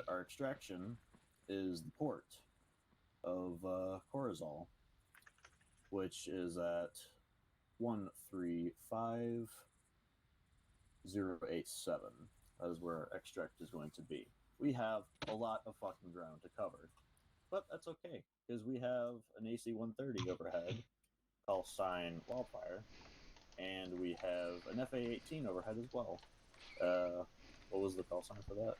our extraction is the port of Corazal, which is at 135087. That is where our extract is going to be. We have a lot of fucking ground to cover, but that's okay because we have an AC-130 overhead, call sign Wildfire, and we have an FA-18 overhead as well. What was the call sign for that?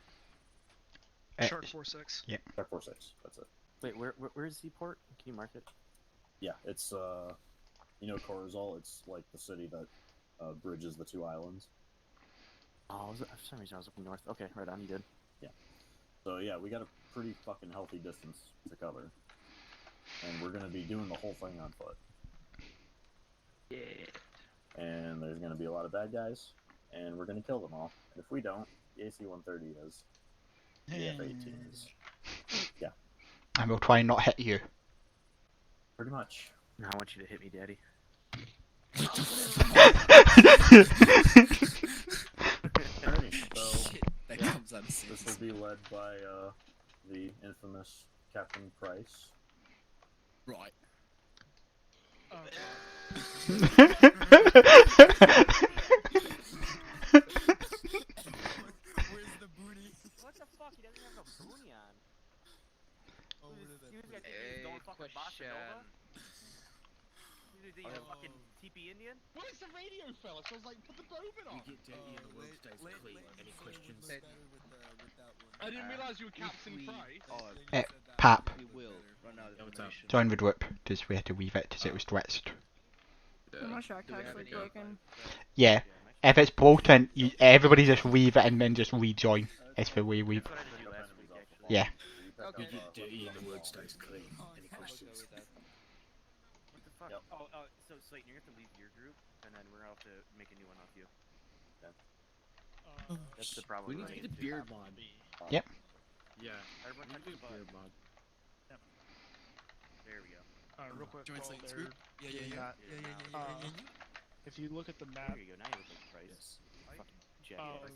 Shark 4-6. Yeah. Shark 4-6. That's it. Wait, where's the port? Can you mark it? Yeah, it's Corazal. It's like the city that bridges the two islands. Oh, for some reason I was looking north. Okay, right on. You did. Yeah. So yeah, we got a pretty fucking healthy distance to cover, and we're gonna be doing the whole thing on foot. Yeah. And there's gonna be a lot of bad guys, and we're gonna kill them all. And if we don't, the AC-130 is. The F-18 is. Yeah. And we'll try and not hit you. Pretty much. Now I want you to hit me, Daddy. Alrighty, so Shit, that comes out of this will be led by the infamous Captain Price. Right. Where's the booty? What the fuck? He doesn't have no booty on. Over to You the guys going fucking Bossa Nova? You think you're a fucking TP Indian? What is the radio, fellas? I was like, put the Bowman on. You get dirty and the world stays clean. Any questions? I didn't realize you were Captain Price. Pap, We will run out of information. join the group, because we had to leave it because it was glitched. My shark tag's like broken. Yeah, if it's broken, everybody just leave it and then just rejoin. It's the way we. That's what I did last week, actually. Yeah. You get dirty and the world stays clean. Any questions? What the fuck? Yep. Oh, so Slayton, you're gonna have to leave your group, and then we're gonna have to make a new one off you. That's the problem. We need to get a beard mod. Yep. Yeah. Everyone We touch need the to get a button. beard mod. There we go. Real quick, Join while Slayton's they're group? Yeah, yeah, doing yeah. that, if you look at the map, There you go. Now you look like Price. Fucking jackass.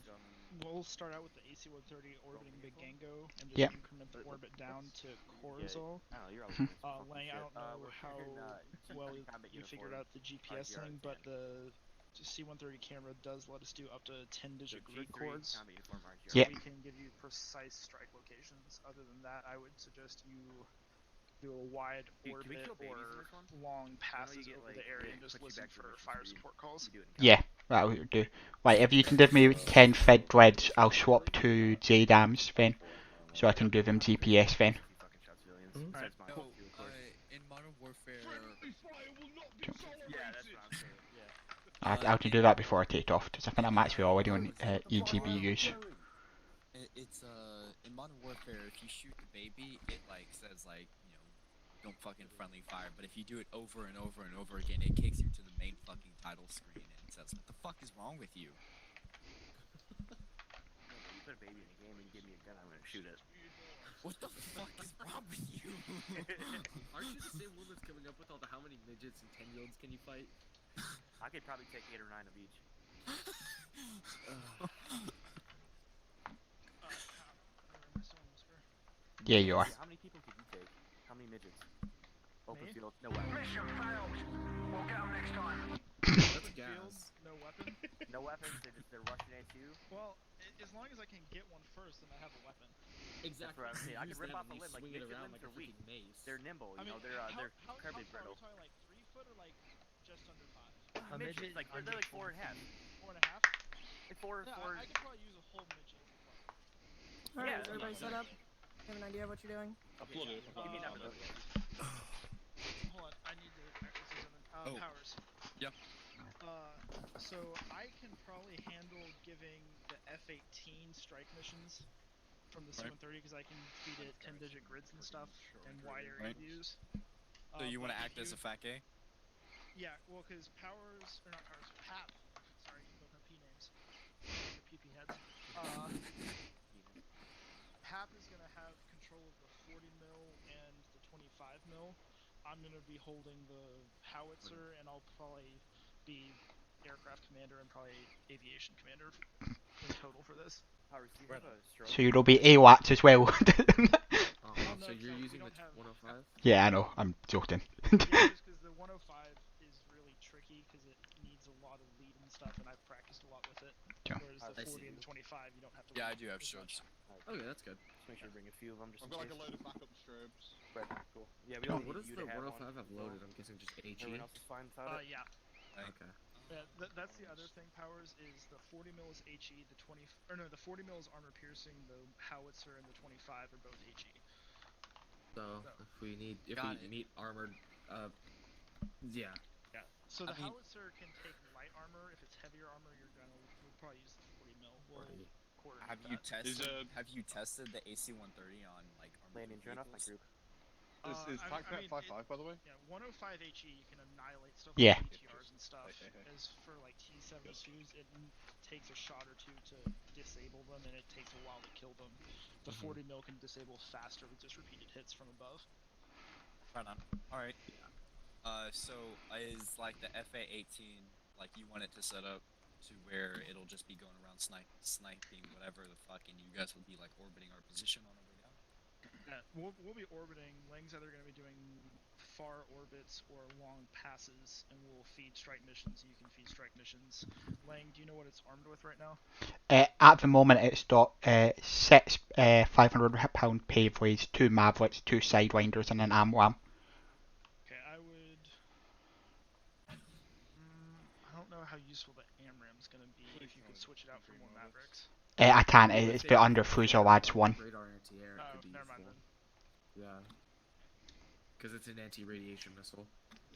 we'll start out with the AC-130 orbiting Big Gango and just Yep. increment the orbit down to Corazal. I don't know, you're always Lang, I don't know how well you figured out the GPS thing, but the C-130 camera does let us do up to 10-digit grid cords. Yeah. We can give you precise strike locations. Other than that, I would suggest you do a wide orbit or long passes over the area and just listen for fire support calls. Yeah, that would do. Right, if you can give me 10 fed grids, I'll swap to JDAMs then, so I can give them GPS then. Alright, in Modern Warfare... Yeah, that's what I'm saying. Yeah. I can do that before I take it off, because I think I'm actually already on EGBUs. It's in Modern Warfare, if you shoot the baby, it like says like, you know, don't fucking friendly fire, but if you do it over and over and over again, it kicks you to the main fucking title screen and says, what the fuck is wrong with you? You put a baby in a game and you give me a gun, I'm gonna shoot it. What the fuck is wrong with you? Aren't you the same one that's coming up with all the how many midgets and 10-year-olds can you fight? I could probably take 8 or 9 of each. Yeah, you are. How many people could you take? How many midgets? Open field, no weapon. Mission failed. We'll get them next time. That's gas. No weapon. No weapons, they're rushing at you. Well, as long as I can get one first, then I have a weapon. Exactly. That's what I'm saying. I Use could rip them off and a you limb, like swing it midget around limbs like a are weak. freaking mace. They're nimble, I you mean, know, they're how curvy far are brittle. we talking, like 3 foot or like just under 5? Midgets, like, they're like 4 and a half. 4 and a half? Like 4, Yeah, 4. I could probably use a whole midget. Alright, Yeah, is everybody set up? You have an idea of what you're doing? Give me a number. Hold on, I need to. This isn't powers. Yep. So I can probably handle giving the F-18 strike missions from the C-130 because I can feed it 10-digit grids and stuff and wide area views. So you want to act as a fat gay? Yeah, well, because Powers, or not Powers, Pap, sorry, you both have P names. Your PP heads. Pap is going to have control of the 40 mil and the 25 mil. I'm going to be holding the howitzer, and I'll probably be aircraft commander and probably aviation commander in total for this. So you'll be AWATs as well. Oh, no, so you're no, we using the don't have- 105? Yeah, I know. I'm joking. Yeah, just because the 105 is really tricky because it needs a lot of lead and stuff, and I've practiced a lot with it. Yeah. Whereas the 40 and the 25, you don't have to. Yeah, I lead do have as much. strobes. Okay, that's good. Just make sure you bring a few of them. Just I've in got like a case. load of backup strobes. Right, cool. Yeah, we Oh, don't What need does you the to have 105 one. have loaded? I'm guessing just HE? Everyone else is fine without it? Yeah. Okay. Yeah, that's the other thing. Powers is the 40 mil is HE, the 20 or no, the 40 mil is armor piercing, the howitzer and the 25 are both HE. So, if we Got it. meet armored, yeah. Yeah. So the I mean- howitzer can take light armor. If it's heavier armor, we'll probably use the 40 mil. We'll coordinate Have that. you tested the AC-130 on like armored Landon, join off my vehicles? group. Is TACnet 5.5 by the way? Yeah, 105 HE you can annihilate stuff Yeah. like BTRs and stuff. Okay. As for like T-72s, it takes a shot or two to disable them, and it takes a while to kill them. The 40 mil can disable faster with just repeated hits from above. Right on. Alright. So is like the FA-18, like you want it to set up to where it'll just be going around sniping whatever the fuck, and you guys will be like orbiting our position on our way down? Yeah, we'll be orbiting. Lang's either going to be doing far orbits or long passes, and we'll feed strike missions, and you can feed strike missions. Lang, do you know what it's armed with right now? At the moment, it's got 6 £500 paveways, 2 Mavericks, 2 Sidewinders, and an AMWAM. Okay, I would... I don't know how useful the AMRAM's going to be if you could switch it out for more Mavericks. I can't. It's been under Fuselad's 1. Radar anti-air Oh, could be never mind useful. then. Yeah. Because it's an anti-radiation missile.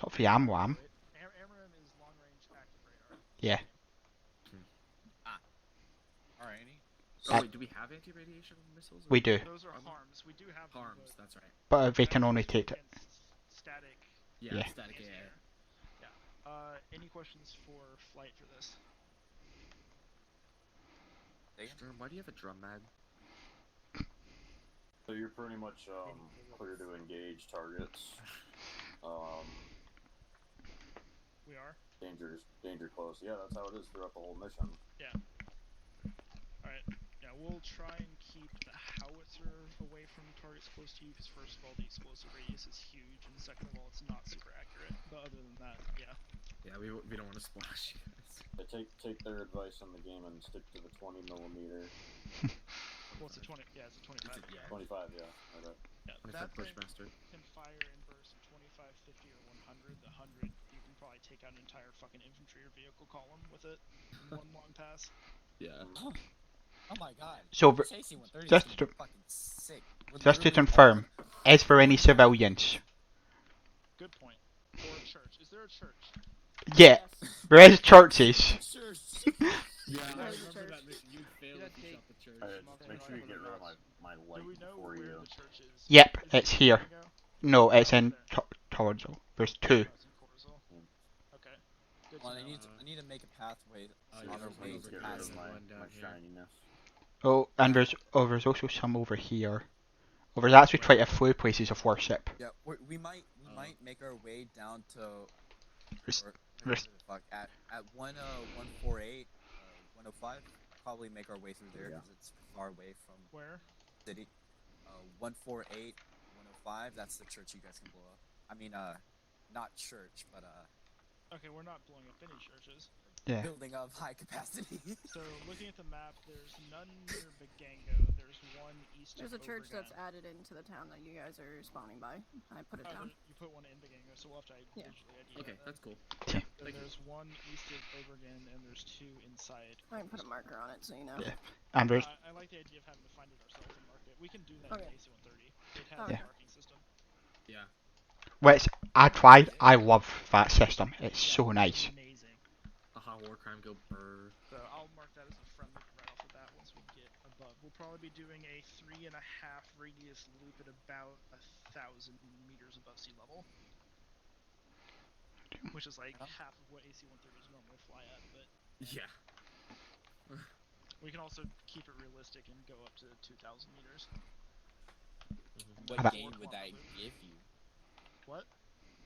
Not for the AMWAM. AMRAM is long-range active radar. Yeah. Alrighty. Oh wait, do we have anti-radiation missiles? We do. Those are harms. We do have them, Harms, but that's right. But they can that's only just take it. against static. Yeah, Yeah. static air. Any questions for flight for this? Sturm, why do you have a drum mag? So you're pretty much clear to engage targets. We are. Danger close. Yeah, that's how it is throughout the whole mission. Alright. Yeah, we'll try and keep the howitzer away from targets close to you, because first of all, the explosive radius is huge, and second of all, it's not super accurate. But other than that, yeah. Yeah, we don't want to splash you guys. Take their advice on the game and stick to the 20 millimeter. Well, it's a 20. Yeah, it's a 25. Yeah. 25, yeah. Okay. Yeah, 25 that thing Bushmaster. can fire in bursts of 25, 50, or 100. The 100, you can probably take out an entire fucking infantry or vehicle column with it in one long pass. Yeah. Oh my god. So, This AC-130 just is to- fucking sick. We're Just to literally confirm, is there any civilians? Good point. Or a church. Is there a church? Yeah, there is churches. Yeah, I I remember remember that that mission. You failed if you shot the church. Alright, make sure you get rid of my light Do we know before where you. the church is? Yep, Is it it's in here. Tango? No, it's Oh, in there. Torzo. There's 2. Oh, it's in Corzo. Okay. Good Well, to I know. need to make a pathway yeah, on our there's way one to Get rid pass of it. one down my here. shininess. Oh, and there's also some over here. Oh, there's actually quite a few places of worship. Yeah, we might make our way down to Res- or- res- the fuck at 148 105. Probably make our way through there because it's far away from Where? city. 148 105. That's the church you guys can blow up. I mean, not church, but Okay, we're not blowing up any churches. Yeah. building of high capacity. So, looking at the map, there's none near Bagango. There's one east There's of a church Obregon. that's added into the town that you guys are spawning by. I put it Oh, down. you put one in Bagango, so we'll have to Yeah. visually ID Okay, that. that's cool. Then Thank you. there's one east of Obregon, and there's 2 inside. I can put a marker on it so you know. Yeah. And there's I like the idea of having to find it ourselves and mark it. We can do that Okay. in AC-130. It has Okay. a marking system. Yeah. which I tried. I love that system. It's so nice. Amazing. War crime go brr. So I'll mark that as a friendly right off the bat once we get above. We'll probably be doing a 3.5 radius loop at about 1,000 meters above sea level. Which is like half of what AC-130s normally fly at, but Yeah. we can also keep it realistic and go up to 2,000 meters. What About- game would that give you? What?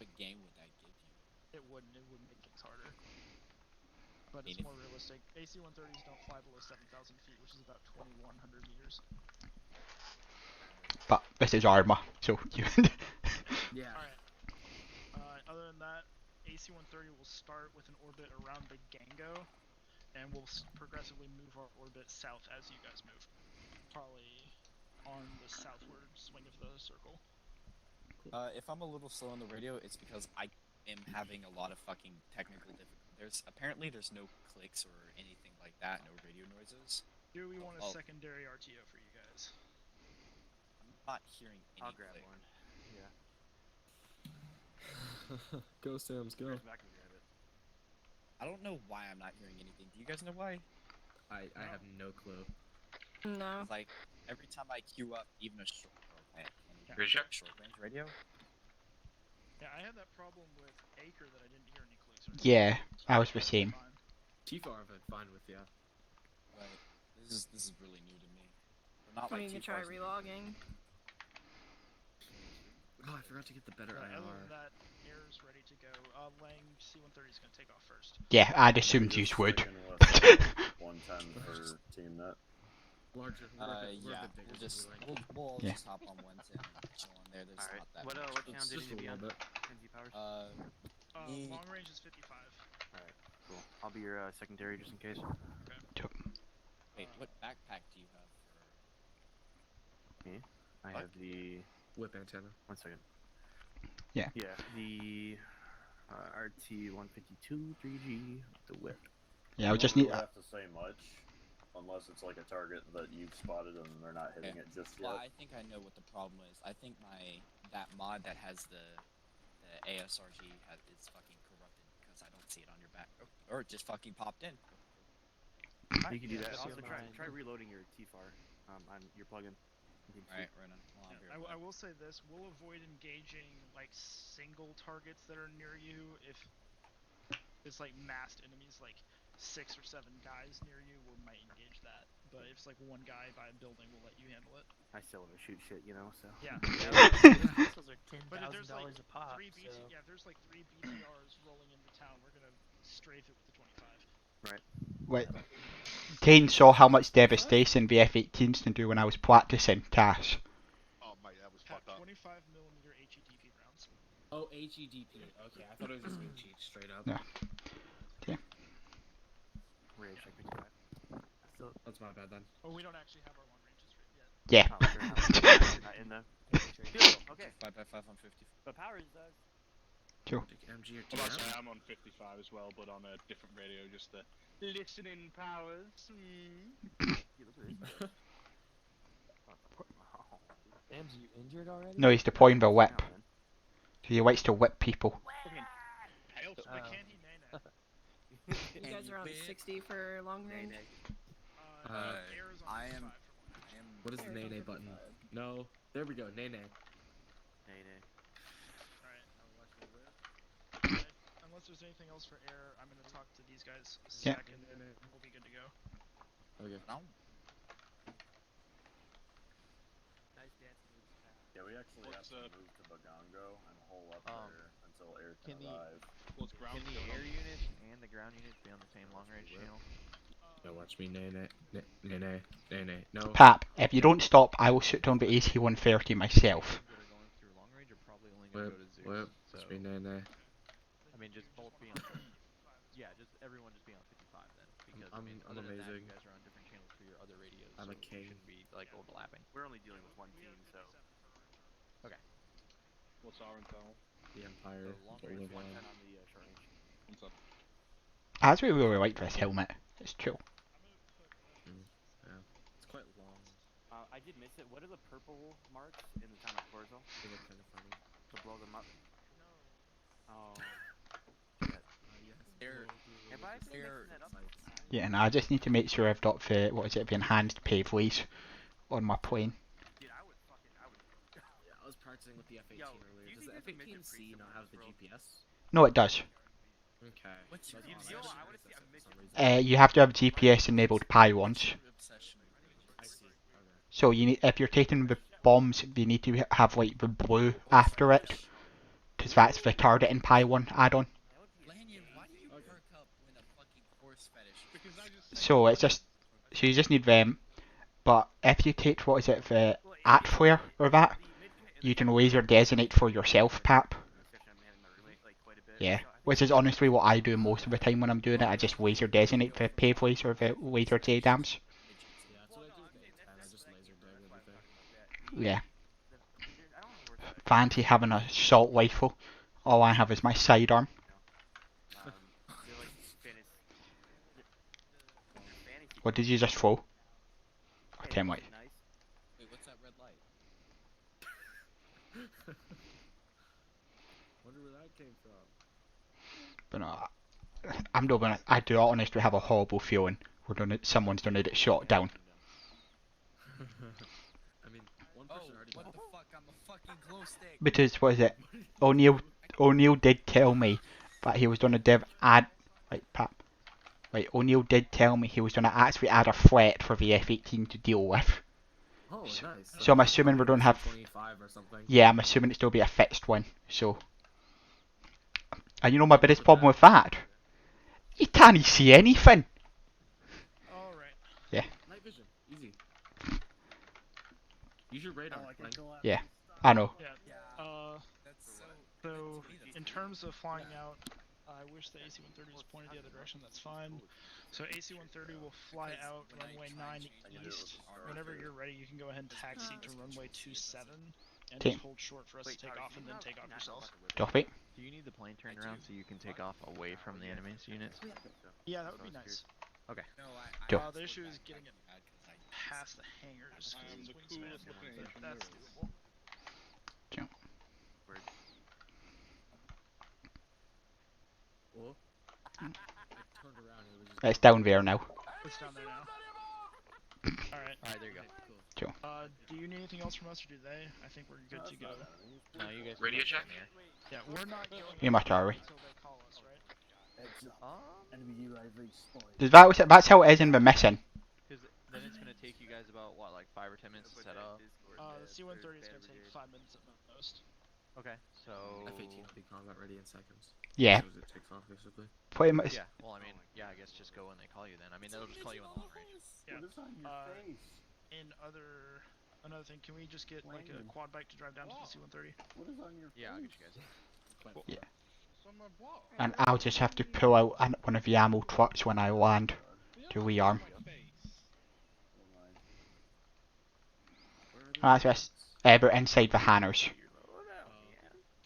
What game would that give you? It wouldn't make things harder. but it's more realistic. AC-130s don't fly below 7,000 feet, which is about 2,100 meters. But this is armor, so you. Yeah. Alright. Other than that, AC-130 will start with an orbit around the Gango, and we'll progressively move our orbit south as you guys move. Probably on the southward swing of the circle. If I'm a little slow on the radio, it's because I am having a lot of fucking technical difficulties. There's no clicks or anything like that, no radio noises. Do we want a secondary RTO for you guys? I'm not hearing any I'll grab click. one. Yeah. Go, Sam's, go. Back and grab it. I don't know why I'm not hearing anything. Do you guys know why? I have no clue. No. Like, every time I queue up, even a short range radio. Yeah, I had that problem with Acre that I didn't hear any clicks. Or Yeah, I was the same. T-Far I've been fine with, yeah. Right. This is really new to me. But not We like need to try T-Far's new. relogging. Oh, I forgot to get the better Other than IR. that, Air's ready to go. Lang C-130 is going to take off first. Yeah, I'd assumed you would. Sticking with, 110 for team net. Larger. Yeah. We'll all Yeah. just hop on one and chill on there. There's Alright. not that What much. channel did you need to be on? NZ Powers? Long range is 55. Alright, cool. I'll be your secondary just in case. Wait, what backpack do you have for... Me? I have the... Whip antenna. 1 second. Yeah. Yeah, the RT-152 3G, the whip. Yeah, I just You need. don't have to say much, unless it's like a target that you've spotted and they're not hitting it just yet. Well, I think I know what the problem is. I think that mod that has the ASRG is fucking corrupted because I don't see it on your back. Or it just fucking popped in. You can do that. Yeah, Also, yeah. try reloading your T-Far on your plugin. Right on. Well, I'm here, I will say this, we'll avoid engaging like single targets that are near you if it's like massed enemies, like 6 or 7 guys near you, we might engage that. But if it's like one guy by a building, we'll let you handle it. I still want to shoot shit, you know, so. Yeah. Those are But if there's like $10,000 a pop. three So. if there's like 3 BTRs rolling into town, we're gonna strafe it with the 25. Right. Wait. Kane saw how much devastation the F-18s can do when I was practicing Cash. Oh, mate, that was Have fucked up. 25mm HEDP rounds. Oh, HEDP. Okay, I thought it was just mean cheat straight up. No. Yeah. Rage, I picked that. So, that's my bad then. Oh, we don't actually have our long ranges yet. Yeah. Oh, fair enough. Not in the... Beautiful, okay. 5x5 on 50. But Powers does. Cool. MG or Well, TM? actually, I'm on 55 as well, but on a different radio, just the listening powers. Sam's, you injured already? No, he's deploying the whip. He likes to whip people. Why can't he nay? You guys are on 60 for long range? Air is on I 55 am- for long range. What is the nay nay button? No. There we go, nay nay. Alright. Okay. Unless there's anything else for air, I'm gonna talk to these guys a Yeah. second and we'll be good to go. Okay. No. Nice dance moves, Pat. Yeah, we actually have What's to up? move to Bagongo and hole up there until air can can the- arrive. What's ground Can the going air on? unit and the ground unit be on the same long range channel? Now watch me, nay nay. Nay nay. Nay nay. No. Pap, if you don't stop, I will shoot down the AC-130 myself. That are going through long range are probably only going to Whip. go to Zeus. Whip. So, Watch me, nay nay. I mean, just both be on. Yeah, just everyone just be on 55 then, because I mean, I'm other than that, amazing. you guys are on different channels for your other radios. I'm a so king. You shouldn't be like overlapping. We're only dealing with one team, so... What's our intel? The Empire. So long Don't range live on. 110 on the short range. What's up? I actually really like this helmet. It's cool. It's quite long. I did miss it. What are the purple marks in the town of Corzo? They look kind of funny. To blow them up? Oh. Air. Have I been Air. mixing that up? Yeah, and I just need to make sure I've got the, what is it, the enhanced paveleys on my plane. Dude, I would... Yeah, I was practicing with the F-18 Yo, earlier. do you Does the think there's a F-18C midget not have the pre-sub GPS? No, it does. Okay. What's your That's You know odd. what? I wanna see a For midget. some reason. You have to have GPS-enabled pylons. obsession with I midgets? see. Okay. So you need, if you're taking the bombs, you need to have like the blue after it, because that's the targeting pylon add-on. Lanyon, why do you perk up when a fucking force So it's just, so you just need them. But if you take, what is it, the at flare or that, you can laser designate for yourself, Pap. Yeah, which is honestly what I do most of the time when I'm doing it. I just laser designate the pave laser, the laser JDAMs. Yeah, that's what I do with the A10. I just laser tag everything. Yeah. Fancy having an assault rifle. All I have is my sidearm. What did you just throw? Okay, wait. Wait, what's that red light? Wonder where that came from. But no, I'm not gonna. I do honestly have a horrible feeling someone's gonna get shot down. I mean, one person already. What the fuck? I'm a fucking glow stick. Because what is it? O'Neill did tell me that he was gonna add. Right, Pat. Right, O'Neill did tell me he was gonna actually add a threat for the F-18 to deal with. Oh, nice. So I'm assuming we're gonna have. 25 or something. Yeah, I'm assuming it's still be a fixed one. So. And you know my biggest problem with that? You can't see anything. Alright. Yeah. Night vision, easy. Use your radar. Yeah, I know. Yeah. So in terms of flying out, I wish the AC-130 was pointed the other direction. That's fine. So AC-130 will fly out runway 9 east. Whenever you're ready, you can go ahead and taxi to runway 27 and just hold short for us to take off and then take off yourself. Copy. Do you need the plane turned around so you can take off away from the enemy's units? Yeah, that would be nice. Okay. The issue is getting it past the hangars because it's wingspan, but that's doable. Oh. I turned around and it was just... It's down there now. It's down there now. Alright. Alright, there you go. Cool. Do you need anything else from us, or do they? I think we're good to go. No, you guys. Radio check. Yeah, we're not going You much are we? until they call us, right? That's how it is in the mission. Because then it's gonna take you guys about what, like 5 or 10 minutes to set up. The C-130 is gonna take 5 minutes at most. Okay, so. F-18 will be combat ready in seconds. Yeah. As soon as it takes off, basically. Pretty much. Yeah. Well, I mean, yeah. I guess just go when they call you then. I mean, they'll just call you in the long range. Yeah. Another thing, can we just get like a quad bike to drive down to the C-130? Yeah, I'll get you guys. Yeah. And I'll just have to pull out one of the ammo trucks when I land to rearm. That's just ever inside the hangars.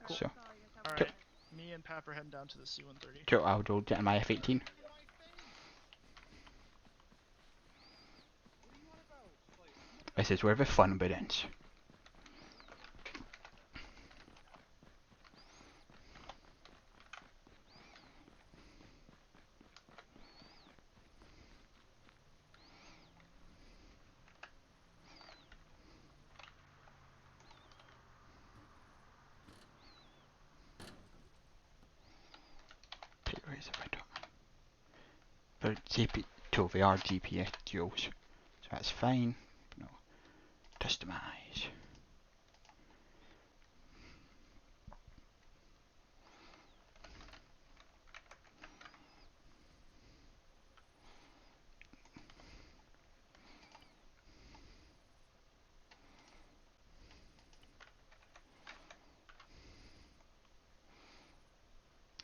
So. Alright, me and Pap are heading down to the C-130. Cool, I'll go get my F-18. This is where the fun begins. They are GPS duals, so that's fine. No. Customize.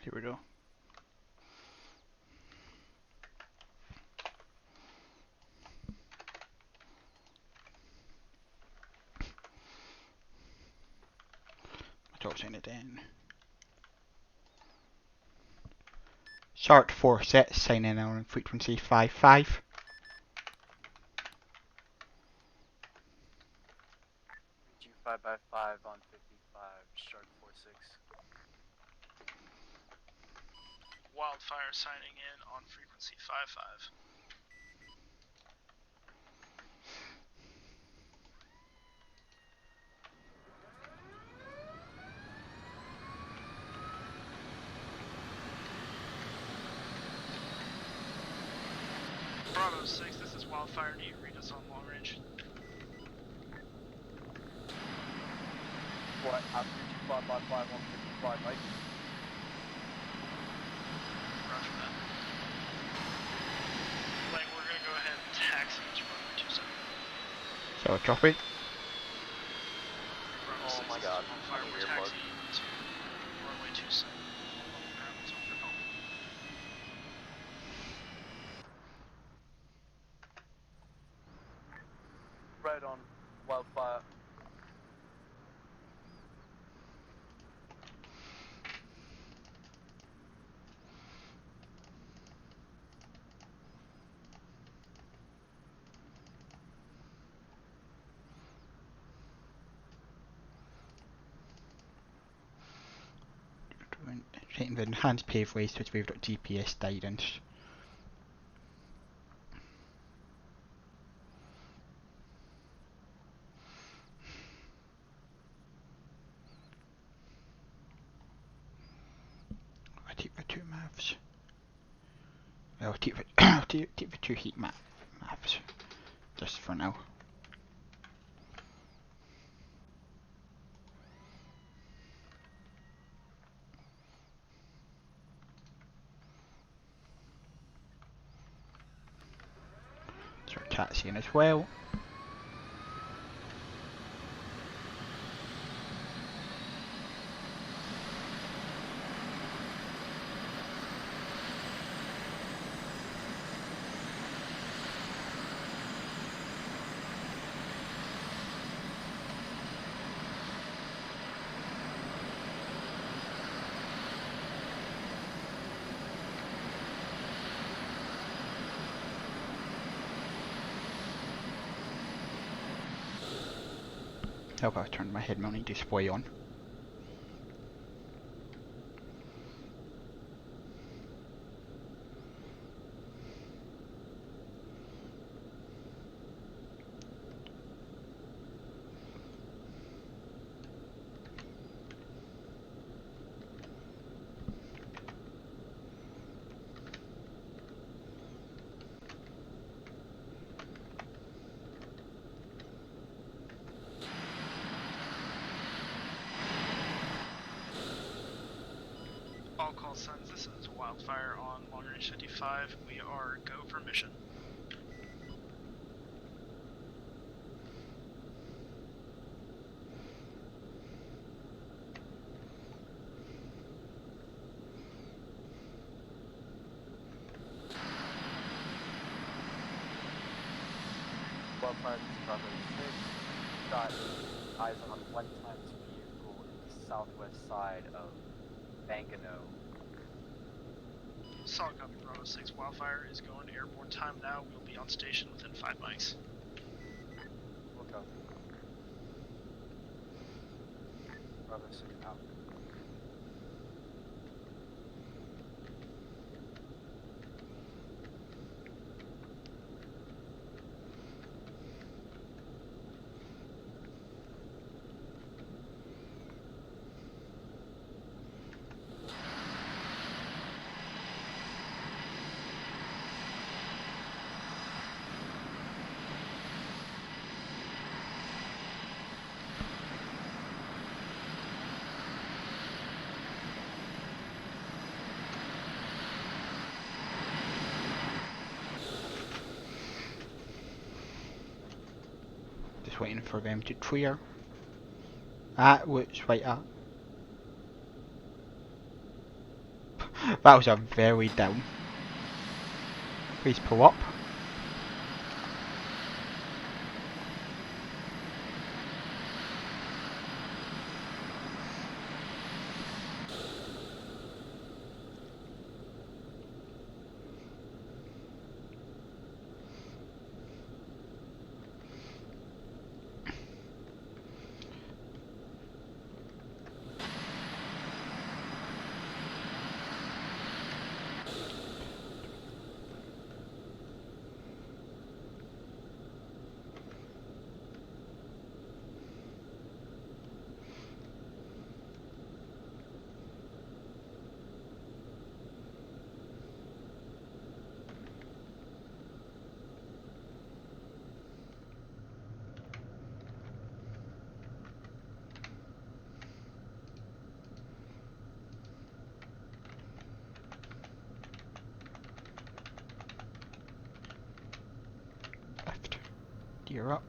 Here we go. Tossing it in. Shark 4 sets, signing in on frequency 55. G5x5 on 55, Shark 46. Wildfire signing in on frequency 55. Bravo 6, this is Wildfire. Do you read us on long range? What? I'm 55x5 on 55, mate. Roger that. Like, we're So dropping. Oh my god, I need earplugs. Runway 27. Right on wildfire. Right, the enhanced paveways, which we've got GPS guidance. I take the two maps. I'll take the take the two heat maps just for now. So taxiing as well. I've got to turn my head mounting display on. All call signs, this is Wildfire on long range 55. We are go for mission. Wildfire, this is Bravo 6. Got eyes on one times vehicle in the southwest side of Bangano. Solid copy, Bravo 6. Wildfire is going airborne time now. We'll be on station within 5 mics. Look up. Bravo 6 out. Just waiting for them to clear. That looks right up. That was a very down. Please pull up. Left. Gear up.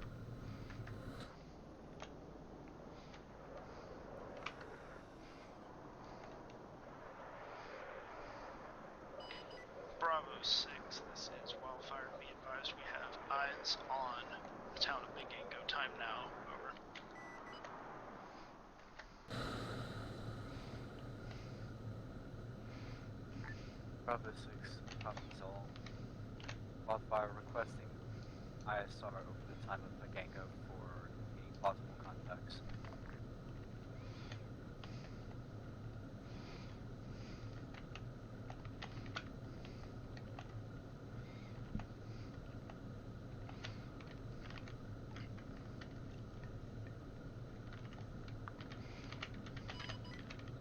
6, this is Wildfire. Be advised, we have eyes on the town of Big Gango. Time now. Over. Bravo 6, copies all. Wildfire requesting ISR over the time of Magango for any possible contacts.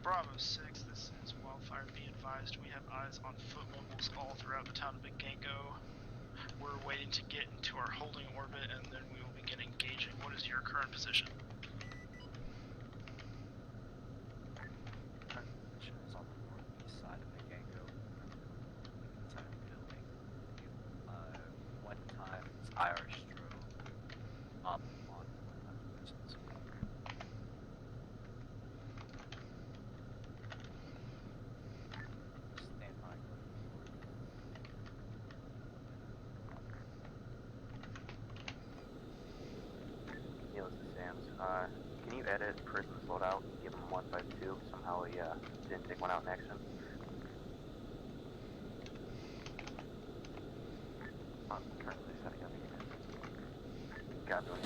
Bravo 6, this is Wildfire. Be advised, we have eyes on foot mobiles all throughout the town of Big Gango. We're waiting to get into our holding orbit, and then we will begin engaging. What is your current position? Current position is on the northeast side of Magango, inside a building. 1 times IR strobe on 1 persons. Stand by. Neil, this is Sam's. Can you edit prison's loadout and give him 152? Somehow he didn't take one out in action. I'm currently setting up units. Gathering.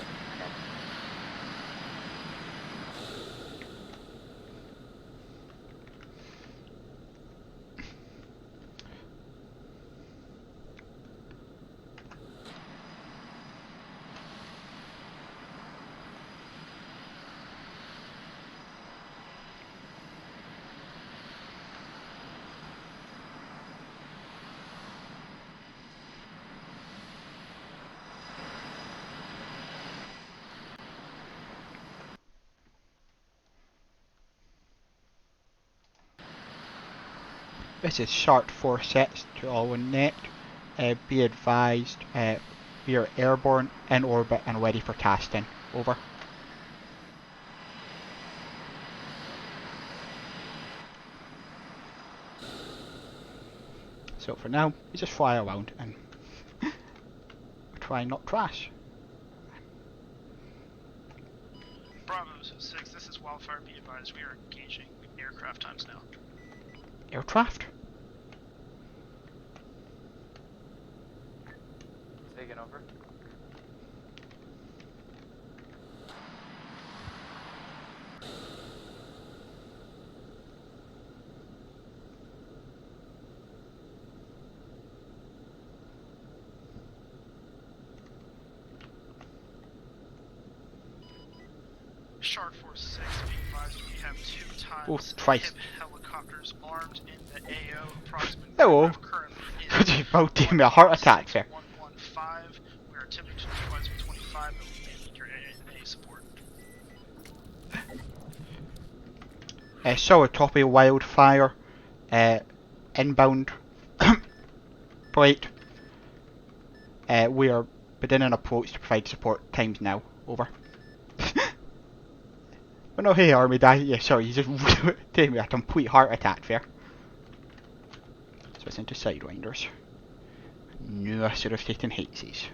This is Shark 46 to all on net. Be advised, we are airborne, in orbit and ready for casting. Over. So for now, we just fly around and try not crash. Bravo 6, this is Wildfire. Be advised, we are engaging aircraft times now. Aircraft? Taking over. Shark Force 6, be advised, we have 2 times Oh, twice. helicopters armed in the AO. Approximately Hello. currently Could you both give me a heart attack there? 115. We are attempting to neutralize with 25, but we may need your AA support. Saw a copy Wildfire. Inbound. Plate. We are beginning approach to provide support. Times now. Over. Oh no, hey Army Guy. Yeah, sorry, you just gave me a complete heart attack there. So it's into Sidewinders. No, I should have taken Hateses.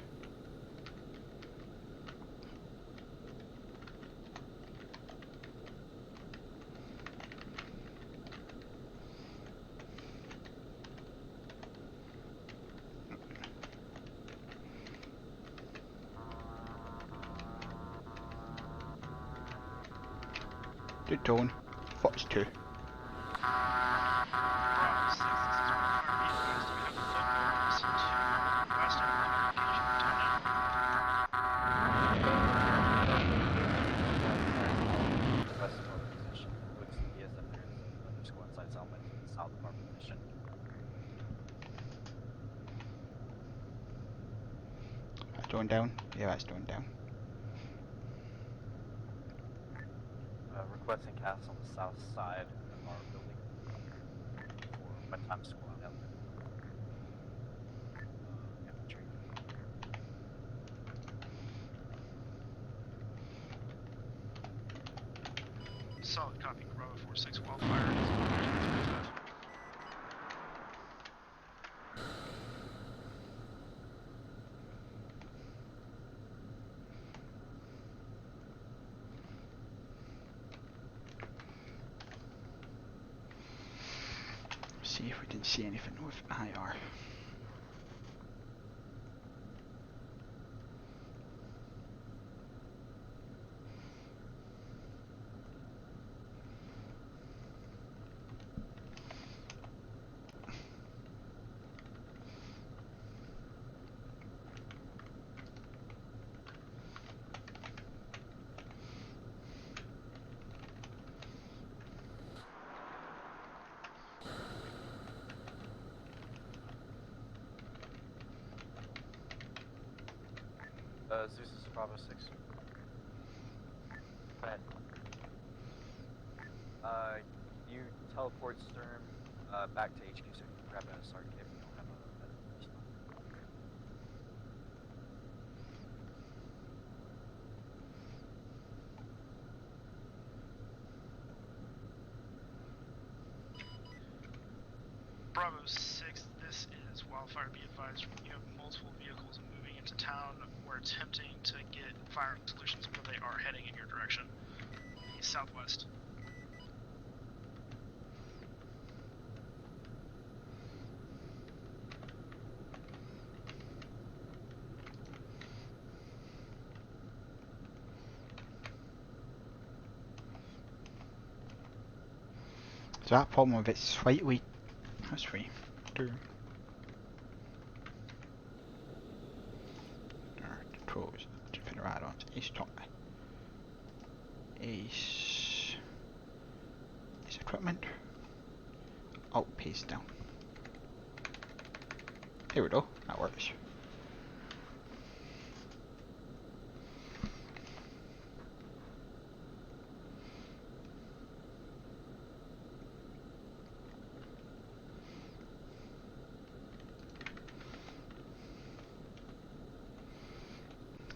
Good tone. Fox 2. West of our position. Looks to be as if there's another squad size element to the south of our position. That's going down. Yeah, that's going down. Requesting cast on the south side of our building for my time squad element. Infantry. Solid copy, Bravo 46 Wildfire. see if we didn't see anything with IR. Zeus is Bravo 6. Go ahead. You teleport Stern back to HQ so you can grab a sergeant if you don't have a Bravo 6, this is Wildfire. Be advised, you have multiple vehicles moving into town. We're attempting to get fire solutions where they are heading in your direction. Southwest. Is that a problem with it's slightly... That's free. Controls, different add-ons, Ace Top. Ace equipment. Alt paste down. Here we go, that works.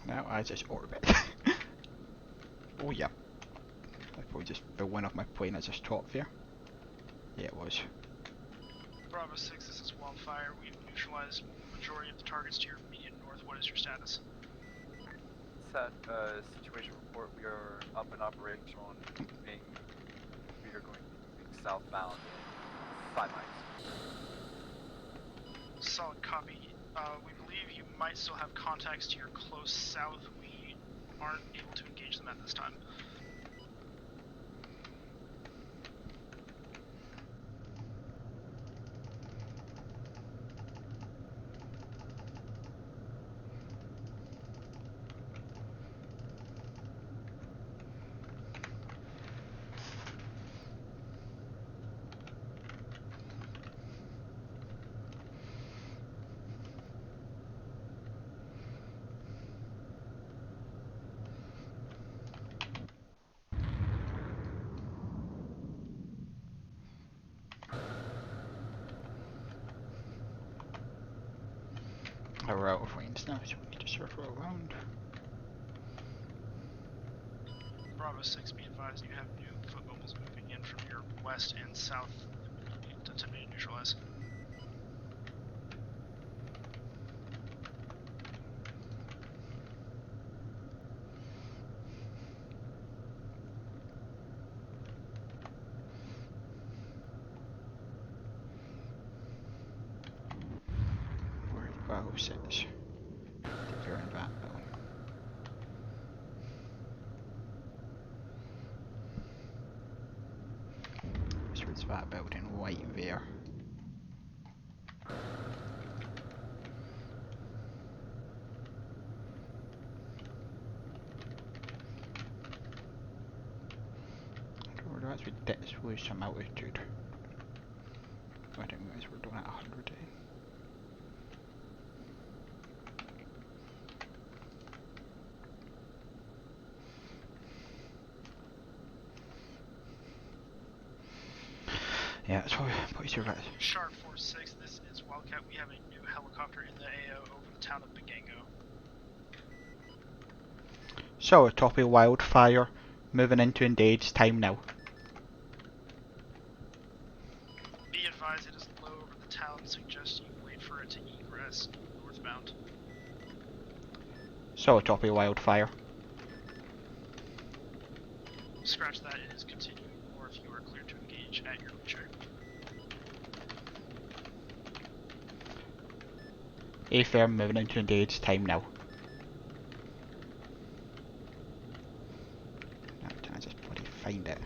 Now I just orbit. Oh yeah. I probably just flew one off my plane as just top there. Yeah, it was. Bravo 6, this is Wildfire. We've neutralized the majority of the targets to your immediate north. What is your status? Set situation report. We are up and operational and moving. We are going southbound 5 miles. Solid copy. We believe you might still have contacts to your close south. We aren't able to engage them at this time. We're out of range now, so we need to circle around. Bravo 6, be advised, you have new foot mobiles moving in from your west and south to be neutralized. Where's Bravo 6? If you're in that building. So it's that building right there. We did lose some altitude. I didn't realize we're doing it at 100. Yeah, that's probably pretty sure that is. Sharp 4-6, this is Wildcat. We have a new helicopter in the AO over the town of Bagango. So, a toppy Wildfire, moving into engage time now. Be advised, it is low over the town. Suggest you wait for it to egress northbound. So, a toppy Wildfire. Scratch that, it is continuing north. You are clear to engage at your leisure. A firm moving into engage time now. Now I'm trying to just bloody find it.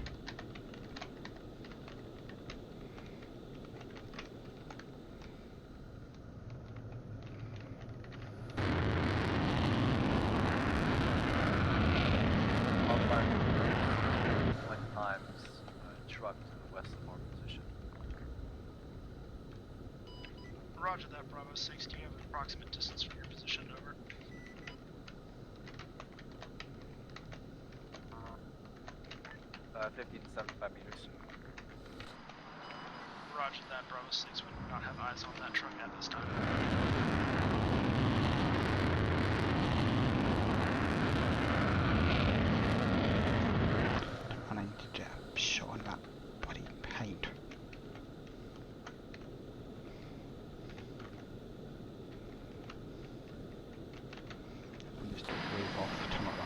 Truck to the west of our position. Roger that, Bravo 6. Do you have an approximate distance from your position? Over. 50 to 75 meters. Roger that, Bravo 6. We do not have eyes on that truck at this time. Running to get a shot on that bloody behind. I'm just wave off, turn around.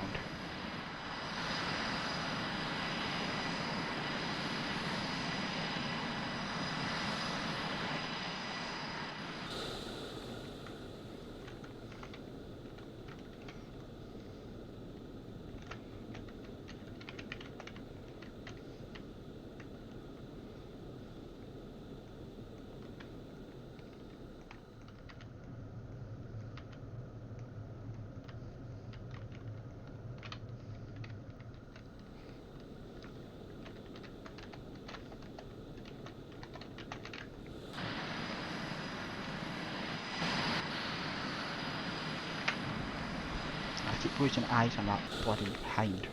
I keep losing eyes on that bloody hind.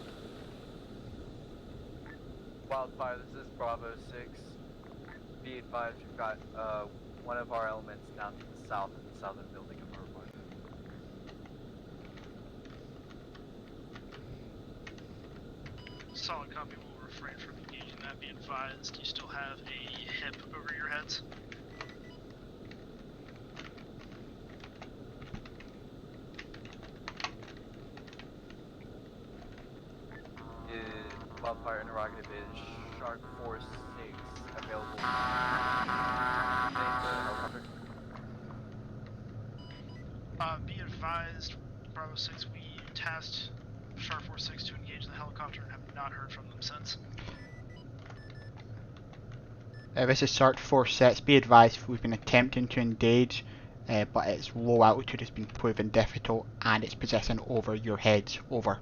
Wildfire, this is Bravo 6. Be advised, we've got one of our elements down to the south in the southern building of Irvine. Solid copy. Will refrain from engaging that. Be advised, you still have a hip over your heads. Wildfire interrogative is Shark 4-6 available. Be advised, Bravo 6, we tasked Shark 4-6 to engage the helicopter and have not heard from them since. This is Shark 4-6. Be advised, we've been attempting to engage, but its low altitude has been proven difficult and it's possessing over your heads. Over.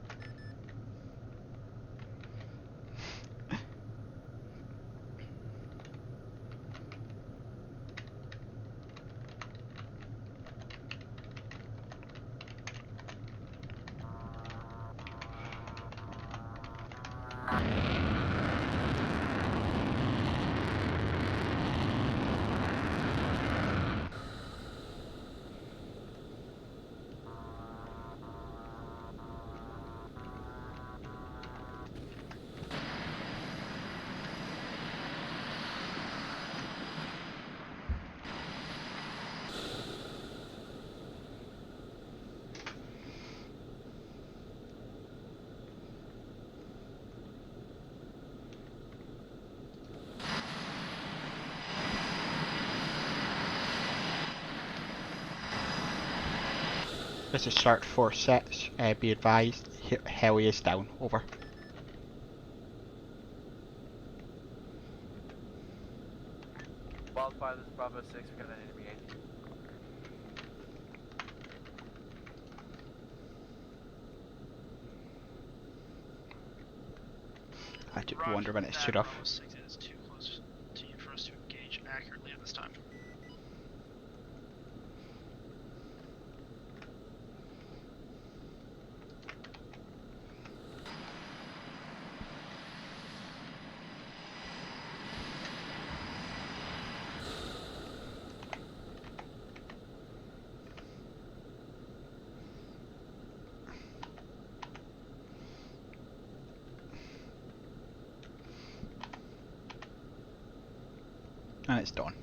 This is Shark 4-6, be advised, heli is down, over. Wildfire, this is Bravo 6, we got an enemy AT. I took wonder when it stood off. Bravo 6 is too close to you for us to engage accurately at this time. And it's done.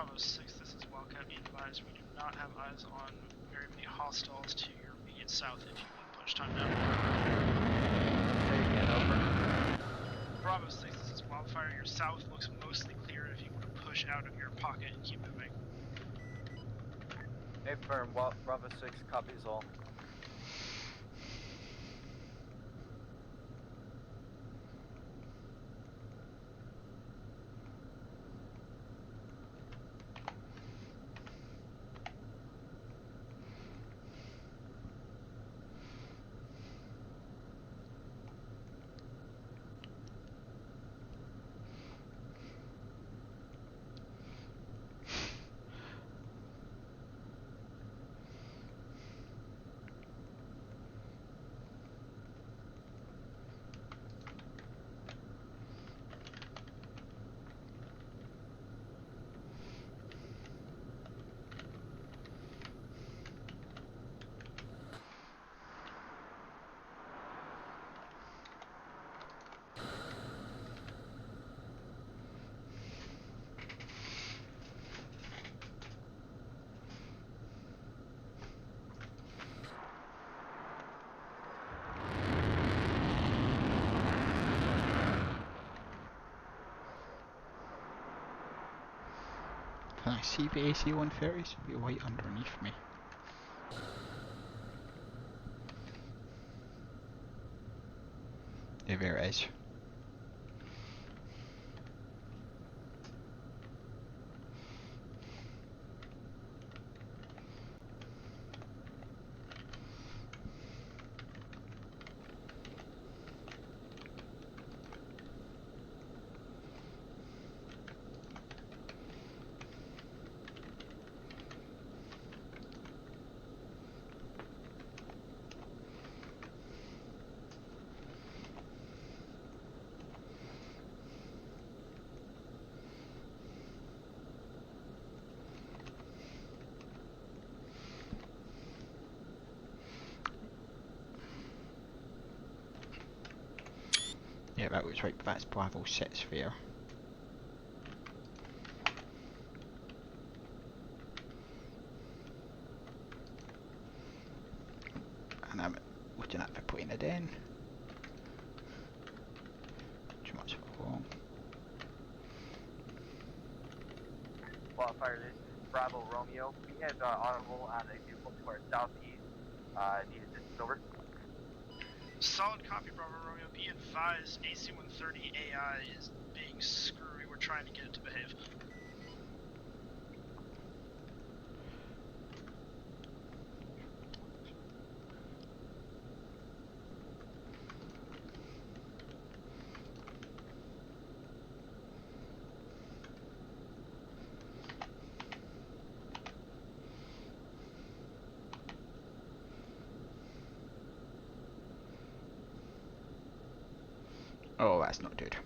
Bravo 6, this is Wildcat. Be advised, we do not have eyes on very many hostiles to your immediate south if you would push time down. Say again, over. Bravo 6, this is Wildfire. Your south looks mostly clear if you want to push out of your pocket and keep moving. Hey, firm. Bravo 6 copies all. Can I see the AC-130s? Be right underneath me. There it is. Yeah, that was right, that's Bravo 6 there. And I'm looking at the putting it in. Too much wrong. Wildfire, this is Bravo Romeo. We have audible on a vehicle to our southeast. Need assistance, over. Solid copy, Bravo Romeo. Be advised, AC-130 AI is being screwy. We're trying to get it to behave. Oh, that's not good.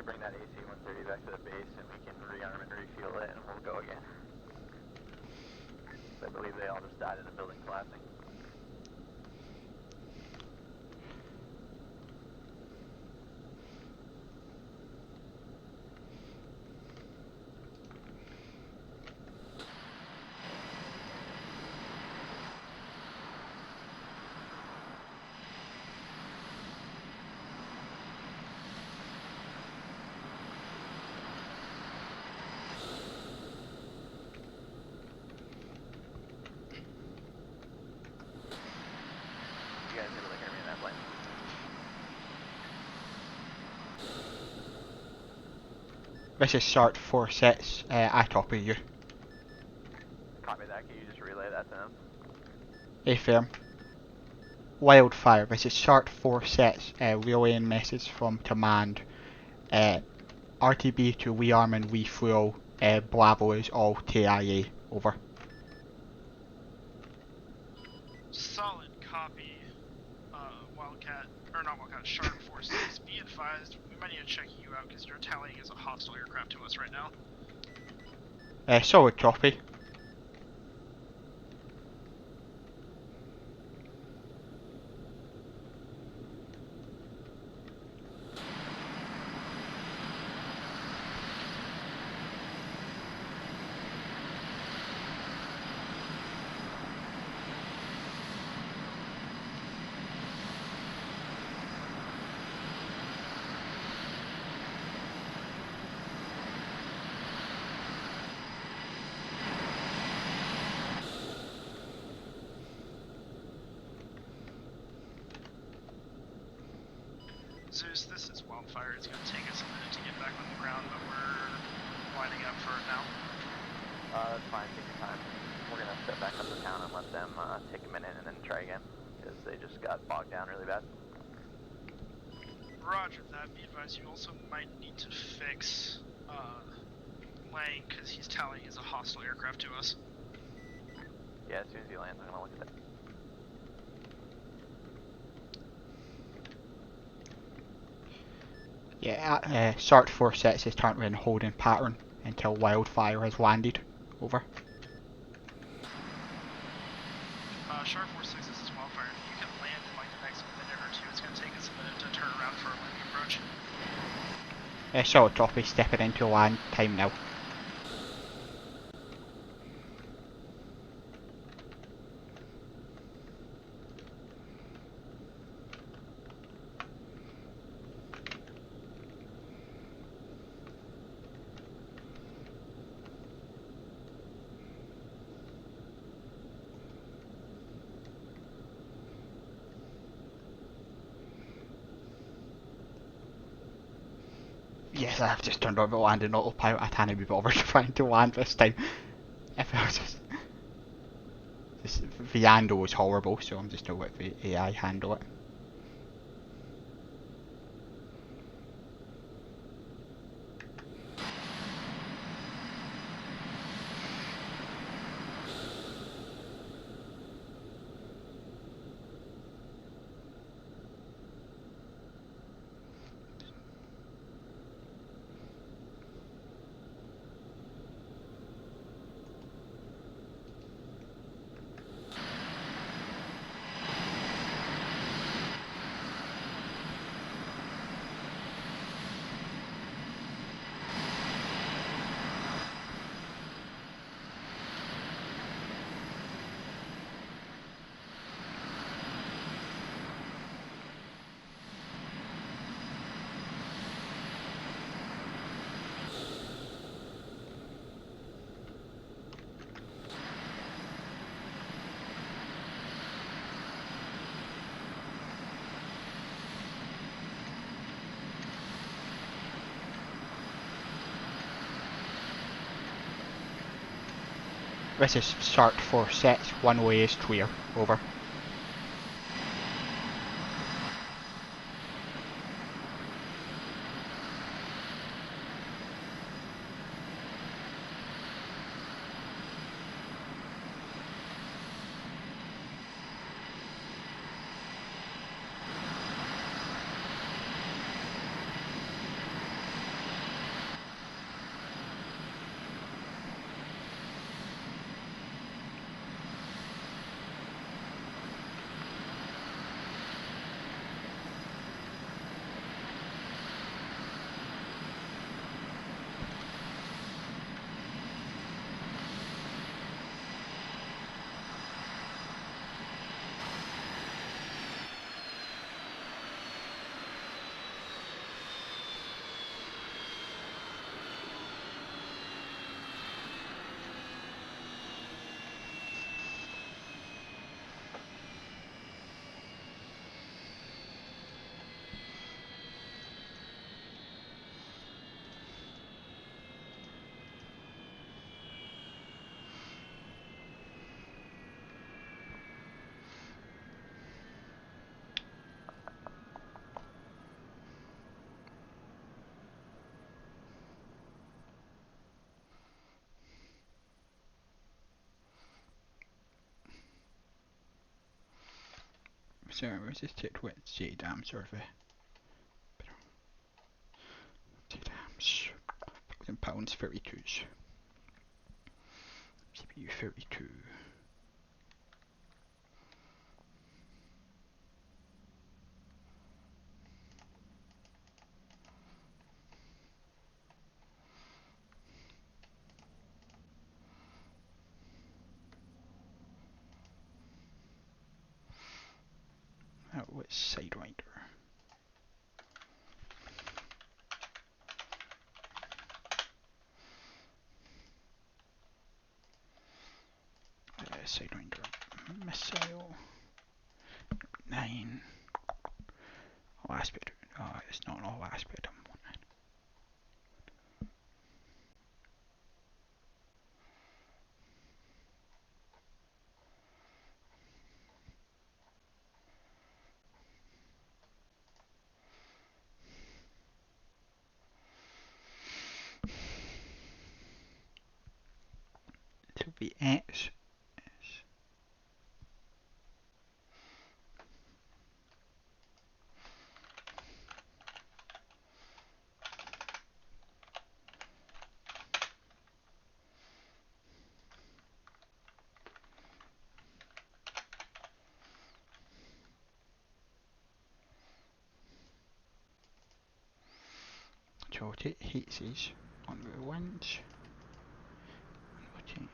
Bring that AC-130 back to the base and we can rearm and refuel it and we'll go again. I believe they all just died in the building collapsing. You guys able to hear me in that plane? This is Sart 46, I copy you. Copy that, can you just relay that to them? A firm. Wildfire, this is Sart 46, relaying message from command. RTB to rearm and refuel. Bravo is all TIA. Over. Solid copy. Wildcat, or not Wildcat, Shark Forces. Be advised, we might need to check you out because you're tallying as a hostile aircraft to us right now. Solid copy. Zeus, this is Wildfire. It's going to take us a minute to get back on the ground, but we're lining up for it now. It's fine, take your time. We're gonna step back up to town and let them take a minute and then try again, because they just got bogged down really bad. Roger that. Be advised, you also might need to fix Lang, because he's tallying as a hostile aircraft to us. Yeah, as soon as he lands, I'm gonna look at that. Yeah, Sart 4 sets his currently in holding pattern until Wildfire has landed. Over. Shark 46, this is Wildfire. If you can land in like the next minute or two, it's going to take us a minute to turn around for a landing approach. Solid copy, stepping into land time now. Yes, I've just turned on the landing autopilot. I can't be bothered trying to land this time. If I was just the handle was horrible, so I'm just gonna let the AI handle it. This is Sart 4 sets, one way is clear. Over. So where's this ticked with JDAM survey? JDAMs. £1,000 32s. CPU 32. That was Sidewinder. Sidewinder missile. 9. All aspect. Oh, it's not an all aspect. This will be X. Rotate heatsies on the winds. Rotate.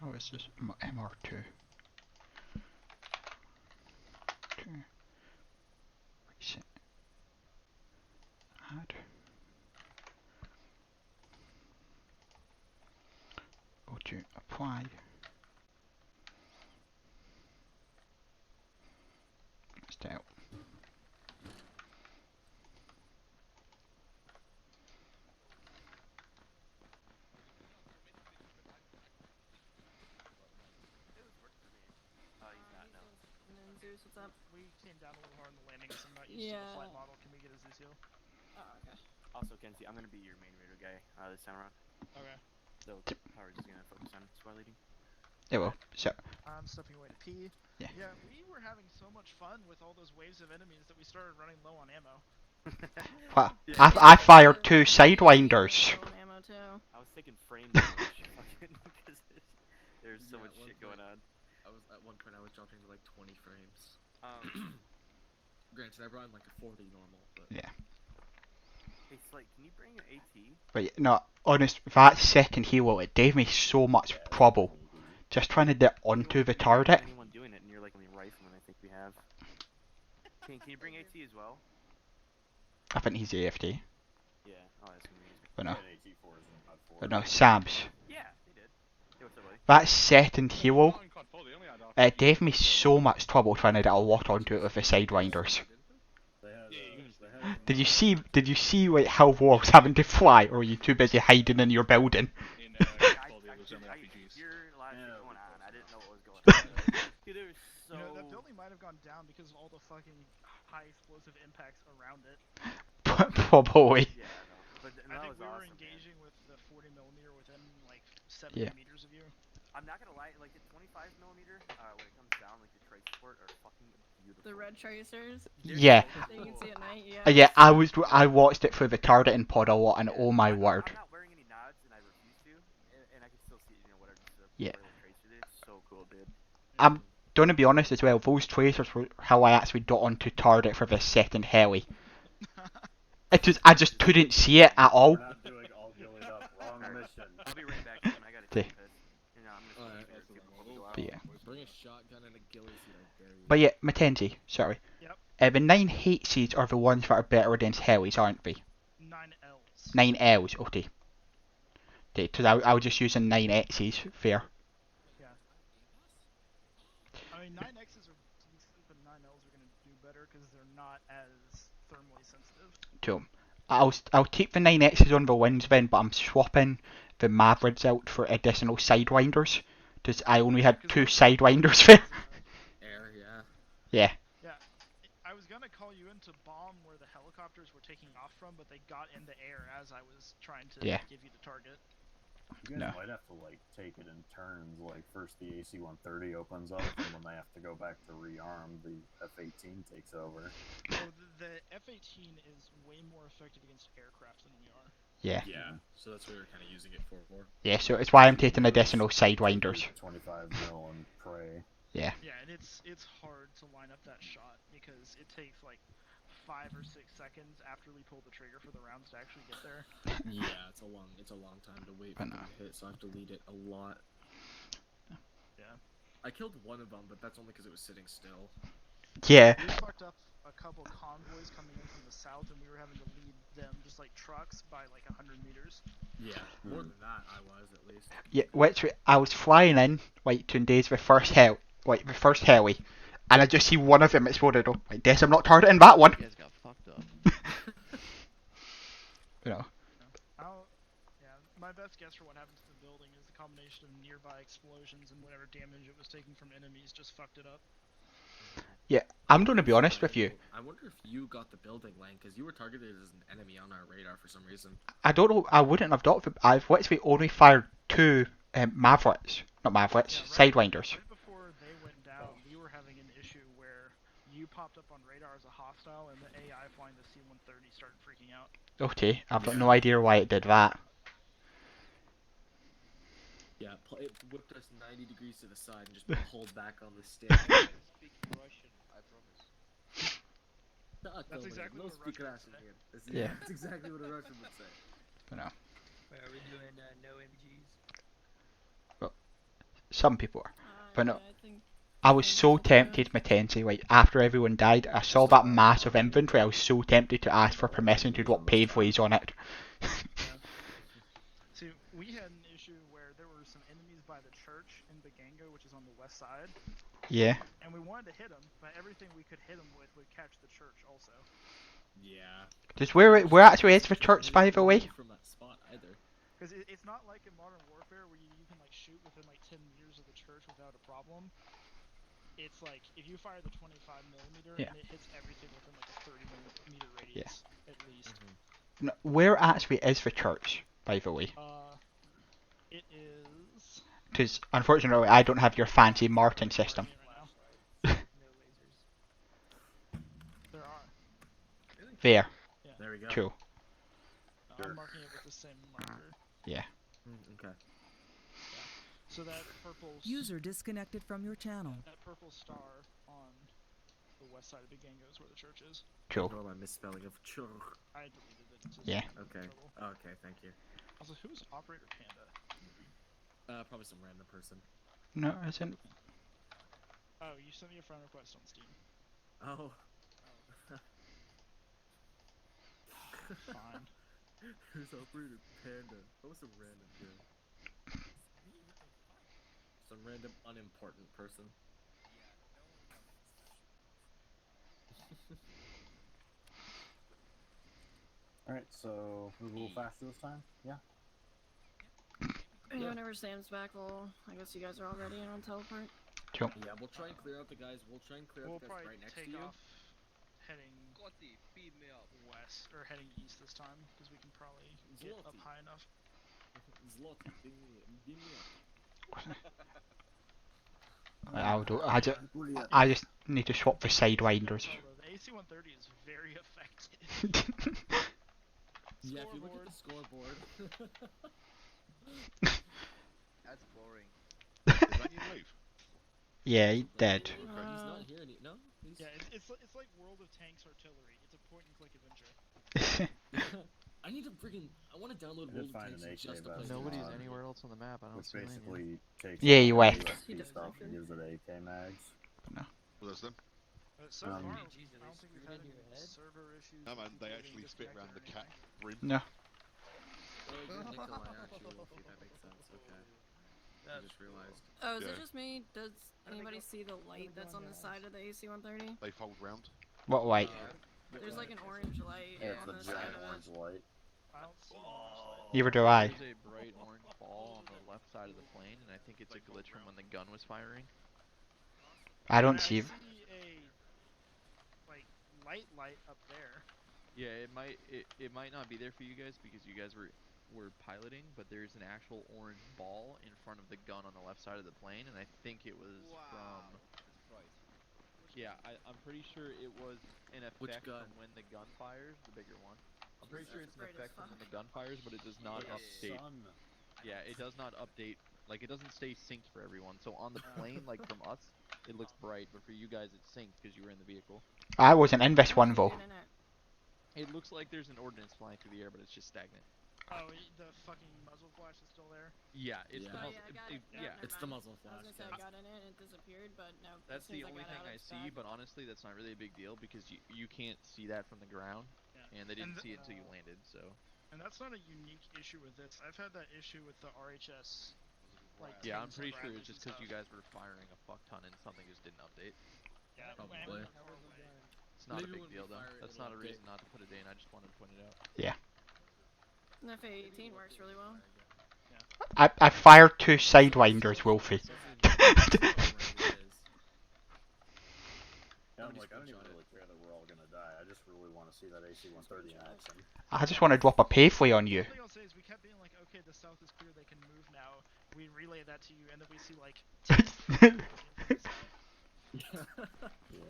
Oh, it's just MR2. Reset. Add. Go to apply. Style. What's up? We came down a little hard on the landing because I'm not used to the flight model. Can we get a Zuzio? Oh, okay. Also, Kenzie, I'm gonna be your main raider guy this time around. Okay. So, Howard's just gonna focus on squad leading. Yeah, well, so. I'm stepping away to pee. Yeah. Yeah, we were having so much fun with all those waves of enemies that we started running low on ammo. Well, I fired 2 Sidewinders. Ammo too. I was taking frame damage because there's so much shit going on. At one point I was dropping to like 20 frames. Granted, I run like a 40 normal, but... Yeah. Hey, Slate, can you bring an AT? But no, honest, that second helo, it gave me so much trouble. Just trying to get onto the target. Anyone doing it, and you're like only rifleman, I think we have. Can you bring AT as well? I think he's AFD. Yeah, oh, that's gonna be easy. But no. AT4s But no, Sam's. Yeah, they did. Hey, what's up, buddy? That second helo, it gave me so much trouble trying to get a lot onto it with the Sidewinders. Did you see like how War was having to fly, or were you too busy hiding in your building? That building might have gone down because of all the fucking high explosive impacts around it. Probably. Yeah, no. But I think was we were awesome, engaging with the 40mm within like 70 meters of you. I'm not gonna lie, like the 25mm, when it comes down, like the trace support are fucking beautiful. The red tracers? Yeah. That you can see at night, yeah. Yeah, I watched it through the targeting pod a lot, and oh my word. I'm not wearing any nods, and I refuse to, and I can still see, whatever the tracer is. So cool, dude. I'm gonna be honest as well, those tracers were how I actually got onto target for the second heli. I just couldn't see it at all. We're not doing all gillied up. Wrong mission. I'll be right back, Tim. I gotta take this. But yeah. Bring a shotgun and a ghillie suit, I dare you. But yeah, Mackenzie, sorry. Yep. The 9 H's are the ones that are better against helis, aren't they? 9Ls. 9L's, okay. Because I was just using 9X's, fair. Yeah. I mean, 9X's are decent, but 9Ls are going to do better because they're not as thermally sensitive. So, I'll keep the 9X's on the wings then, but I'm swapping the Mavericks out for additional Sidewinders. Because I only had 2 Sidewinders there. Air, yeah. Yeah. Yeah. I was going to call you in to bomb where the helicopters were taking off from, but they got in the air as I was trying to give you the target. You guys might have to like take it in turns. Like first the AC-130 opens up, and when they have to go back to rearm, the F-18 takes over. So the F-18 is way more effective against aircraft than we are. Yeah. Yeah. So that's what we're kind of using it for. Yeah. So it's why I'm taking additional Sidewinders. 25 mil and prey. Yeah. Yeah, and it's hard to line up that shot because it takes like 5 or 6 seconds after we pull the trigger for the rounds to actually get there. Yeah, it's a long time to wait for them to hit, so I have to lead it a lot. Yeah. I killed one of them, but that's only because it was sitting still. Yeah. We fucked up a couple convoys coming in from the south, and we were having to lead them just like trucks by like 100 meters. Yeah, more than that I was at least. Yeah, which I was flying in like 2 days with the first heli, and I just see one of them exploded. Oh, I guess I'm not targeting that one. You guys got fucked up. You know. My best guess for what happened to the building is the combination of nearby explosions and whatever damage it was taking from enemies just fucked it up. Yeah, I'm going to be honest with you. I wonder if you got the building, Lang, because you were targeted as an enemy on our radar for some reason. I don't know. I wouldn't have got. I've literally only fired 2 Mavericks, not Mavericks, Sidewinders. Right before they went down, we were having an issue where you popped up on radar as a hostile, and the AI flying the C-130 started freaking out. Okay, I've got no idea why it did that. Yeah, it whipped us 90 degrees to the side and just pulled back on the stick. Speak Russian, I promise. That's exactly what a Russian would say. Yeah. That's exactly what a Russian would say. But no. Are we doing no MGs? Well, some people are. But no. I was so tempted, Mackenzie, like, after everyone died, I saw that massive inventory, I was so tempted to ask for permission to drop paveways on it. See, we had an issue where there were some enemies by the church in Bagango, which is on the west side. Yeah. And we wanted to hit them, but everything we could hit them with would catch the church also. Yeah. Just where actually is the church, by the way? From that spot either. Because it's not like in Modern Warfare where you can like shoot within like 10 meters of the church without a problem. It's like if you fire the 25mm and it hits everything within like a 30-meter radius at least. No, where actually is the church, by the way? It is. Because unfortunately, I don't have your fancy Martin system. No lasers. There are. There. Yeah. There we go. True. I'm marking it with the same marker. Yeah. Okay. So that purple. User disconnected from your channel. That purple star on the west side of Bagango is where the church is. Cool. Ignore my misspelling of chur. I deleted it. Yeah. Okay. Okay, thank you. Also, who's Operator Panda? Probably some random person. No, it isn't. Oh, you sent me a friend request on Steam. Oh. Fine. Who's Operator Panda? That was some random dude. Some random unimportant person. Alright, so move a little faster this time? Yeah? Whenever Sam's back, I guess you guys are all ready and on teleport. Cool. Yeah, we'll try and clear out the guys. We'll try and clear out the guys right next to you. Off heading west or heading east this time because we can probably get up high enough. I just need to swap the Sidewinders. The AC-130 is very effective. Yeah, if you look at the scoreboard. That's boring. Did I need to leave? Yeah, he did. He's not here. No? Yeah, it's like World of Tanks artillery. It's a point-and-click adventure. I need to friggin' I want to download World of Tanks just to play. Nobody's anywhere else on the map. I don't see any. Basically takes Yeah, you left. stuff and gives it AK mags. No. What is them? So far, I don't think we've had any server issues. No man, with they people actually getting fit around the disconnected cat or rim. No. Oh, you're Nikolai, aren't you, Wolfie? That makes sense, okay. I just realized. Oh, is Yeah. it just me? Does anybody see the light that's on the side of the AC-130? They fold round. What light? There's like an orange light Yeah, it's on the the side giant of it. orange light. I don't see an orange light. Neither do I. There's a bright orange ball on the left side of the plane, and I think it's a glitch from when the gun was firing. I don't see. I see a like light up there. Yeah, it might not be there for you guys because you guys were piloting, but there's an actual orange ball in front of the gun on the left side of the plane, and I think it was from. Yeah, I'm pretty sure it was an effect from when the gun fires, the bigger one. I'm pretty sure it's an effect from when the gun fires, but it does not update. Yeah, it does not update. Like, it doesn't stay synced for everyone. So on the plane, like from us, it looks bright, but for you guys, it's synced because you were in the vehicle. I wasn't in this one though. It looks like there's an ordnance flying through the air, but it's just stagnant. Oh, the fucking muzzle flash is still there? Yeah, it's the muzzle. It's the muzzle flash. I was gonna say I got in it and it disappeared, but no. That's the only thing I see, but honestly, that's not really a big deal because you can't see that from the ground, and they didn't see it until you landed, so. And that's not a unique issue with this. I've had that issue with the RHS. Like, yeah, I'm pretty sure it's just because you guys were firing a fuck ton and something just didn't update. Yeah, probably. It's not a big deal though. That's not a reason not to put it in. I just wanted to point it out. Yeah. And F-18 works really well. I fired 2 sidewinders, Wolfie. Yeah, I'm like, I don't even really care that we're all gonna die. I just really want to see that AC-130 in action. I just want to drop a payflay on you. The thing I'll say is we kept being like, okay, the south is clear, they can move now. We relay that to you, and then we see like 10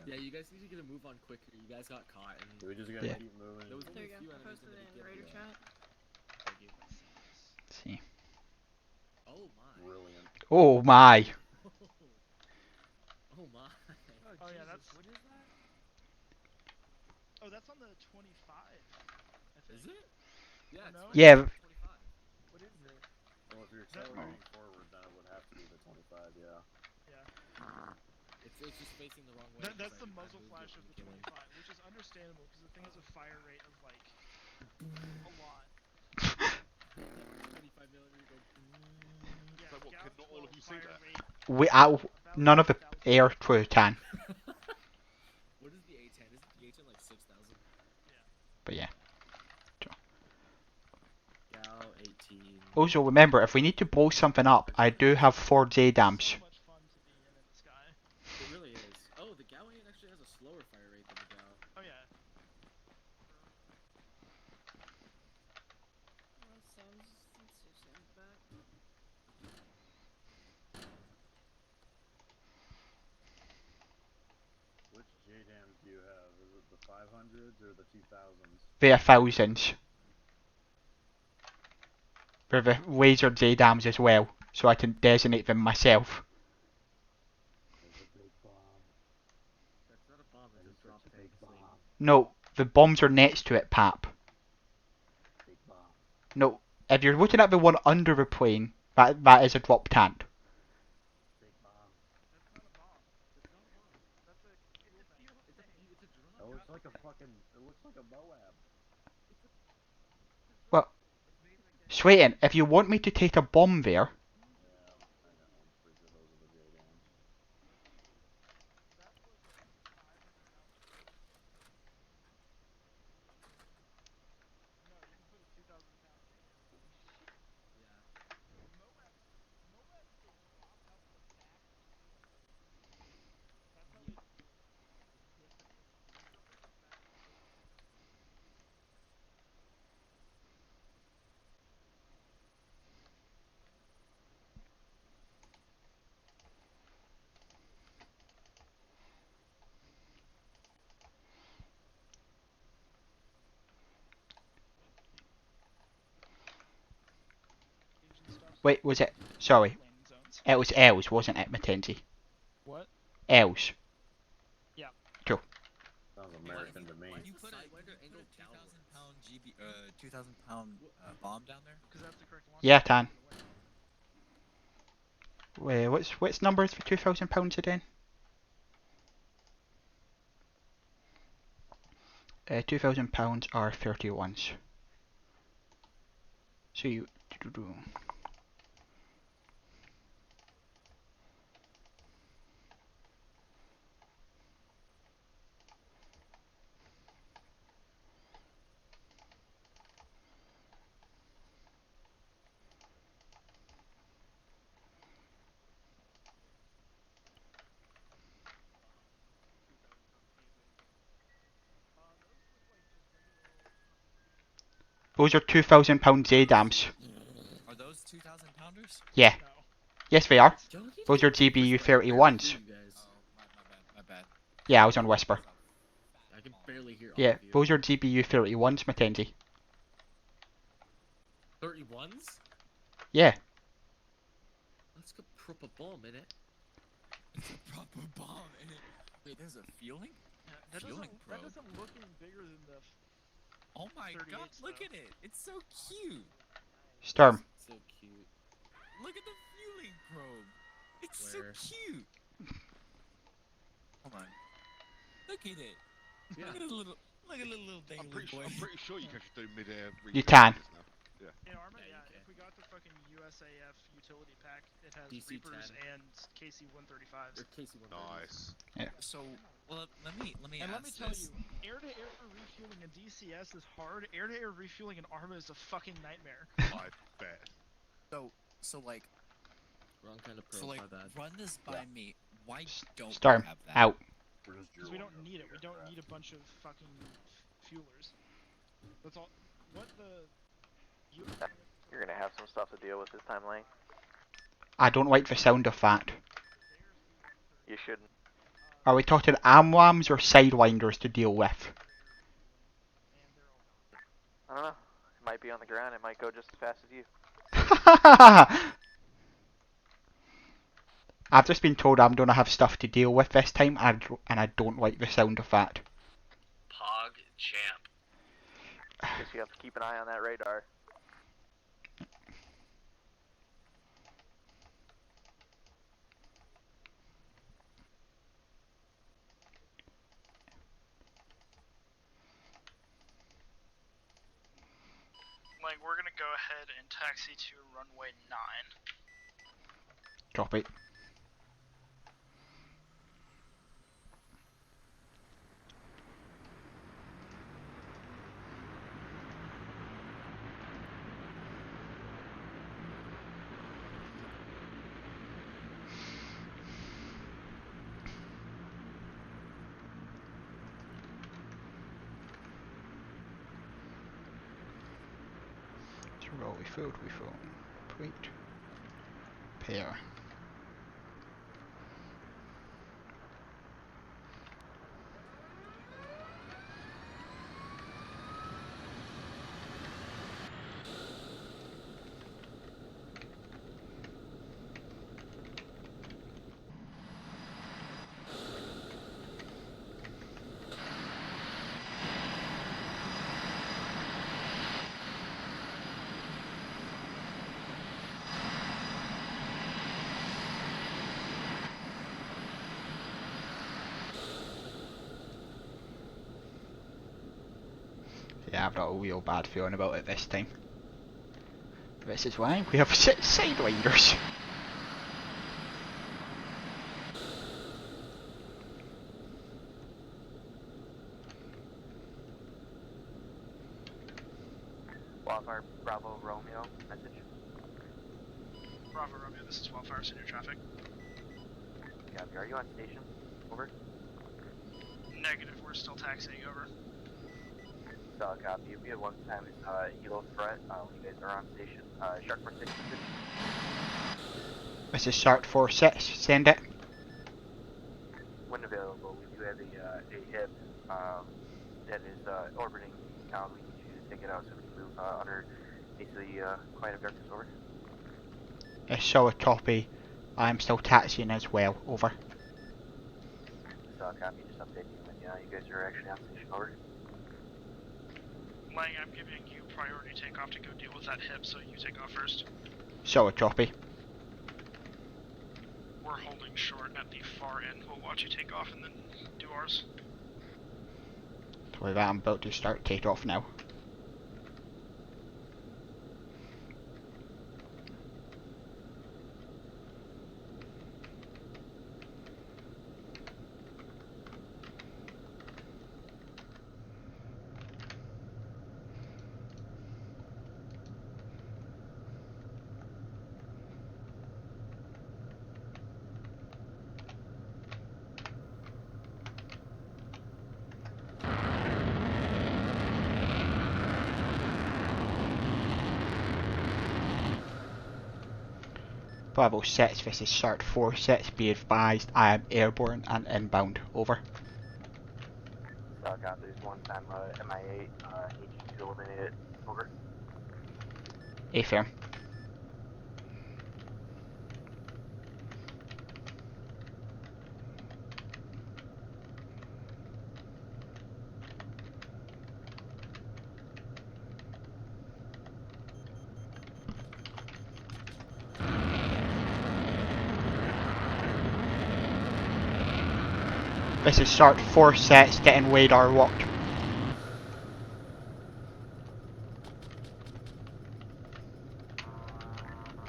Yeah, you guys need to get a move on quicker. You guys got caught. And we just gotta keep moving. There you go. I posted it in Raider chat. Let's see. Oh my. Brilliant. Oh my. Oh my. Oh yeah, that's. What is that? Oh, that's on the 25. Is it? Yeah. No? Yeah. 25. What is it? Well, if you're accelerating forward, then it would have to be the 25, yeah. Yeah. It's just facing the wrong way. That's the muzzle flash of the 25, which is understandable because the thing has a fire rate of like a lot. 25 millimeter. Yeah, So what, can not all of you see that? None of the air crew can. What is the A10? Is the A10 like 6,000? Yeah. But yeah. Gal 18. Also, remember, if we need to blow something up, I do have 4 J-dams. So much fun to be in the sky. It really is. Oh, the Gal 8 actually has a slower fire rate than the Gal. Oh yeah. Sam's back. Which J-dams do you have? Is it the 500s or the 2000s? They're 1000s. They're the laser J-dams as well, so I can designate them myself. There's a big bomb. That's not a bomb, it's a drop tank. No, the bombs are next to it, Pap. Big bomb. No, if you're looking at the one under the plane, that is a drop tank. Big bomb. That's not a bomb. It's not a bomb. That's a fuel tank. It's a drone. It looks like a fucking. It looks like a Moab. Well, Swayton, if you want me to take a bomb there, Yeah, I know. I'm pretty sure those are the J-dams. That's like a 500 pound. No, you can put a 2,000 pound J-dam. Yeah. Moab, they drop out the back of the plane. That's how they do it. You have to lift them from the back of the plane. wait, was it? Sorry, Landing zones. it was Els, wasn't it, Mackenzie? What? Els. Yeah. Cool. Sounds American to me. Why do you put a 2,000 pound bomb down there? Because that's the correct launch. Yeah, Tan. Wait, what's numbers for £2,000 again? £2,000 are 31s. So you. Those are £2,000 ADAMs. Are those 2,000 pounders? Yeah. No. Yes, they are. Joe, you Those are didn't GBU whisper. I can barely 31s. hear you guys. Oh, my bad. Yeah, I was on Whisper. I can barely hear all Yeah, of you. those are GBU 31s, Mackenzie. 31s? Yeah. Let's go prop a bomb in it. It's a proper bomb in it. Wait, there's a feeling? Yeah, Feeling that probe. doesn't look any bigger than the. Oh my god, 38s, look though. at it. It's so cute. Storm. So cute. Look at the feeling probe. It's Where? so cute. Hold on. Look at it. Yeah. Look at the little dangly I'm pretty sure you can actually do mid-air. You can. Yeah. In Arma, Yeah, yeah. you can. If we got the fucking USAF utility pack, it has DC-10. Reapers and KC-135s. Or KC-130s. Nice. So, well, let me And let me ask tell this. you, air-to-air refueling in DCS is hard. Air-to-air refueling in Arma is a fucking nightmare. I bet. So like, Wrong kind of probe, so like, my bad. run this by me. Why don't Storm. we have that? Out. Because we don't need it. We don't need a bunch of fucking fuelers. That's all. What the... You're gonna have some stuff to deal with this time, Lang. I don't like the sound of that. You shouldn't. Are we talking amwams or sidewinders to deal with? I don't know. It might be on the ground. It might go just as fast as you. I've just been told I'm going to have stuff to deal with this time, and I don't like the sound of that. Pog champ. Guess you have to keep an eye on that radar. Like, we're gonna go ahead and taxi to runway 9. Drop it. Roll, we filled, Wait. Pair. Yeah, I've got a real bad feeling about it this time. This is why we have sidewinders. Wildfire Bravo Romeo message. Bravo Romeo, this is Wildfire Senior Traffic. Copy. Are you on station? Over. Negative, we're still taxiing, over. Solid copy. If we have one time is Elo threat, you guys are on station. Shark 46. This is Shark 46, send it. When available, we do have a hip that is orbiting town. We need you to take it out so we can move under the quiet objectives. Over. Solid copy. I'm still taxiing as well, over. Solid copy. Just update you when you guys are actually on station. Over. Lang, I'm giving you priority takeoff to go deal with that hip, so you take off first. Solid copy. We're holding short at the far end. We'll watch you take off and then do ours. So with that, I'm about to start takeoff now. Bravo 6, this is Cert 46, be advised I am airborne and inbound, over. Copy, there's one time MI8, need you to eliminate it, over. Affirm. This is Cert 4 sets, getting radar locked.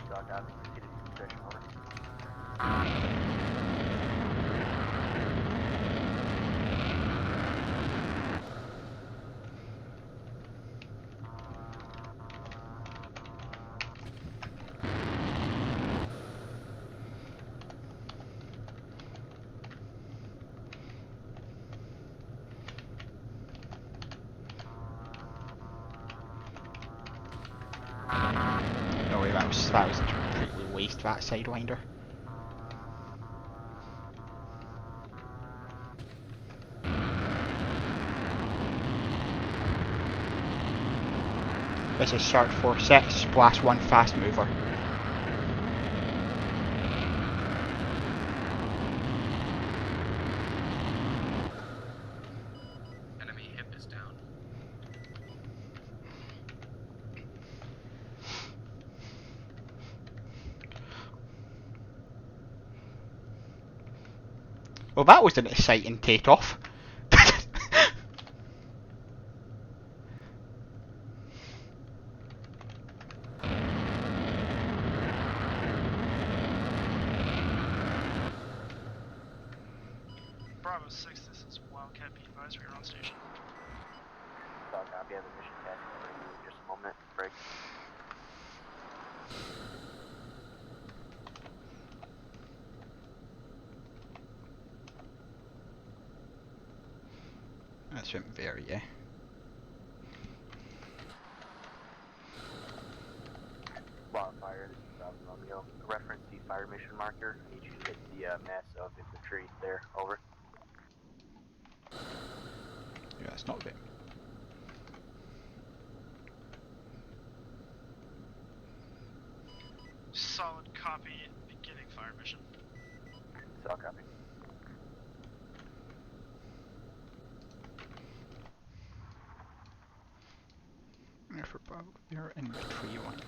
Copy, proceed to position, over. No way, that was completely waste, that sidewinder. This is Cert 4 sets, splash 1 fast mover. Enemy hip is down. Well, that was an exciting takeoff. Bravo 6, this is Wildcat, be advised we are on station. Copy, I have a mission task for you in just a moment, break. That's went very, yeah. Wildfire, this is Bravo Romeo. Reference the fire mission marker. I need you to hit the mass of infantry there, over. Yeah, that's not good. Solid copy, beginning fire mission. Solid copy. For Bravo, you're in 3-1.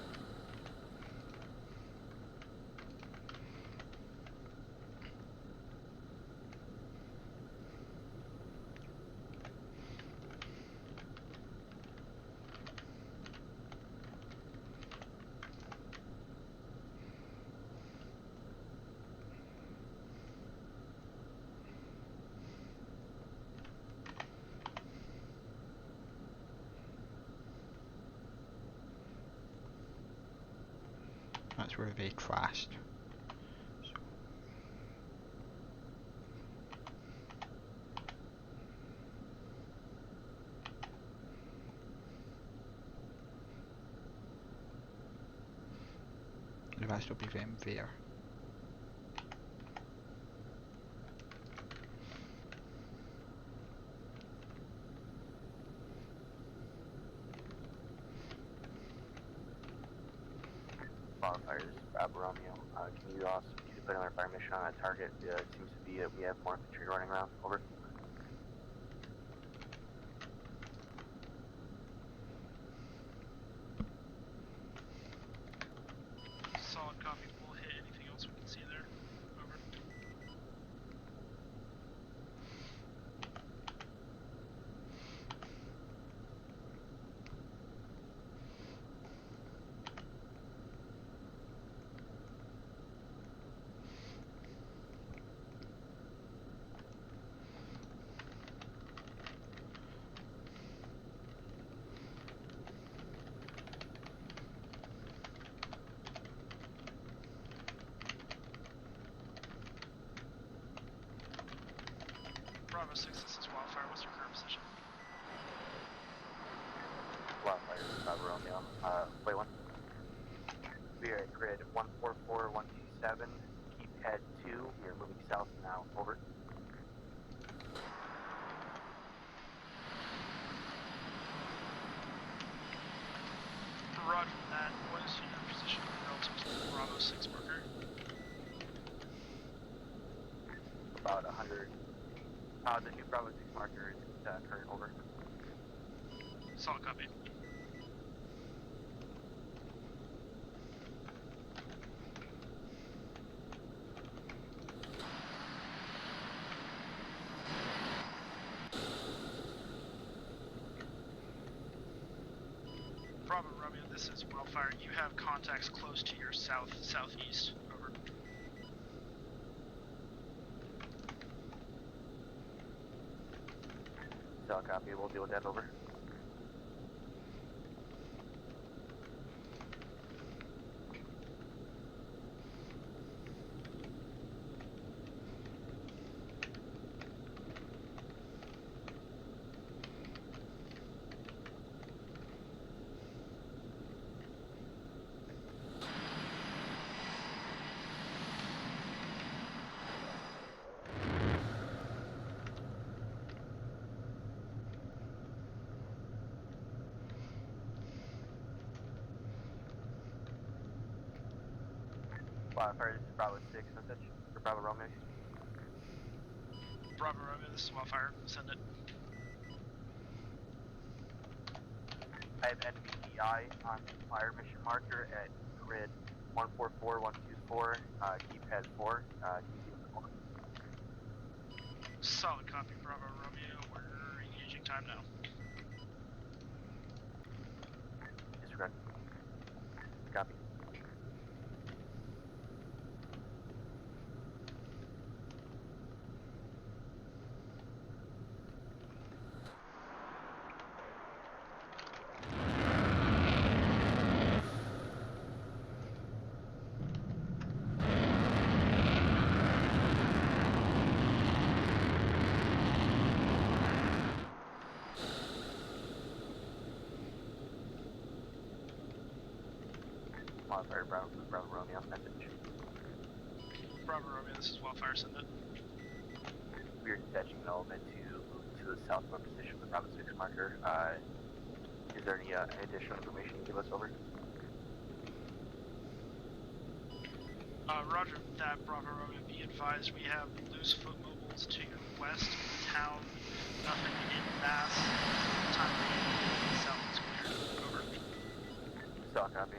That's where they crashed. The rest will be them there. Wildfire, this is Bravo Romeo. Can you also put another fire mission on that target? It seems to be we have more infantry running around, over. Solid copy, we'll hit anything else we can see there. Over. Bravo 6, this is Wildfire. What's your current position? Wildfire, Bravo Romeo. Wait one. We are at grid 144127. Keep head 2. We are moving south now. Over. Roger that. What is your position relative to the Bravo 6 marker? About 100. The new Bravo 6 marker is current. Over. Solid copy. Bravo Romeo, this is Wildfire. You have contacts close to your southeast. Over. Solid copy. We'll deal with that. Over. Wildfire, this is Bravo 6. Message for Bravo Romeo. Bravo Romeo, this is Wildfire. Send it. I have enemy DI on fire mission marker at grid 144124. Keep head 4. Solid copy, Bravo Romeo. We're engaging time now. Disregard. Copy. Wildfire, Bravo Romeo, message. Bravo Romeo, this is Wildfire. Send it. We are detaching an element to move to the southwest position with Bravo 6 marker. Is there any additional information you can give us? Over. Roger that, Bravo Romeo. Be advised, we have loose foot mobiles to your west of the town. Nothing in mass. Time being, south is clear. Over. Solid copy.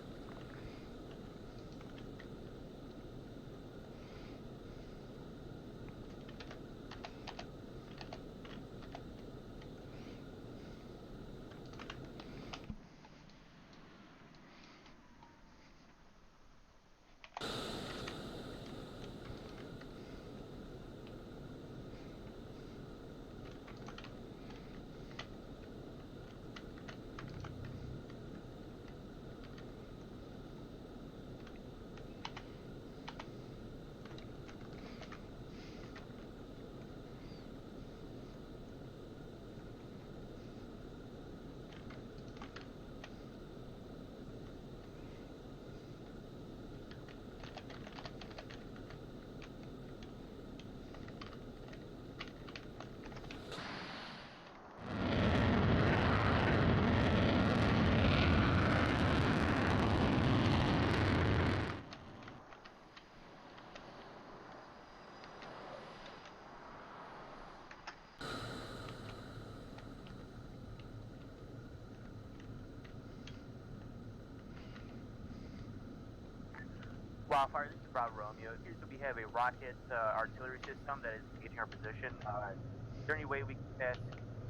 Wildfire, this is Bravo Romeo. Here's we have a rocket artillery system that is engaging our position. Is there any way we can pass?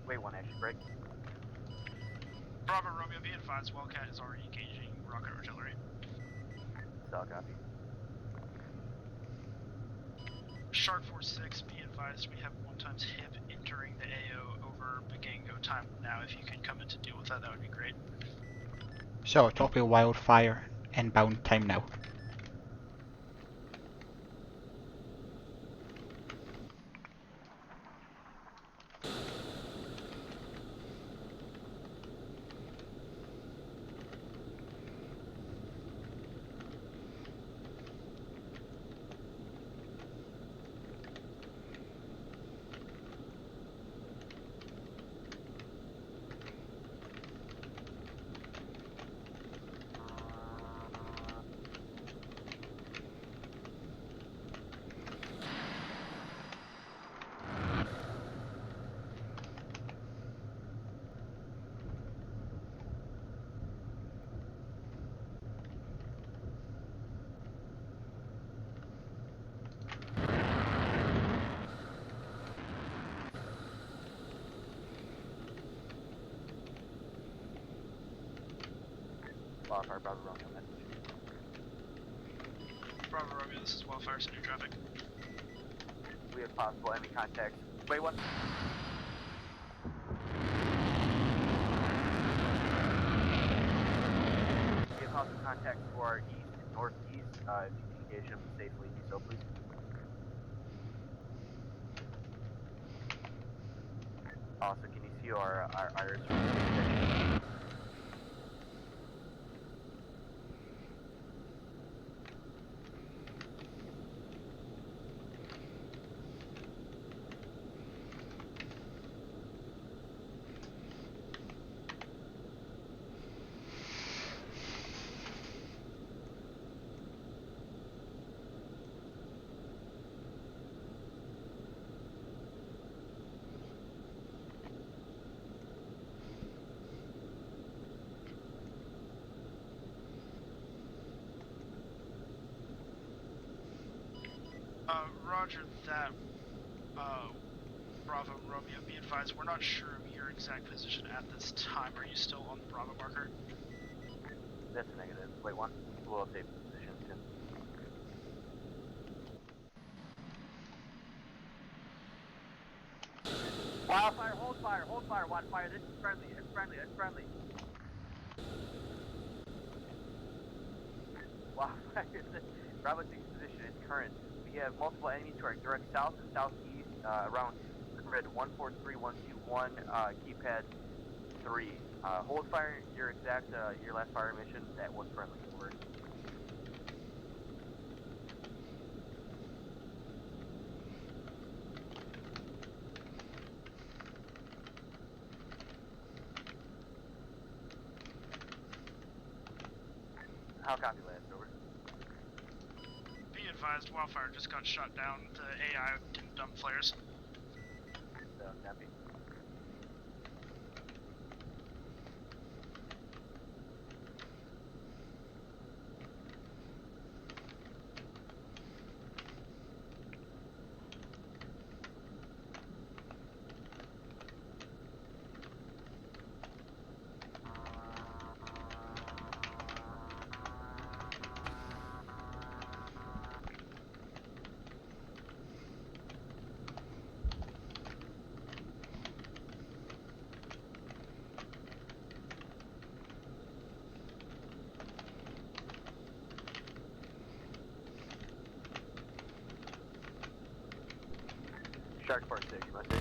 Wait one, actually, break. Bravo Romeo, be advised, Wildcat is already engaging rocket artillery. Solid copy. Shark Force 6, be advised, we have 1x HIP entering the AO over Bagango time now. If you could come in to deal with that, that would be great. So, copy Wildfire, inbound time now. Wildfire, Bravo Romeo message. Bravo Romeo, this is Wildfire, send your traffic. We have possible enemy contacts. Wait, one. We have possible contacts to our east and northeast. If you can engage them safely, do so, please. Also, can you see our iris? Roger that, Bravo Romeo, be advised, we're not sure of your exact position at this time. Are you still on the Bravo marker? That's a negative. Wait, one. We'll update position soon. Wildfire, hold fire, wildfire. This is friendly, it's friendly. Wildfire, Bravo 6 position is current. We have multiple enemies to our direct south and southeast, around grid 143121, keypad 3. Hold fire, your last fire mission, that was friendly. Over. How copy last, over? Be advised, Wildfire just got shot down. The AI didn't dump flares. Copy. Shark Force 6, message.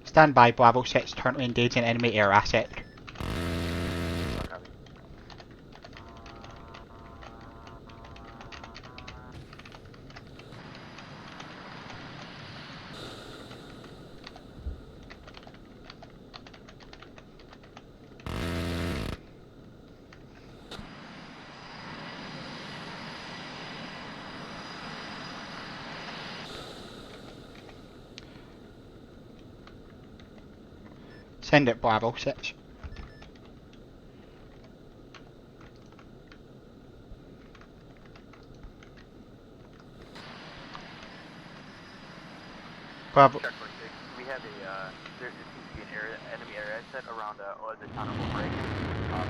Stand by, Bravo 6, turn to engage an enemy air asset. Send it, Bravo 6. Bravo. Shark Force 6, we have there seems to be an enemy air asset around the town of O'Brien,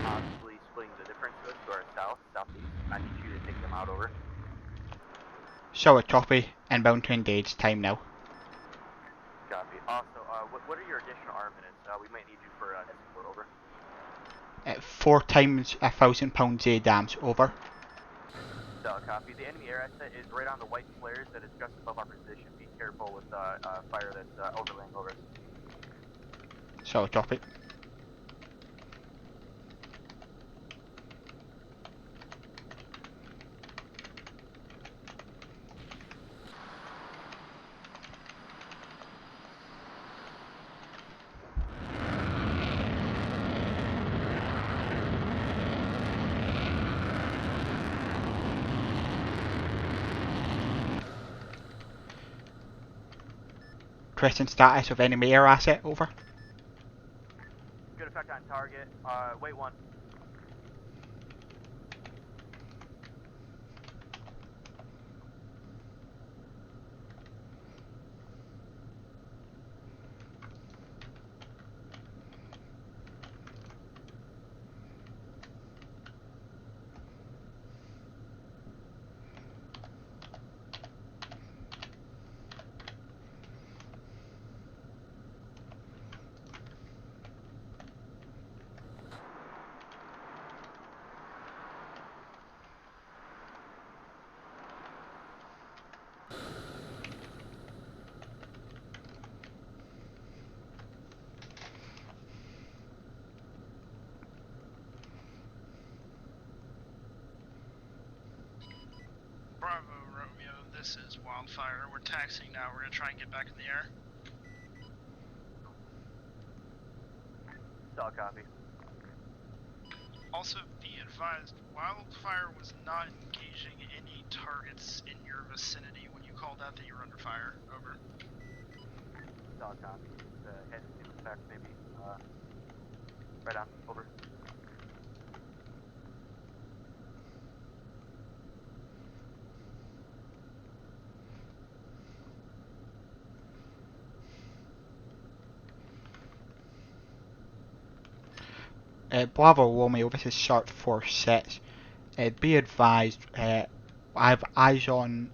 possibly splitting the difference to our southeast. I need you to take them out, over. Show a copy, inbound to engage, time now. Copy. Also, what are your additional armaments? We might need you for support, over. 4 times £1,000 ADAMs, over. Copy. The enemy air asset is right on the white flares that is just above our position. Be careful with fire that's overlaying over us. Show a copy. Requesting status of enemy air asset, over. Good effect on target. Wait, one. this is Wildfire. We're taxiing now. We're gonna try and get back in the air. Solid copy. Also, be advised, Wildfire was not engaging any targets in your vicinity when you called out that you were under fire. Over. Solid copy. Head to effect, maybe. Right on. Over. Bravo Romeo, this is Sharp 46. Be advised, I have eyes on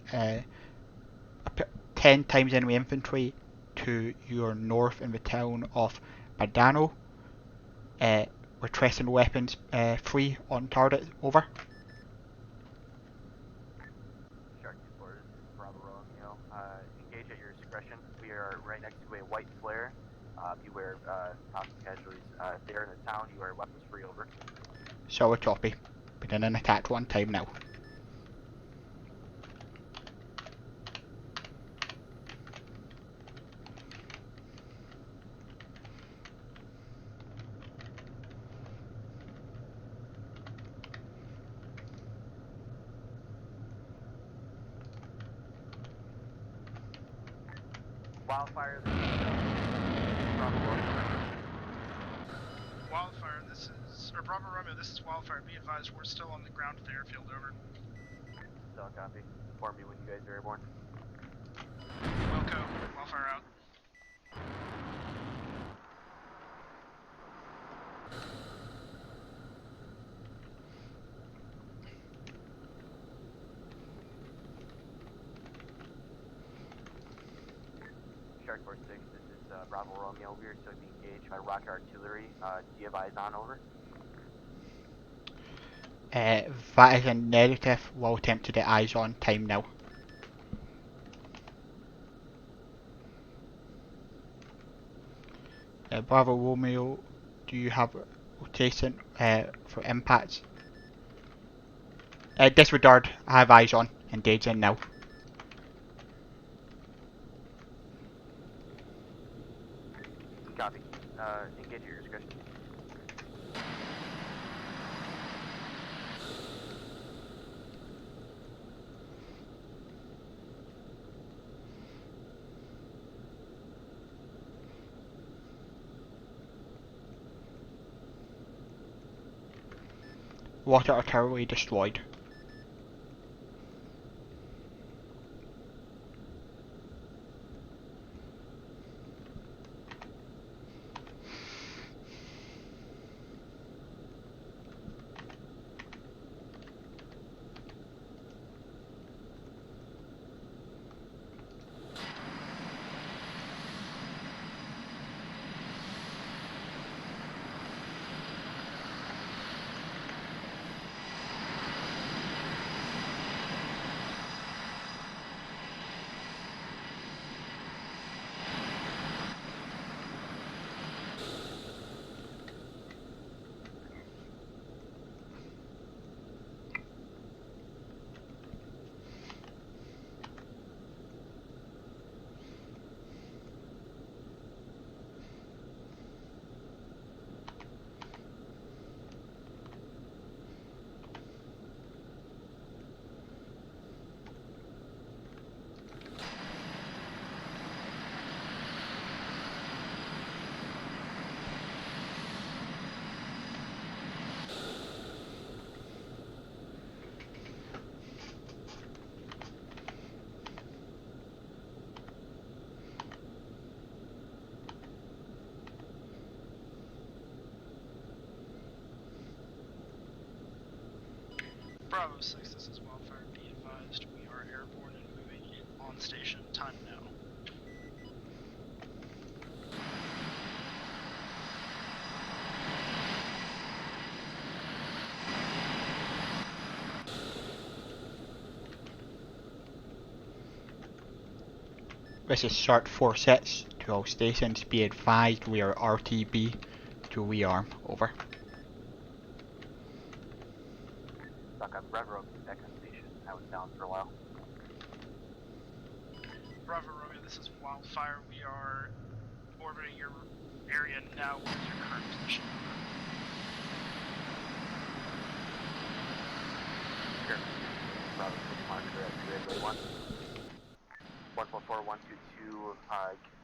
10 times enemy infantry to your north in the town of Badano. Retracing weapons free on target. Over. Shark 2-4, this is Bravo Romeo. Engage at your discretion. We are right next to a white flare. Beware possible casualties. If they are in the town, you are weapons free. Over. Solid copy. Beginning attack one time now. Wildfire, this is Bravo Romeo. Wildfire, this is... Or Bravo Romeo, this is Wildfire. Be advised, we're still on the ground at the airfield. Over. Solid copy. Inform me when you guys are airborne. Wilco, Wildfire out. Shark 46, this is Bravo Romeo. We are still being engaged by rocket artillery. Do you have eyes on? Over. That is a negative. We'll attempt to get eyes on time now. Bravo Romeo, do you have rotation for impacts? Disregard, I have eyes on. Engage in now. Copy. Engage at your discretion. Water artillery destroyed. Bravo 6, this is Wildfire. Be advised, we are airborne and moving in on station. Time now. This is Shark 46 to all stations. Be advised, we are RTB to rearm. Over. Stuck on Bravo, back on station. I was down for a while. Bravo Romeo, this is Wildfire. We are orbiting your area now. What is your current position? Bravo 6 monitor at grid 1. 144122,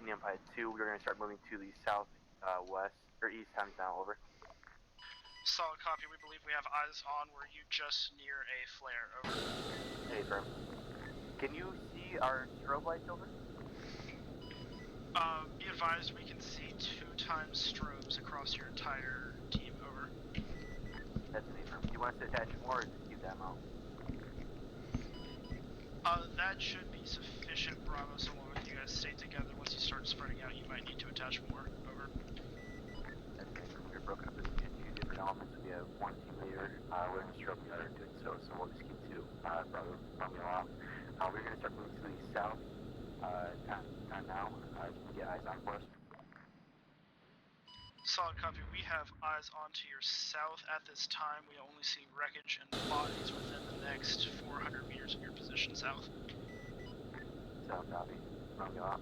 Indian Pie 2. We're going to start moving to the south, west, or east times now, over. Solid copy. We believe we have eyes on. Were you just near a flare? Over. Hey, firm. Can you see our strobe lights, over? Be advised, we can see 2 times strobes across your entire team. Over. That's an affirm. Do you want us to attach more or just keep that amount? That should be sufficient, Bravo, so long as you guys stay together. Once you start spreading out, you might need to attach more. Over. That's an affirm. We're broken up into 2 different elements. We have 1 team leader, we're in the strobe, the other doing so we'll just keep 2, Bravo, Romeo off. We're going to start moving to the south, time now. Can you get eyes on for us? Solid copy. We have eyes onto your south at this time. We only see wreckage and bodies within the next 400 meters of your position south. South copy. Romeo out.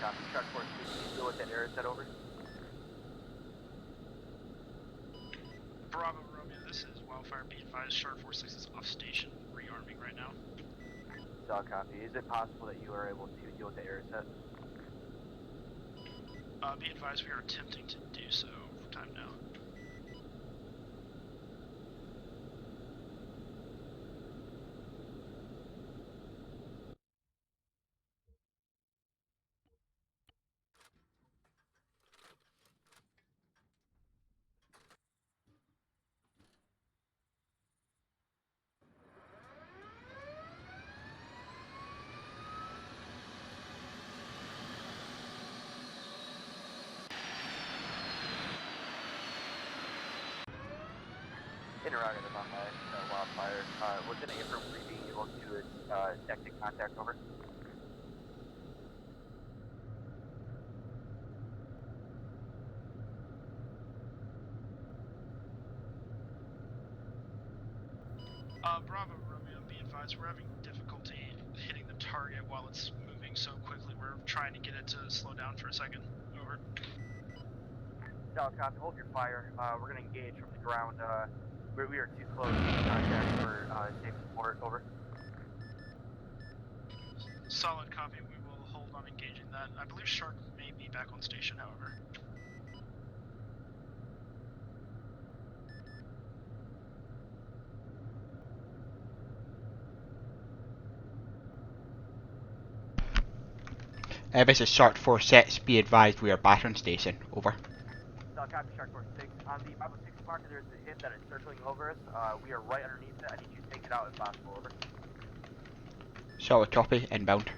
Copy. Shark Force, can you deal with that error set over? Bravo Romeo, this is Wildfire. Be advised, Shark Force 6 is off station, rearming right now. Solid copy. Is it possible that you are able to deal with the error set? Be advised, we are attempting to do so. Time now. Interrogative on that Wildfire. Was it affirm being able to detect contact over? Bravo Romeo, be advised, we're having difficulty hitting the target while it's moving so quickly. We're trying to get it to slow down for a second. Over. Solid copy. Hold your fire. We're going to engage from the ground. We are too close to contact for safe support. Over. Solid copy. We will hold on engaging that. I believe Shark may be back on station, however. This is Shark 46. Be advised, we are back on station. Over. Solid copy. Shark Force 6. On the Bravo 6 marker, there's a hit that is circling over us. We are right underneath it. I need you to take it out if possible. Over. Solid copy. Inbound.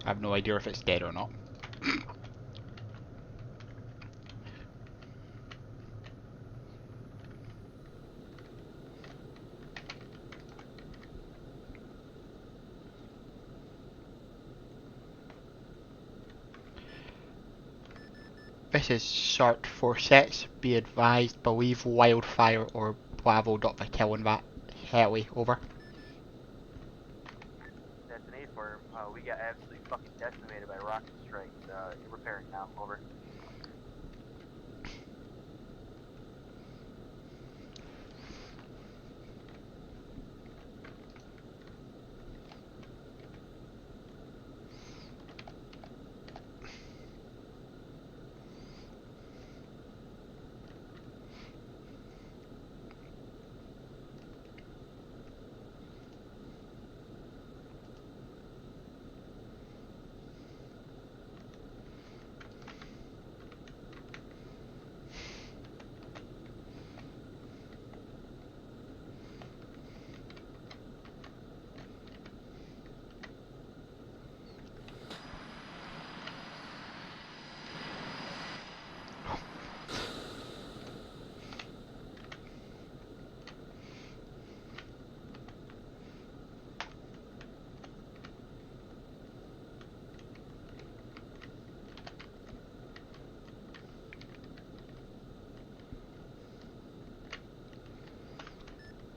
I have no idea if it's dead or not. This is Shark 46. Be advised, believe Wildfire or Bravo.Battalion that heli. Over. That's an 8 for we got absolutely fucking decimated by rocket strikes. Repairing now. Over.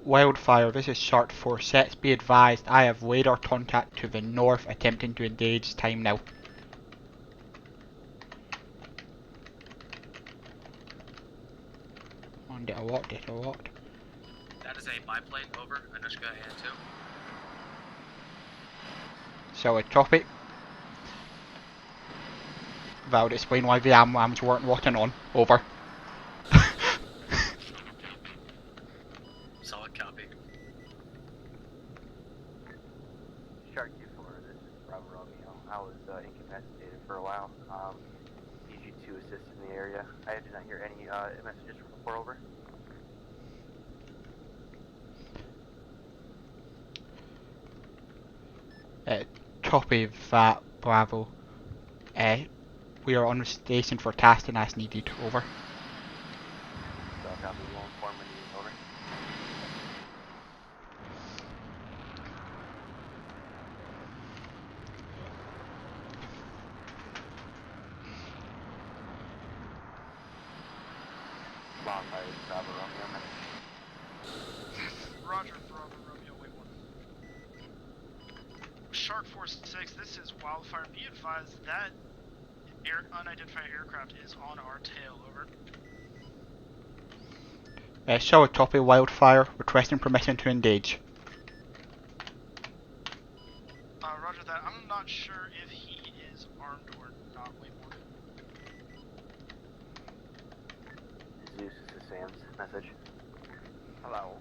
Wildfire, this is Shark 4 sets. Be advised, I have radar contact to the north attempting to engage. Time now. On did a what? Did a what? That is a biplane, over, Anushka and 2. So I chop it. That would explain why the AMRAMs weren't working on. Over. Solid copy. Shark 2-4, this is Bravo Romeo. I was incapacitated for a while. Need you to assist in the area. I did not hear any messages from before. Over. Copy that, Bravo. We are on station for tasking as needed. Over. So copy, we'll inform when you over. Long by Bravo Romeo. Roger, Bravo Romeo, wait 1. Shark 4-6, this is Wildfire. Be advised that unidentified aircraft is on our tail. Over. Show a copy, Wildfire. Requesting permission to engage. Roger that. I'm not sure if he is armed or not. Wait 1. Zeus, this is Sam's message. Hello.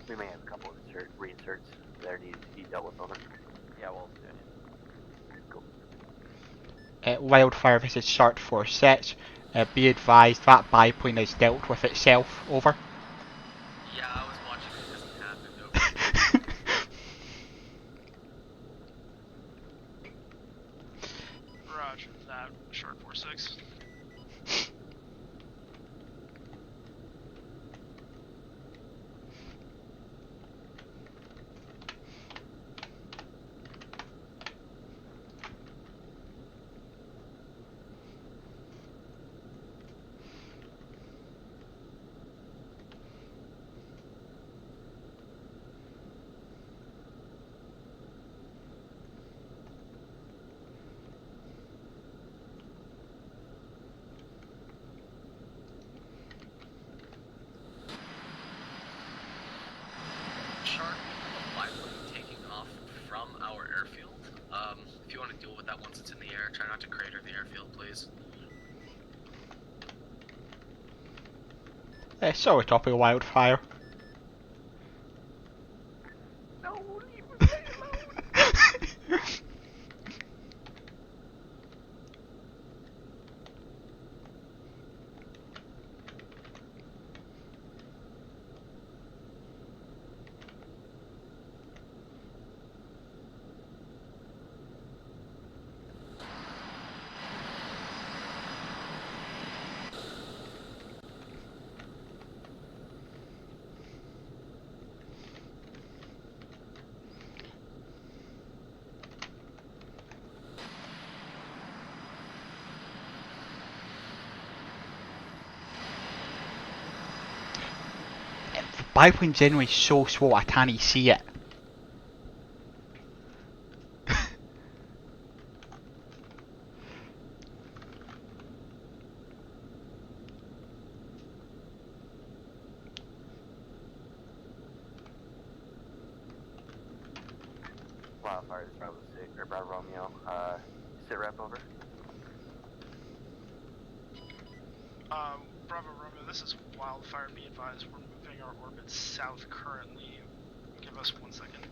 We may have a couple of reinserts that need to be dealt with. Over. Yeah, we'll do it. Cool. Wildfire, this is Shark 4 sets. Be advised that biplane is dealt with itself. Over. Yeah, I was watching it just happen. Over. Roger that. Shark 4-6. Shark, a biplane taking off from our airfield. If you want to deal with that once it's in the air, try not to crater the airfield, please. Show a copy, Wildfire. No, leave me alone. Biplane generally so slow I can't see it. Wildfire, this is Bravo 6, or Bravo Romeo. Sit rep over. Bravo Romeo, this is Wildfire. Be advised, we're moving our orbit south currently. Give us 1 second.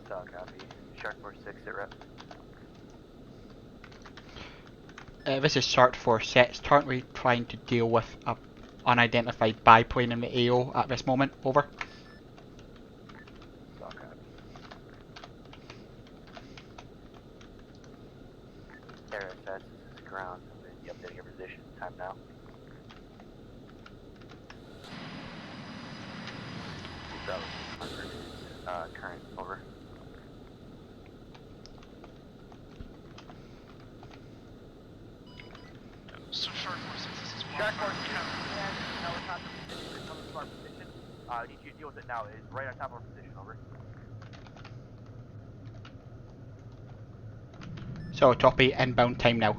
Solid copy. Shark Force 6, sit rep. This is Shark Force 6, currently trying to deal with a unidentified biplane in the AO at this moment. Over. Solid copy. RSS, this is ground. I'm going to be updating your position. Time now. Bravo 600, current, over. So Shark Force 6, this is Shark Wildfire. Force 6, helicopter position is coming to our position. I need you to deal with it now. It is right on top of our position, over. So copy, inbound time now.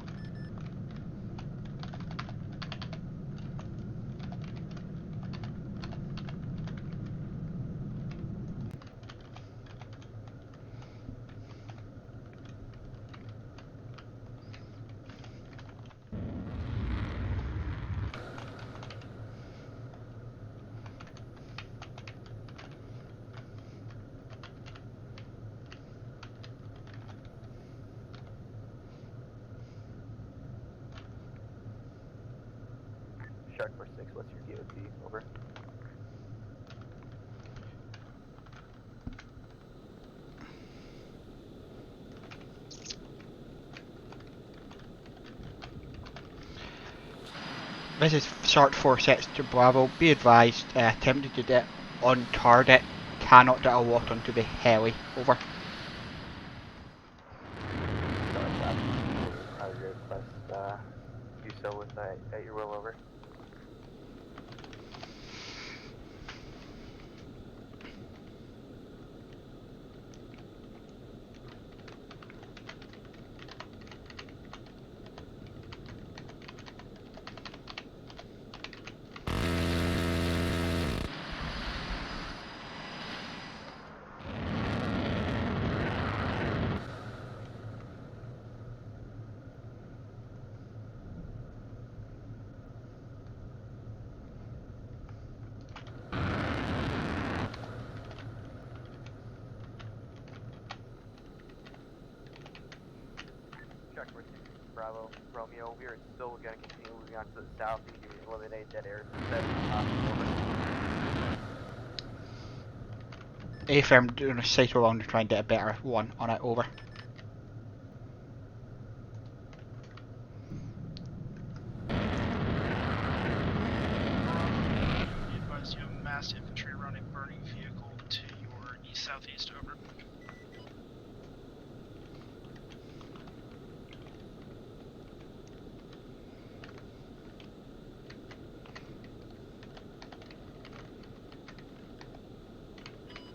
Shark Force 6, what's your DOT, over? This is Shark Force 6 to Bravo. Be advised, attempted to get on target, cannot get a lot onto the heli. Over. Solid copy. I would request, do so with, at your will, over. Shark Force 6, Bravo, Romeo, we are still going to continue moving on to the south. You can eliminate dead air. A-firm doing a cycle around to try and get a better one on it. Over. Be advised, you have mass infantry around a burning vehicle to your east-southeast, over.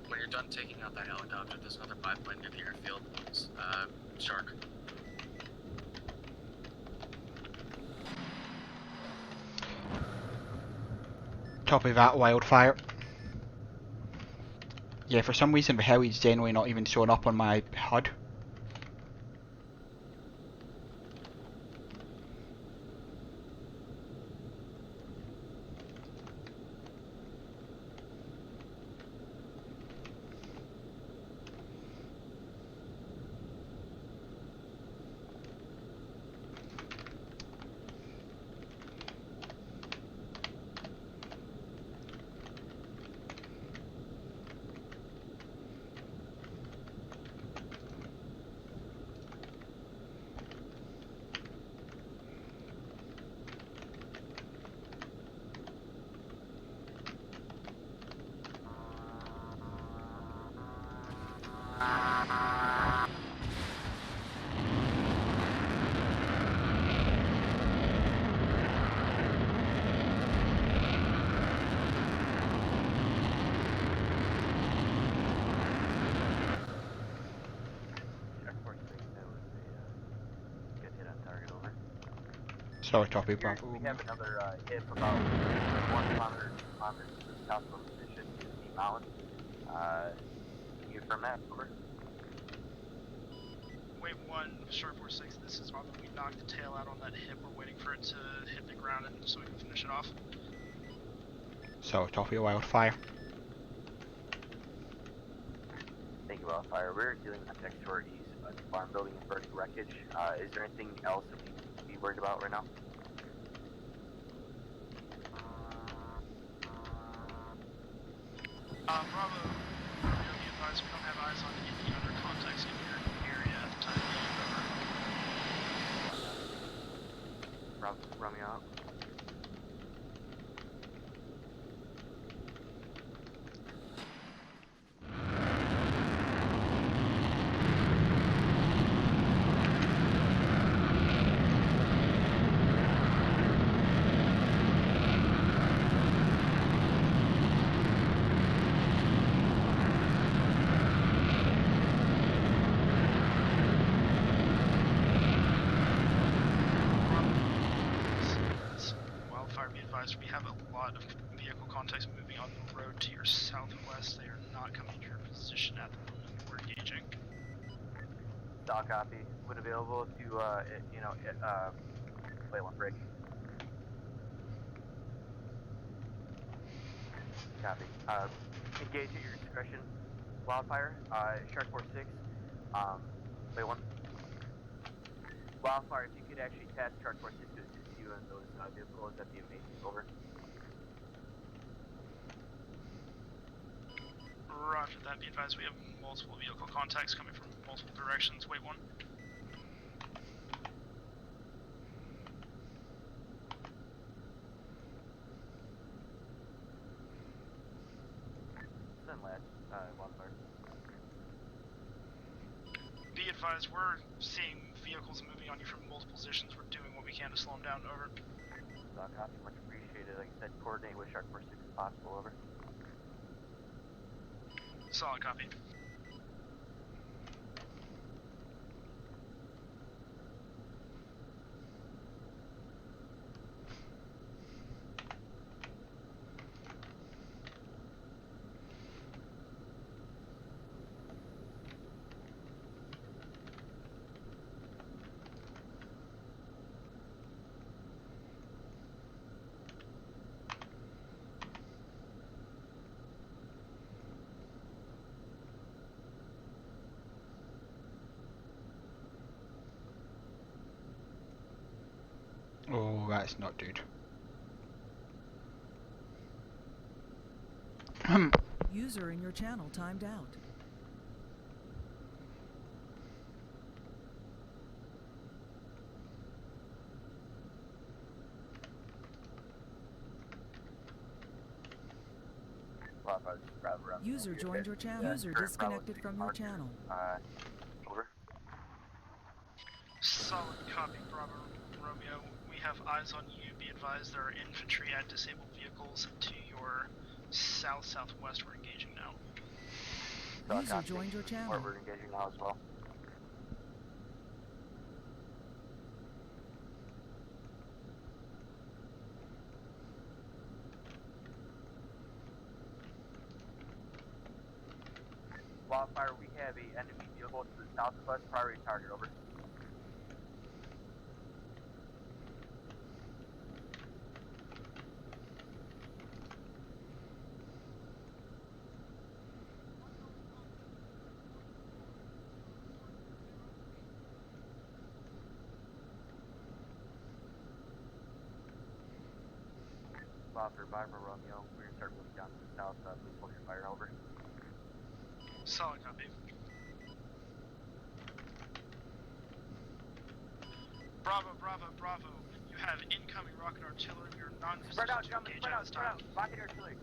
When you're done taking out that helicopter, there's another biplane near the airfield. Shark. Copy that, Wildfire. Yeah, for some reason the heli's generally not even showing up on my HUD. Sorry, copy, Bravo. We have another hit about 1 kilometer, 2 kilometers to the south of our position in the mountain. Can you confirm that. Over. Wave 1, Shark 46, this is Bravo. We knocked the tail out on that hip. We're waiting for it to hit the ground and so we can finish it off. So, top of your wildfire. Thank you, Wildfire. We're dealing with context to our east. The farm building is burning wreckage. Is there anything else that we need to be worried about right now? Bravo, you'll be advised we don't have eyes on any other contacts in your area at the time being. Over. Bravo, run me out. We have a lot of vehicle contacts moving on the road to your southwest. They are not coming to your position at the moment. We're engaging. Stock copy. When available to, play one break. Copy. Engage at your discretion. Wildfire. Shark 46. Play one. Wildfire, if you could actually task Shark 46 to assist you in those vehicles, that'd be amazing. Over. Roger that. Be advised we have multiple vehicle contacts coming from multiple directions. Wait one. Send last, Wildfire. Be advised, we're seeing vehicles moving on you from multiple positions. We're doing what we can to slow them down. Over. Copy, much appreciated. Like I said, coordinate with Shark 46 if possible. Over. Solid copy. Oh, that's not good. User in your channel timed out. User joined your channel. User disconnected from your channel. Over. Solid copy, Bravo Romeo. We have eyes on you. Be advised there are infantry at disabled vehicles to your south-southwest. We're engaging now. User joined your channel. We're engaging now as well. Wildfire, we have a enemy vehicle to the southwest, priority target, over. Wildfire, Viper, Romeo, we're gonna start moving down to the south, please hold your fire, over. Solid copy. Bravo, Bravo, Bravo. You have incoming rocket artillery. You're not in position to engage at this time. Rocket artillery.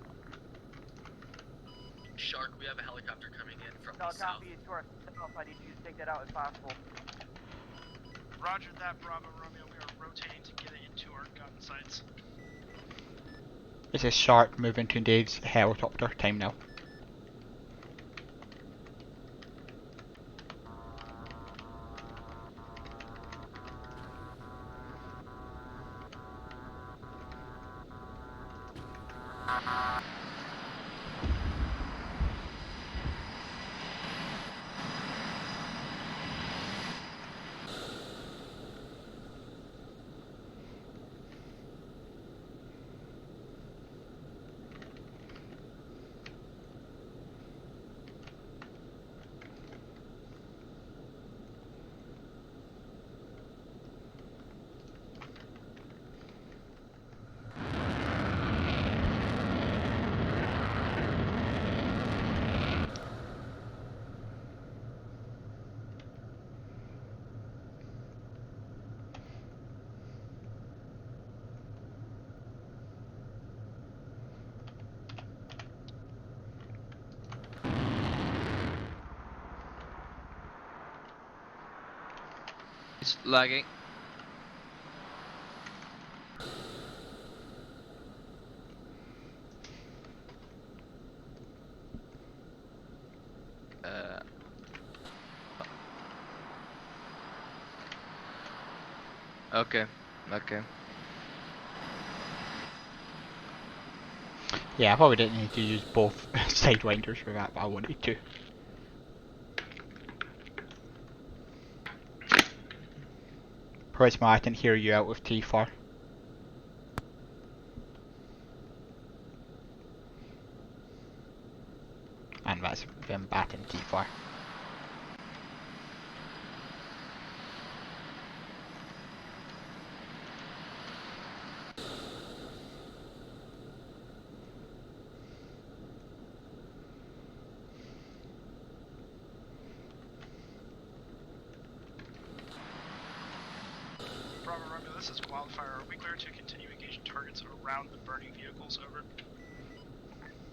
Shark, we have a helicopter coming in from the south. Copy to our south. I need you to take that out if possible. Roger that, Bravo, Romeo. We are rotating to get it into our gun sights. This is Shark moving to engage helicopter. Time now. It's lagging. Okay, okay. Yeah, I probably didn't need to use both sidewinders for that, but I wanted to. Prisma, I can hear you out with T4. And that's them back in T4. Bravo, Romeo, this is Wildfire. Are we clear to continue engaging targets around the burning vehicles? Over.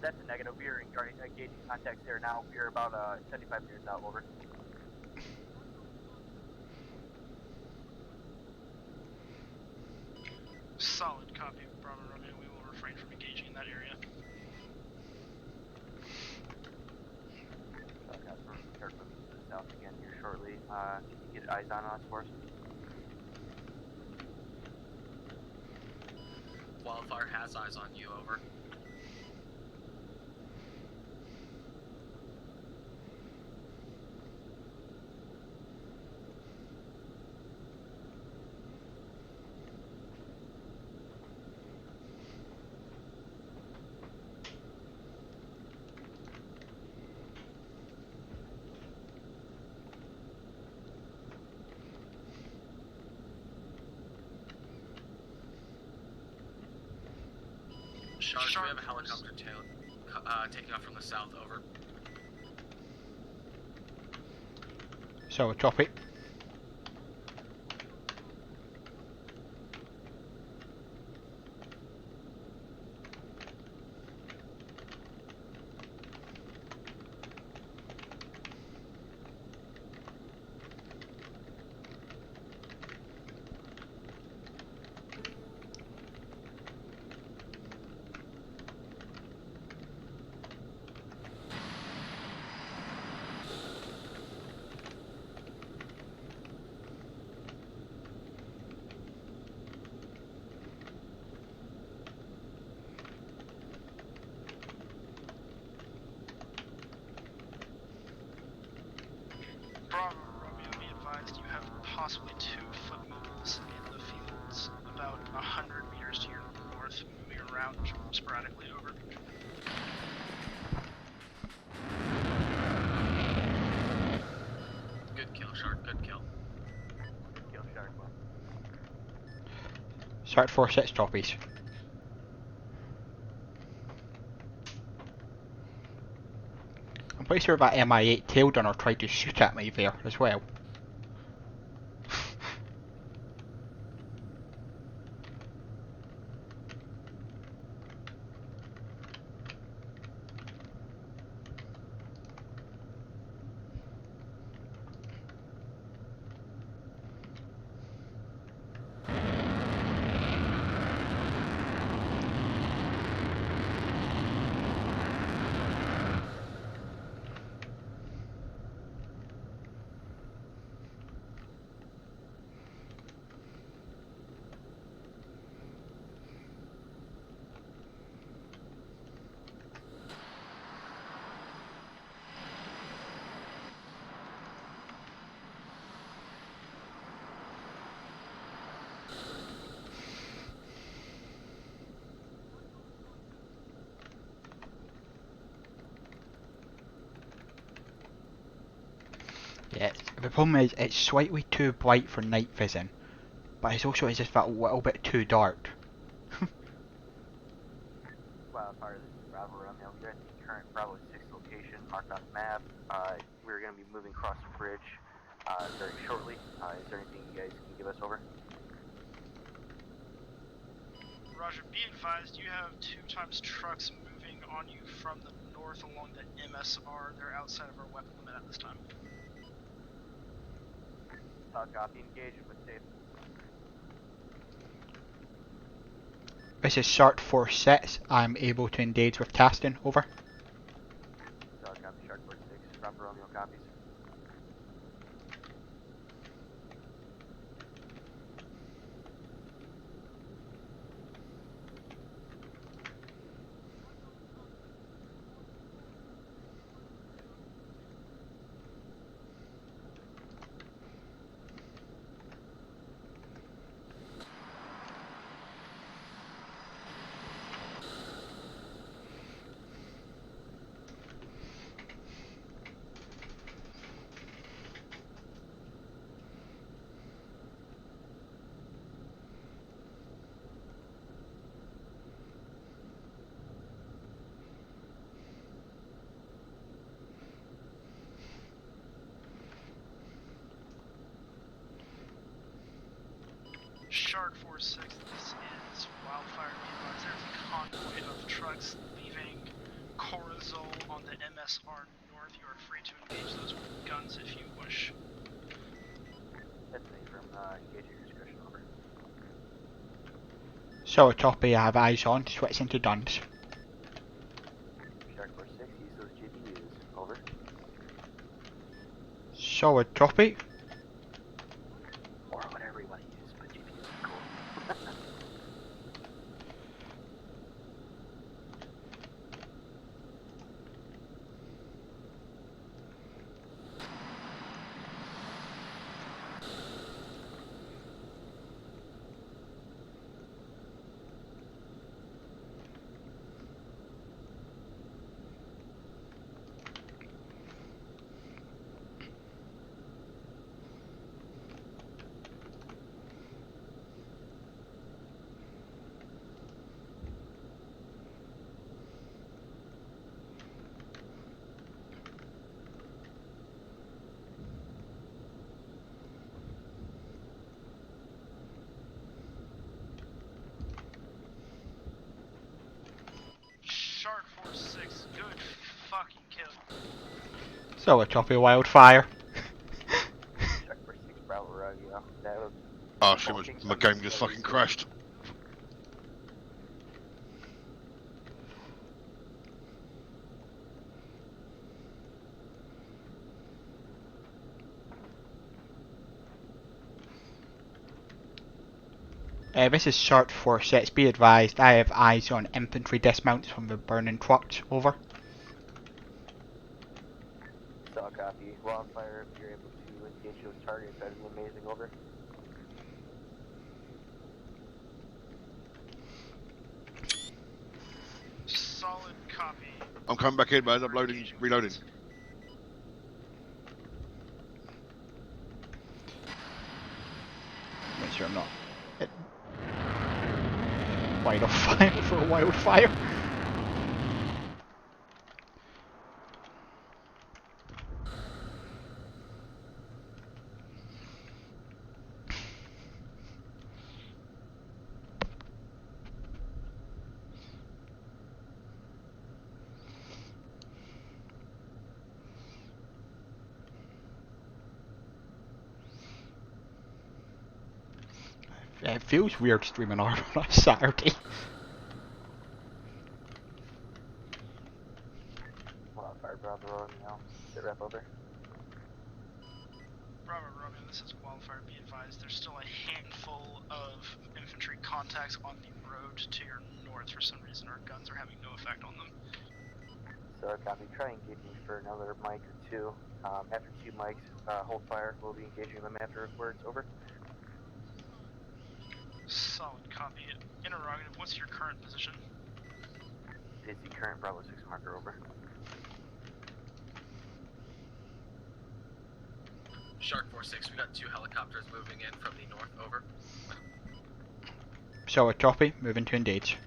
That's a negative. We are engaging contacts there now. We are about 75 meters out. Over. Solid copy, Bravo, Romeo. We will refrain from engaging in that area. Start moving to the south again here shortly. Can you get eyes on us for us? Wildfire has eyes on you, over. Sharks, we have a helicopter taking off from the south, over. So, drop it. Bravo, Romeo, be advised you have possibly 2 foot moves in the fields, about 100 meters to your north, moving around sporadically. Over. Good kill, Shark, good kill. Good kill, Shark. Start 4-6 droppies. I'm pretty sure that MI8 tail gunner tried to shoot at me there as well. Yeah, the problem is it's slightly too bright for night vision, but it's also just that little bit too dark. Wildfire, this is Bravo, Romeo. We're at the current Bravo 6 location marked on the map. We're going to be moving across the bridge very shortly. Is there anything you guys can give us over? Roger, be advised you have 2 times trucks moving on you from the north along the MSR. They're outside of our weapon limit at this time. Solid copy. Engage with safe. This is Shark 4-6. I'm able to engage with Caston. Over. Solid copy. Shark 4-6. Proper Romeo copies. Shark 4-6, this is Wildfire. There's a convoy of trucks leaving Corazol on the MSR north. You are free to engage those with guns if you wish. That's me from engaging your discretion. Over. So copy. I have eyes on. Switching to guns. Shark 4-6, use those GPUs. Over. Solid copy. Or whatever you want to use, but GPUs is cool. Shark 4-6, good fucking kill. Solid copy. Wildfire. Shark 4-6, Bravo Romeo. That was Oh shit, my game just fucking crashed. This is Shark 4-6. Be advised, I have eyes on infantry dismounts from the burning trucks. Over. solid copy. Wildfire, if you're able to engage those targets, that'd be amazing. Over. Solid copy. I'm coming back in, man. I'm loading, reloading. Make sure I'm not. Wildfire for wildfire. It feels weird streaming on a Saturday. Wildfire, Bravo Romeo. Sit rep. Over. Bravo Romeo, this is Wildfire. Be advised, there's still a handful of infantry contacts on the road to your north. For some reason, our guns are having no effect on them. Solid copy. Try engaging for another mic or two. After 2 mics, hold fire. We'll be engaging them afterwards. Over. Solid copy. Interrogative, what's your current position? Is the current Bravo 6 marker. Over. Shark 4-6, we got 2 helicopters moving in from the north. Over. Solid copy. Moving to engage.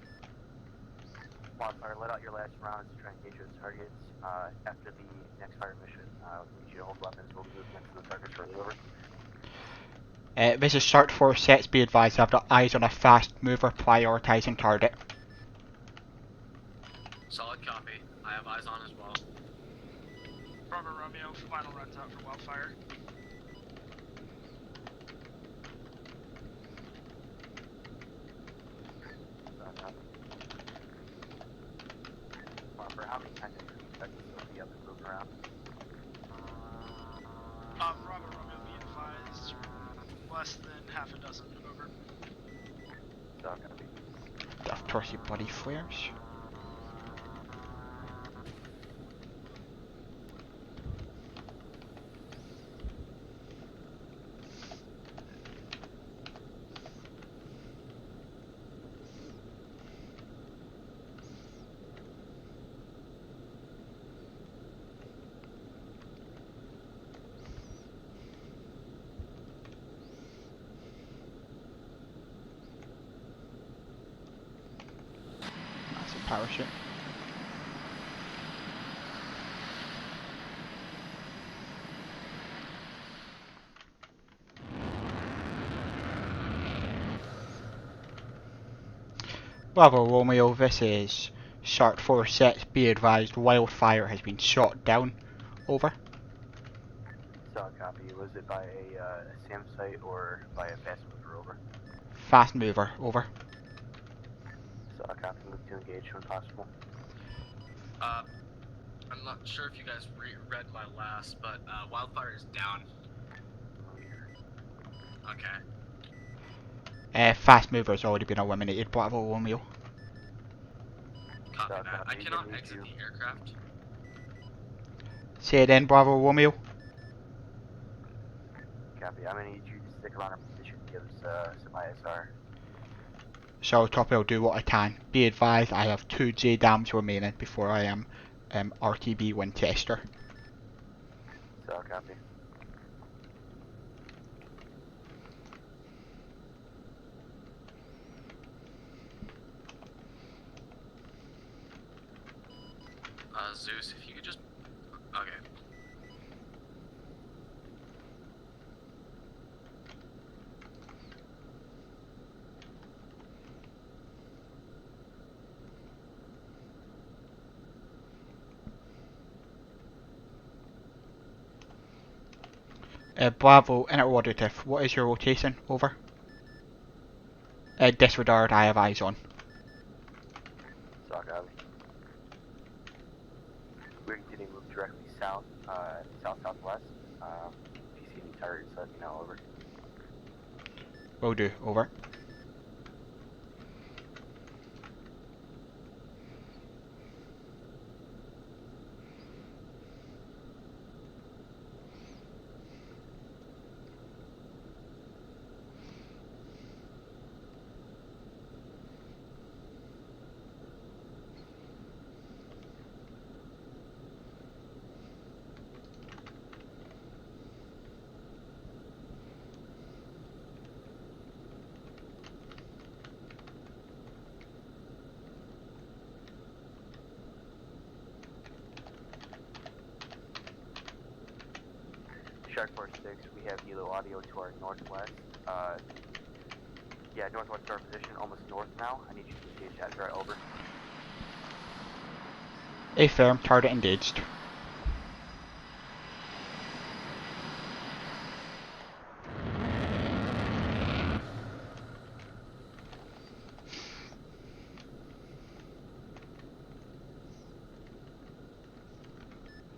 Wildfire, let out your last rounds to try and engage those targets. After the next fire mission, we need you to hold weapons. We'll be moving into the target shortly. Over. This is Shark 4-6. Be advised, I've got eyes on a fast mover prioritizing target. Solid copy. I have eyes on as well. Bravo Romeo, final runs out for Wildfire. less than half a dozen. Over. Of course, your body flares. That's a parachute. Bravo Romeo, this is Shark 4-6. Be advised, Wildfire has been shot down. Over. Solid copy. Was it by a SAM site or by a fast mover? Over. Fast mover. Over. Solid copy. Move to engage when possible. I'm not sure if you guys read my last, but Wildfire is down. Okay. Fast mover has already been eliminated. Bravo Romeo. Copy that. I cannot exit the aircraft. Say it then, Bravo Romeo. Copy. I'm gonna need you to stick around our position to give us some ISR. So, Toppy, I'll do what I can. Be advised, I have 2 J-dams remaining before I am RTB Winchester. Solid copy. Zeus, if you could just... Okay. Bravo, interrogative. What is your rotation? Over. Disregard, I have eyes on. Solid copy. We're continuing to move directly south, south-southwest. If you see any targets, let me know. Over. Will do. Over. Shark 4-6, we have Hilo audio to our northwest. Yeah, northwest our position, almost north now. I need you to engage that threat. Over. Affirm, target engaged.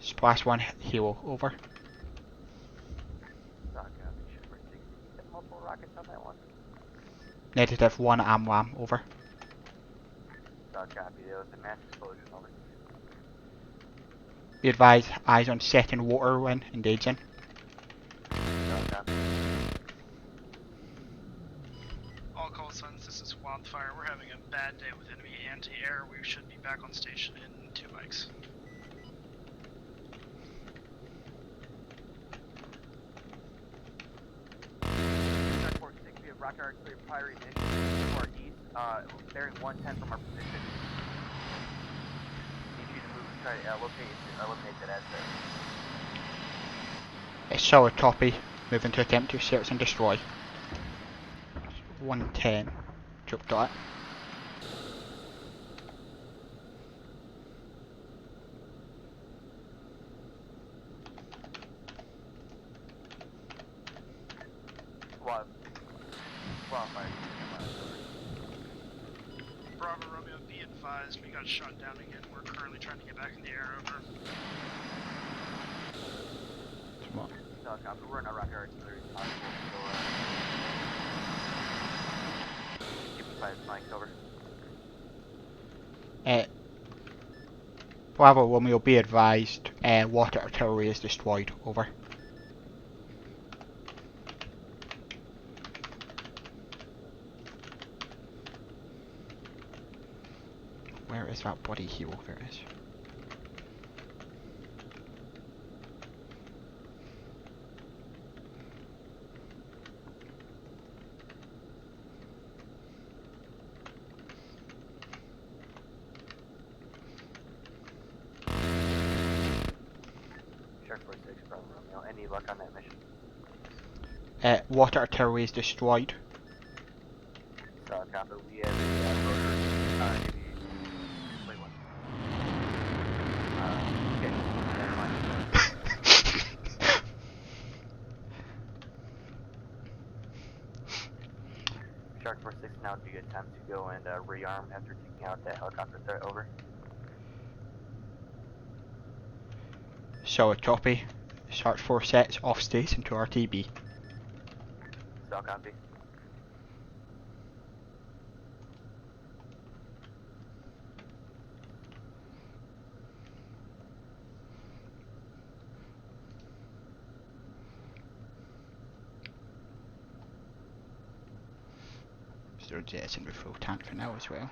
Splash 1, Hilo. Over. Multiple rockets on that one. Negative 1, AMWAM. Over. Solid copy. There was a mass explosion. Over. Be advised, eyes on second water when engaging. Solid copy. All call signs, this is Wildfire. We're having a bad day with enemy anti-air. We should be back on station in 2 mics. Shark 4-6, we have rocket artillery primary mission to our east, bearing 110 from our position. Need you to move and try to eliminate that asset. It's solid copy. Moving to attempt to search and destroy. 110. Dropped that. Bravo Romeo, be advised, we got shot down again. We're currently trying to get back in the air. Over. No, copy. We're in our rocket artillery. So, 5, Mike, over. Bravo Romeo, be advised, water artillery is destroyed, over. Where is that body hero? There it is. Shark 46, Bravo Romeo. Any luck on that mission? Water artillery is destroyed. So, copy. We have a rotor. Wait, what? Okay, never mind. Shark 46, now would be a good time to go and rearm after taking out that helicopter threat, over. Solid copy. Start 4 sets off station to RTB. So, copy. So jets in with full tank for now as well.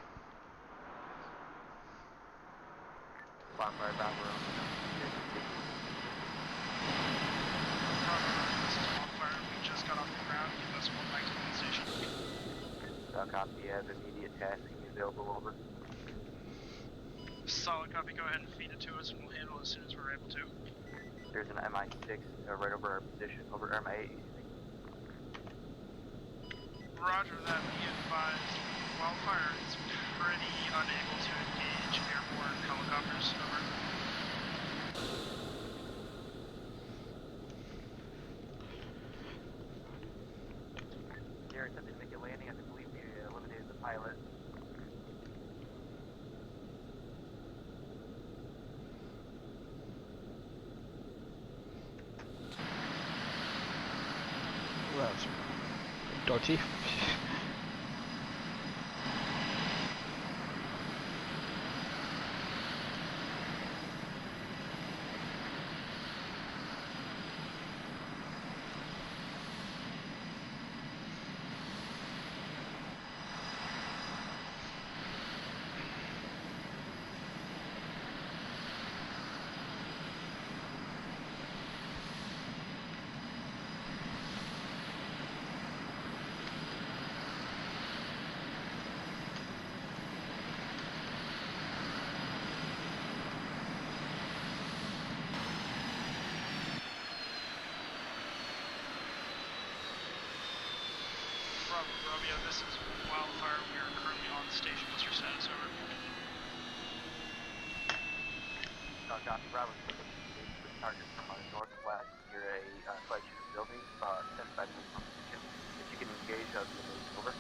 Bonfire, Bravo Romeo. This is Wildfire. We just got off the ground. Give us one back to the station. So, copy. You have immediate tasking available, over. Solid copy. Go ahead and feed it to us, and we'll handle it as soon as we're able to. There's an MI6 right over our position, over MI8. Roger that. Be advised. Wildfire is pretty unable to engage airborne helicopters. Over. They're attempting to make a landing. I believe we eliminated the pilot. Well, that's dodgy. Bravo Romeo, this is Wildfire. We are currently on the station. What's your status? Over. Copy. Bravo. Target from northwest near a flagship building, 75 minutes from position. If you can engage, over.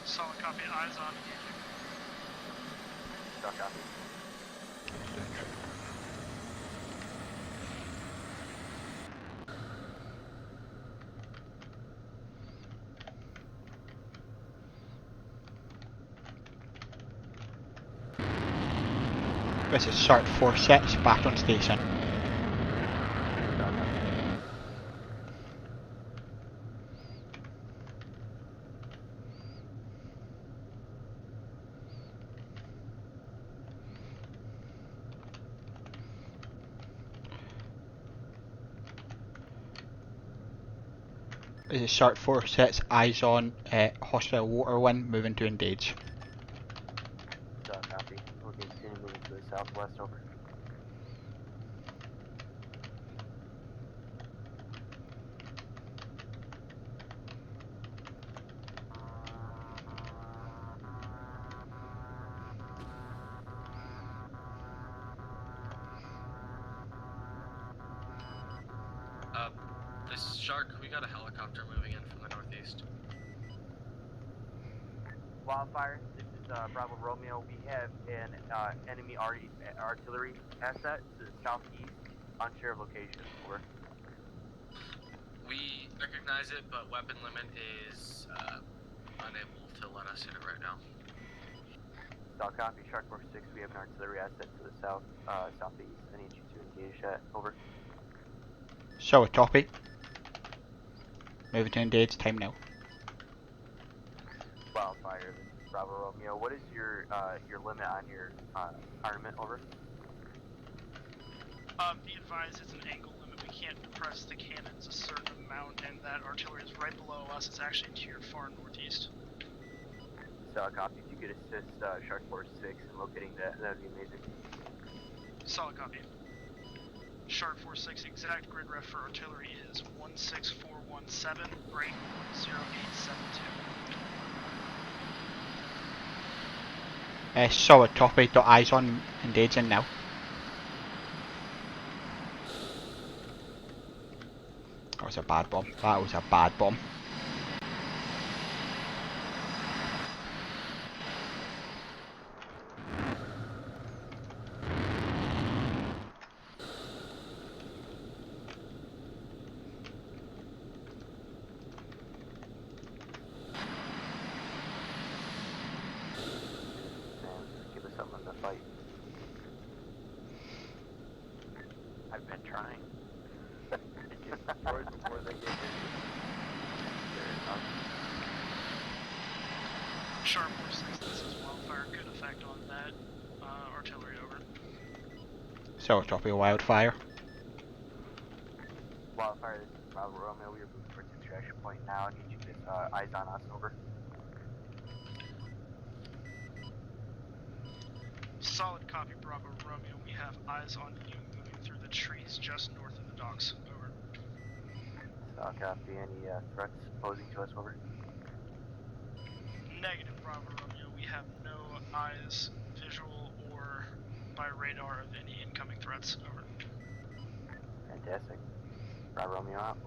Solid copy. Eyes on engaging. Copy. This is start 4 sets back on station. This is start 4 sets, eyes on, hostile water wind, moving to engage. Copy. We'll continue moving to the southwest, over. This is Shark. We got a helicopter moving in from the northeast. Wildfire, this is Bravo Romeo. We have an enemy artillery asset to the southeast, unsure of location, over. We recognize it, but weapon limit is unable to let us hit it right now. South copy, Shark Force 6, we have an artillery asset to the south, southeast. I need you to engage that. Over. Solid copy. Moving to engage, time now. Wildfire, this is Bravo Romeo. What is your limit on your armament? Over. Be advised, it's an angle limit. We can't press the cannons a certain amount, and that artillery is right below us. It's actually to your far northeast. Solid copy. If you could assist Shark Force 6 in locating that, that would be amazing. Solid copy. Shark Force 6 exact grid ref for artillery is 16417, break 0872. Solid copy, got eyes on engaging now. That was a bad bomb. That was a bad bomb. Give us something to fight. I've been trying. Before they get here. Shark Force 6, this is Wildfire. Good effect on that artillery. Over. Solid copy, wildfire. Wildfire, this is Bravo Romeo. We are moving towards extraction point now. I need you to eyes on us. Over. Solid copy, Bravo Romeo. We have eyes on you moving through the trees just north of the docks. Over. Solid copy. Any threats posing to us? Over. Negative, Bravo Romeo. We have no eyes, visual, or by radar of any incoming threats. Over. Fantastic. Bravo Romeo out.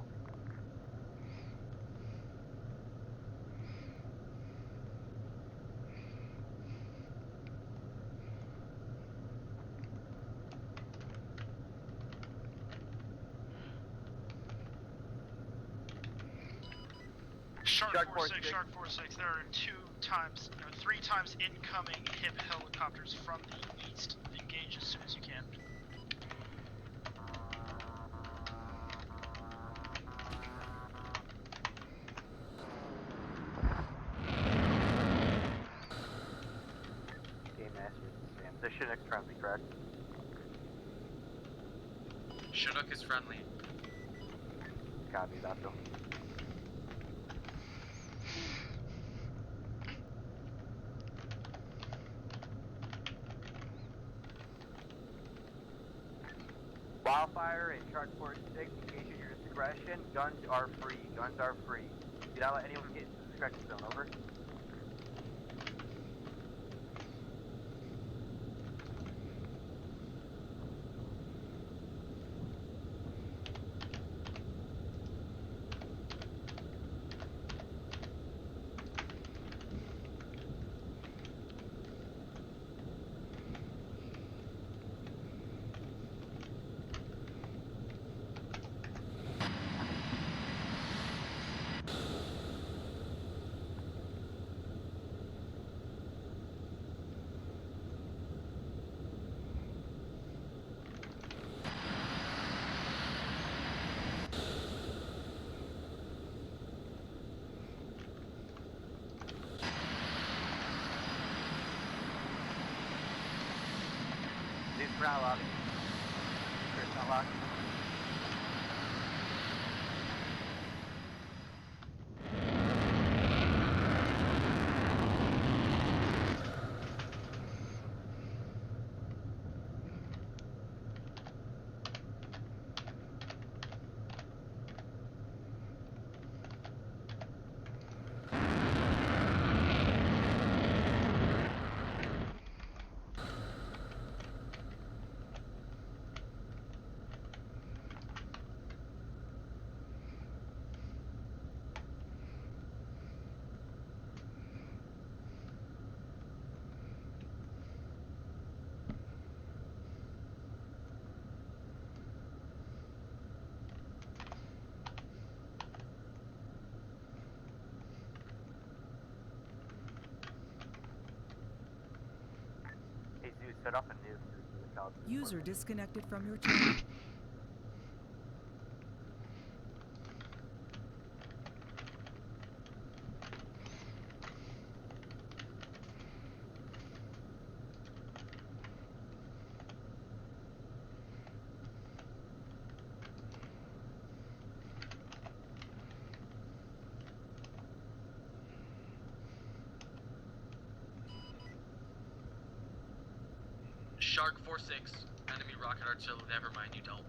Shark 4-6, Shark 4-6. There are 3 times incoming HIP helicopters from the east. Engage as soon as you can. Game Masters and Sam. The Chinook's friendly, correct? Chinook is friendly. Copy that, though. Wildfire and Shark Force 6, engage at your discretion. Guns are free. Guns are free. Do not let anyone get into the discretion zone. Over. Ground lobby. Chris, unlock. set up a nuke. User disconnected from your channel. Shark 4-6, enemy rocket artillery, never mind, you don't.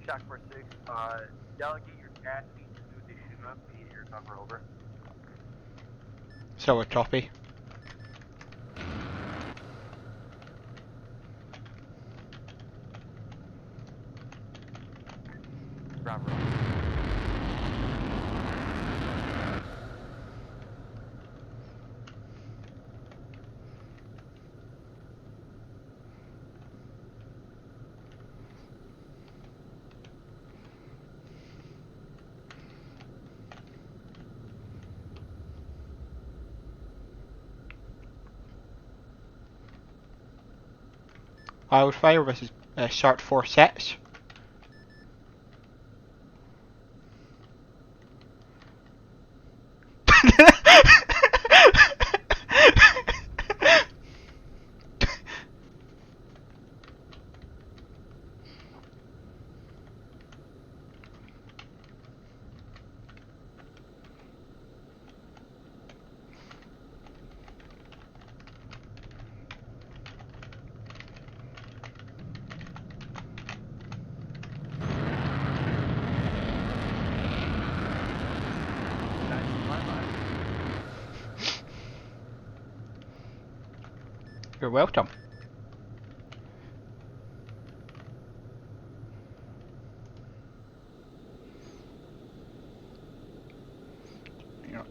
Shark 4-6, delegate your task to the Shuma, be your cover over. So a copy. Bravo. Wildfire versus Shark 4-6. You're welcome. No.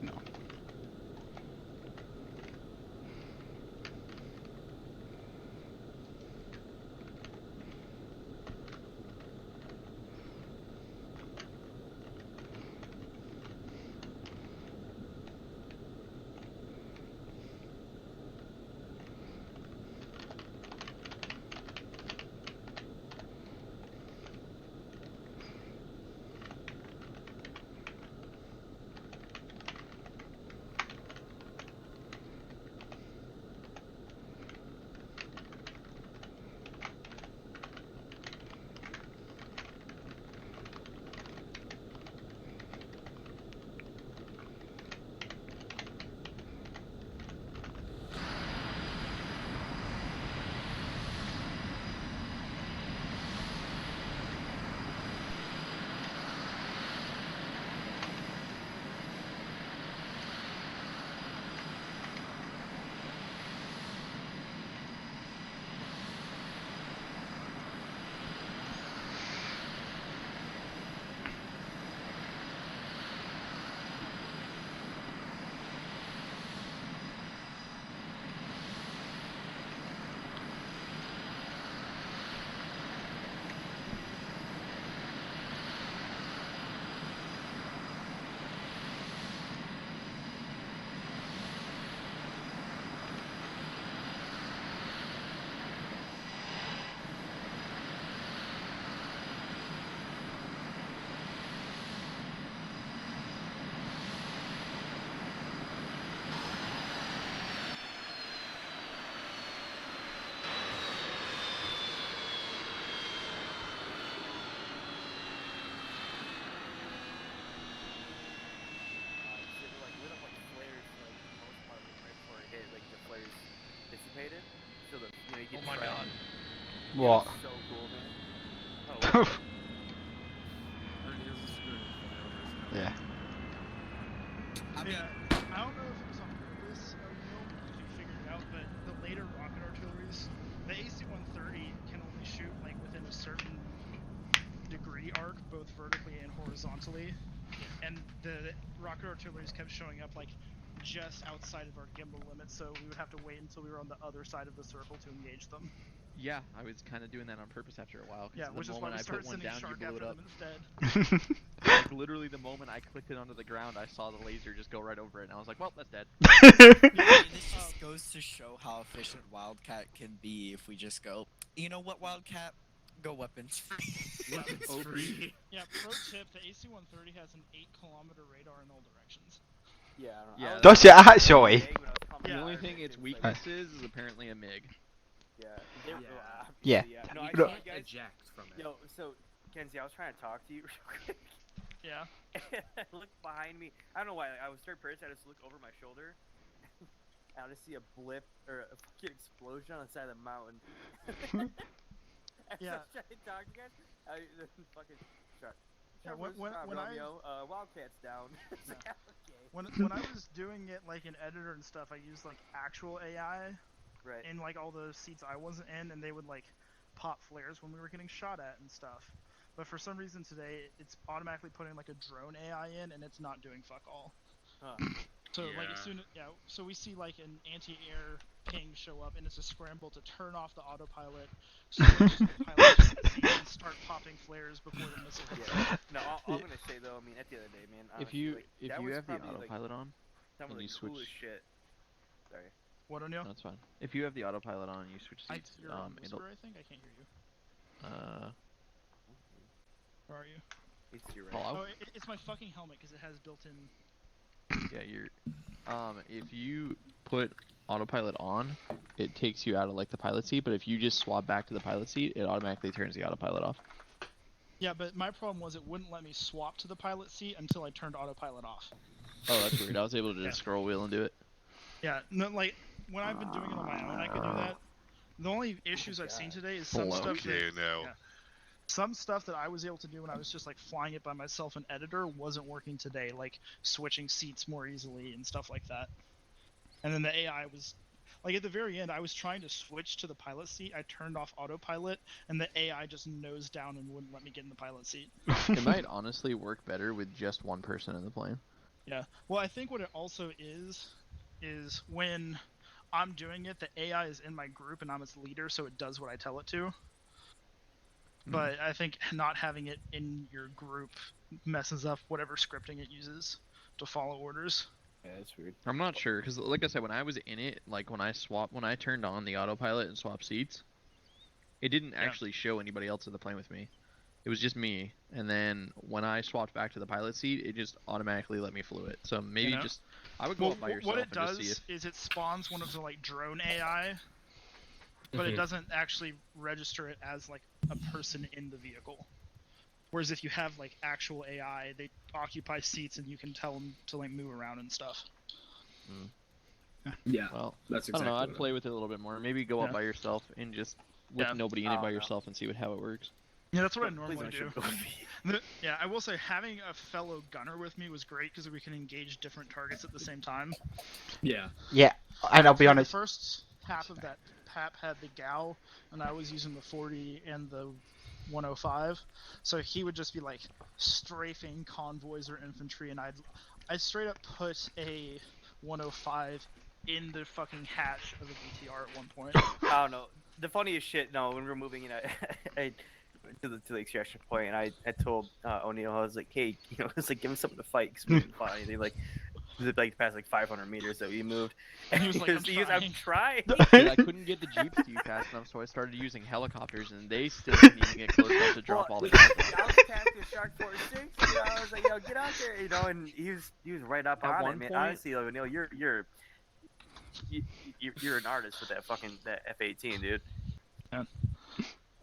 Dissipated, so the you get Oh my god. What? It was so cool, man. Yeah. Yeah, I don't know if it was on purpose, Neil, if you figured it out, but the later rocket artilleries, the AC-130 can only shoot like within a certain degree arc, both vertically and horizontally, and the rocket artilleries kept showing up like just outside of our gimbal limit, so we would have to wait until we were on the other side of the circle to engage them. Yeah, I was kind of doing that on purpose after a while. Yeah, The which is why moment we I put started one sending down, you Shark blew it after up. them instead. Like literally the moment I clicked it onto the ground, I saw the laser just go right over it, and I was like, well, that's dead. And this just goes to show how efficient Wildcat can be if we just go, you know what, Wildcat? Go weapons free. Weapons free. Yeah, pro tip, the AC-130 has an 8-kilometer radar in all directions. Yeah, I don't know. Yeah, Does it actually? The only thing its weakness is apparently a MiG. Yeah. Yeah. No, you I can't told you guys. eject from it. Yo, so Kenzie, I was trying to talk to you real quick. Yeah. And I looked behind me. I don't know why. I was third person. I just look over my shoulder. And I just see a blip or a fucking explosion on the side of the mountain. Yeah. I was trying to talk to you guys. Fucking shark. Yeah, when Wildcat's down. Yeah. Okay. When I was doing it like in editor and stuff, I used like actual AI. Right. In like all the seats I wasn't in, and they would like pop flares when we were getting shot at and stuff. But for some reason today, it's automatically putting like a drone AI in, and it's not doing fuck all. Huh. So like as soon as so we see like an anti-air ping show up, and it's a scramble to turn off the autopilot, switch to the pilot seat, and start popping flares before the missile hits. No, all I'm gonna say though, I mean, at the end of the day, man. If Honestly, you like, if that you was have the probably, autopilot like, on, some of and the you switch. coolest shit. Sorry. What, O'Neil? That's fine. If you have the autopilot on and you switch seats, You're on it'll. Whisper, I think. I can't hear you. Where are you? It's your right. Hello? Oh, it's my fucking helmet because it has built-in. Yeah, you're. If you put autopilot on, it takes you out of like the pilot seat. But if you just swap back to the pilot seat, it automatically turns the autopilot off. Yeah, but my problem was it wouldn't let me swap to the pilot seat until I turned autopilot off. Oh, that's weird. I was able to just scroll wheel and do it. Yeah, no, like when I've been doing it on my own, I could do that. The only issues I've seen today is some stuff that some stuff that I was able to do when I was just like flying it by myself in editor wasn't working today, like switching seats more easily and stuff like that. And then the AI was like at the very end, I was trying to switch to the pilot seat. I turned off autopilot, and the AI just nosed down and wouldn't let me get in the pilot seat. It might honestly work better with just one person in the plane. Yeah. Well, I think what it also is when I'm doing it, the AI is in my group and I'm its leader, so it does what I tell it to. But I think not having it in your group messes up whatever scripting it uses to follow orders. Yeah, that's weird. I'm not sure, because like I said, when I was in it, like when I turned on the autopilot and swapped seats, it didn't actually show anybody else in the plane with me. It was just me, and then when I swapped back to the pilot seat, it just automatically let me flew it. So maybe I would go up by yourself what it and does just see if... is it spawns one of the like drone AI, but it doesn't actually register it as like a person in the vehicle. Whereas if you have like actual AI, they occupy seats and you can tell them to like move around and stuff. Yeah. Well, that's exactly I don't know. I'd what play with it a little bit more. Maybe go up by yourself and just with nobody in it by yourself and see how it works. Yeah, that's what I normally do. Yeah, I will say having a fellow gunner with me was great because we can engage different targets at the same time. Yeah. Yeah, and I'll be honest. The first half of that PAP had the GAU, and I was using the 40 and the 105. So he would just be like strafing convoys or infantry, and I'd straight up put a 105 in the fucking hatch of a BTR at one point. I don't know. The funniest shit, when we were moving in, I to the extraction point, and I told O'Neil, I was like, hey, it's like give him something to fight because we didn't fight anything. Like past 500 meters that we moved, and he was like, I'm trying. Dude, I couldn't get the jeeps to you fast enough, so I started using helicopters, and they still didn't even get close enough to drop all the guys. I was attacking Shark 46, I was like, get out there, and he was right up on it, man. Honestly, O'Neil, you're an artist with that F-18, dude. Yeah.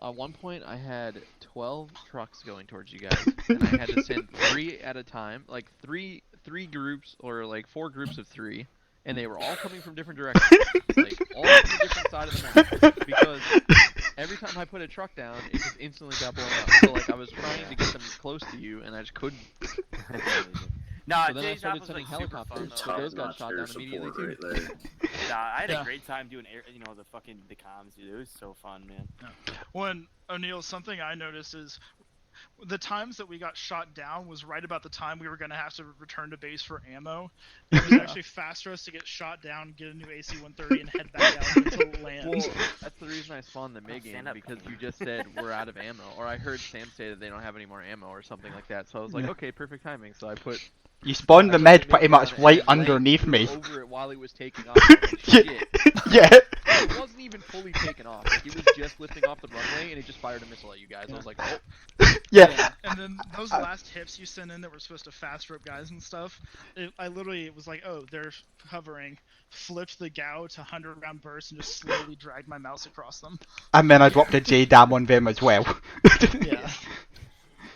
At one point, I had 12 trucks going towards you guys, and I had to send 3 at a time, like three groups, or like 4 groups of 3, and they were all coming from different directions, like all from a different side of the map, because every time I put a truck down, it just instantly got blown up. So like I was trying to get them close to you, and I just couldn't. Nah, so then I started sending helicopters, so those got shot down immediately too. Nah, I had a great time doing the comms, dude. It was so fun, man. When O'Neil, something I noticed is the times that we got shot down was right about the time we were going to have to return to base for ammo. It was actually fast for us to get shot down, get a new AC-130, and head back out until it lands. Well, that's the reason I spawned the MiG in, because you just said we're out of ammo. Or I heard Sam say that they don't have any more ammo or something like that. So I was like, okay, perfect timing. So I put... You spawned the med pretty much down right and underneath me. over it while it was taking off. I was like, shit. Yeah. It wasn't even fully taken off. Like, it was just lifting off the runway, and it just fired a missile at you guys. I was like, oh. Yeah. And then those last hips you sent in that were supposed to fast rope guys and stuff, I literally was like, oh, they're hovering. Flipped the GAU to 100-round bursts and just slowly dragged my mouse across them. And then I dropped a JDAM on them as well. Yeah.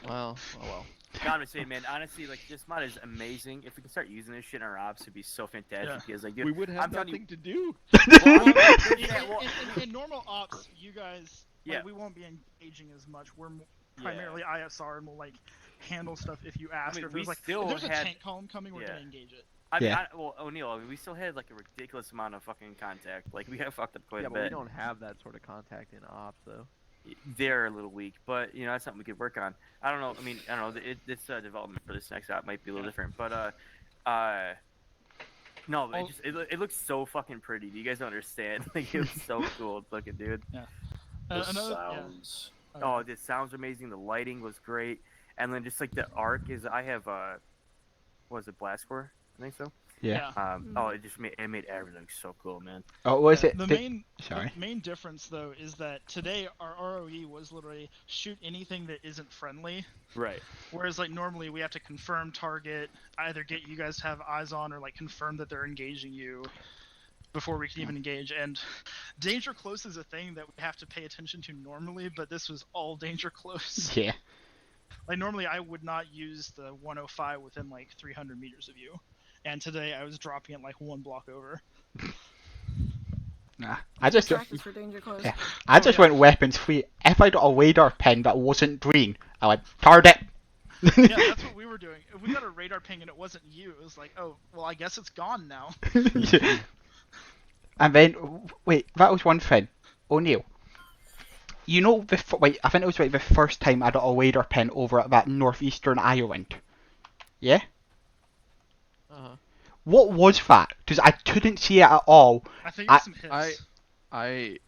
Well, oh well. God, I'm saying, man, honestly, like, this mod is amazing. If we can start using this shit in our ops, it'd be so fantastic. Yeah. Because, like, dude, We would have I'm telling nothing to do. In normal ops, you guys, like, we won't be engaging as much. We're primarily ISR and we'll, like, handle stuff if you ask. I mean, or if there's, like, if there's a tank column coming, we're gonna engage it. I mean, well, O'Neal, I mean, we still had, like, a ridiculous amount of fucking contact. Like, we have fucked up quite a bit. Yeah, but we don't have that sort of contact in ops, though. They're a little weak, but, you know, that's something we could work on. I don't know, I mean, I don't know, this development for this next op might be a little different, but, no, it looks so fucking pretty. You guys don't understand. Like, it looks so cool looking, dude. Yeah. The sounds. Yeah. Oh, the sounds amazing. The lighting was great. And then just, like, the arc is, I have, what was it, Blast Core? I think so. Yeah. Oh, it just made everything so cool, man. Oh, was it? The Sorry. main difference though is that today our ROE was literally shoot anything that isn't friendly. Right. Whereas like normally we have to confirm target, either get you guys to have eyes on or like confirm that they're engaging you before we can even engage. And danger close is a thing that we have to pay attention to normally, but this was all danger close. Yeah. Like normally I would not use the 105 within like 300 meters of you. And today I was dropping it like one block over. Nah, I just for danger close. Yeah, I just went weapons free. If I got a radar ping that wasn't green, I went target. Yeah, that's what we were doing. If we got a radar ping and it wasn't you, it was like, oh, well, I guess it's gone now. Yeah. And then wait, that was one thing. O'Neal, you know, wait, I think it was like the first time I got a radar ping over at that northeastern island. Yeah. What was that? Because I couldn't see it at all. I think it's some hits. I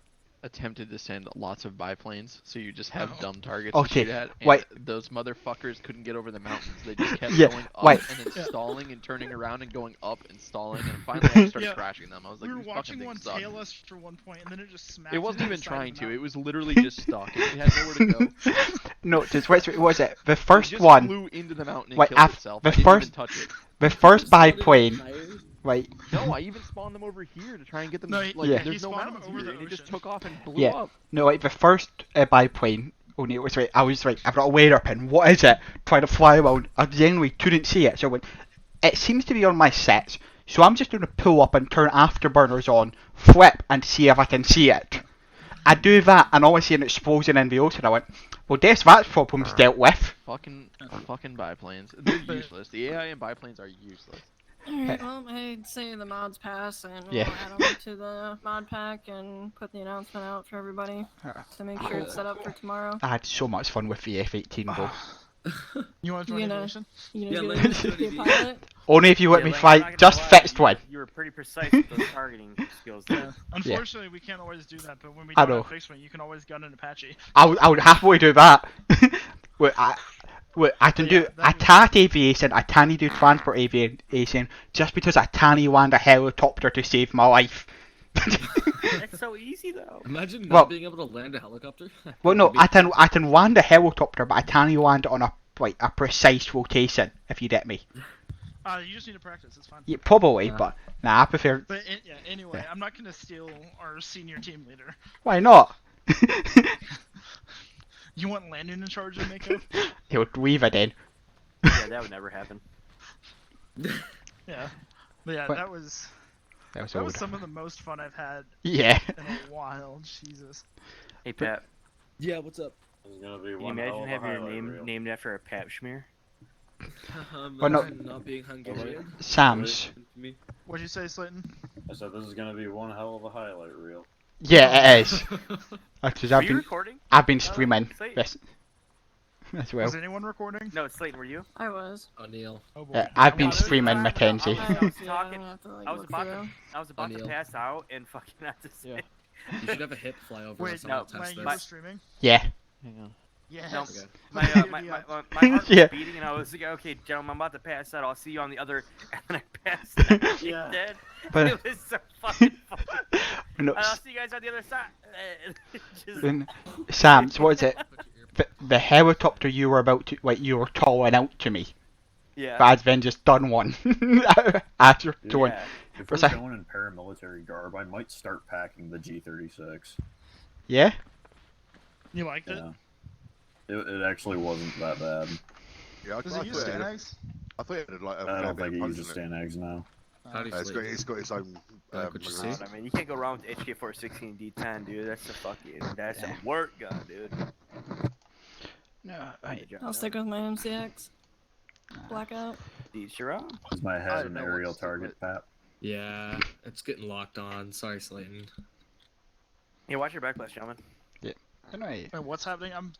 attempted to send lots of biplanes, so you just have dumb targets Okay, to shoot at, and wait. those motherfuckers couldn't get over the mountains. They just kept Yeah, going up wait. and then stalling and turning around and going up and stalling, and finally I started crashing them. I was like, we were these fucking watching one things suck. tail us for one point, and then it just smacked. It wasn't into even the side of trying the to. It mountain. was literally just stuck. It had nowhere to go. No, just what was it? The first It just one. flew into the mountain and Wait, killed itself. I the didn't first, even touch it. the first biplane. Wait. No, I even spawned them over here to try and get them. No, like, yeah. there's He no spawned mountains them over here, the and he just ocean. took off and blew Yeah. up. No, like the first biplane. Only it was like I was like, I've got a radar pin. What is it? Trying to fly around. I genuinely couldn't see it. So I went, it seems to be on my sets. So I'm just going to pull up and turn afterburners on, flip, and see if I can see it. I do that, and all I see an explosion in the ocean. I went, well, guess that problem's dealt with. Fucking biplanes. They're useless. The AI and biplanes are useless. Alright, well, I'd say the mods pass, and we'll Yeah. add them to the mod pack and put the announcement out for everybody to make sure it's set up for tomorrow. I had so much fun with the F-18 though. You want to join the mission? You gonna be a pilot? Only if you let me Lane, I'm fly not gonna just lie, fixed one. You were pretty precise with those targeting skills there. Unfortunately, we can't always do that, but when we I don't know. have fixed one, you can always gun an Apache. I would halfway do that. I can do attack aviation, I can't do transport aviation, just because I can't land a helicopter to save my life. That's so easy though. Imagine not Well- being able to land a helicopter. Well, no, I can land a helicopter, but I can't land it on a precise rotation. If you get me. You just need to practice. It's fine. Yeah, probably, but nah, I prefer. But anyway, I'm not gonna steal our senior team leader. Why not? You want Landon in charge of Mako? He would weave it in. Yeah, that would never happen. Yeah, but yeah, What? that was That was some of the most fun I've had. Yeah. In a while, Jesus. Hey Pat. Yeah, what's up? There's gonna be Can you one hell imagine of a having your highlight name reel. named after a pap schmear? Well, no. Not being Hungarian. Sam's. What'd you say, Slayton? I said this is gonna be one hell of a highlight reel. Yeah, it is. Because Are I've you been, recording? I've been streaming. Slayton. Yes. as well. Was anyone recording? No, Slayton, were you? I was. O'Neill. Oh boy. I've been Well, there was a streaming time Mackenzie. I was Yeah, talking. I have to, like, I was look about through. to O'Neill. pass out and fucking had to say. Yeah. You should have a hip fly over Wait, us no, on the test you this. were streaming? Yeah. Hang on. Yes. No, Okay. my heart was Yeah. beating, and I was like, okay, gentlemen, I'm about to pass out. I'll see you on the other. And then I passed out. Yeah. Dead. But- It was so fucking funny. No, And I'll see you guys on the other side. Just... then, Sam, so what is it? The helicopter you were about to, like, you were calling out to me. Yeah. But I've then just done one. After doing. Yeah. If Was we're I- going in paramilitary garb, I might start packing the G36. Yeah? You liked it? Yeah. It actually wasn't that bad. Yeah, I Does thought it use it had a- Stanags? I thought it had like a I fair don't bit think of it punch uses in it. Stanags now. How do you It's sleep? got its own. Like what you see? magazine. I mean, you can't go wrong with HK416 D10, dude. That's a work gun, dude. No, I'll stick with my MCX. Blackout. Dude, sure. Is my I head don't an know aerial what's target, Pat? Yeah, it's getting locked on. Sorry, Slayton. Yeah, watch your backlash, gentlemen. Anyway, Wait, what's happening? I'm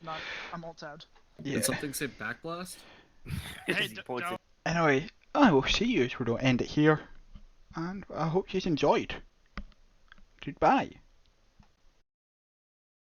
alt tabbed. yeah. Did something say backblast? Hey, He points don't. Anyway, I will see you. We're going to end it here. And I hope you enjoyed. Goodbye.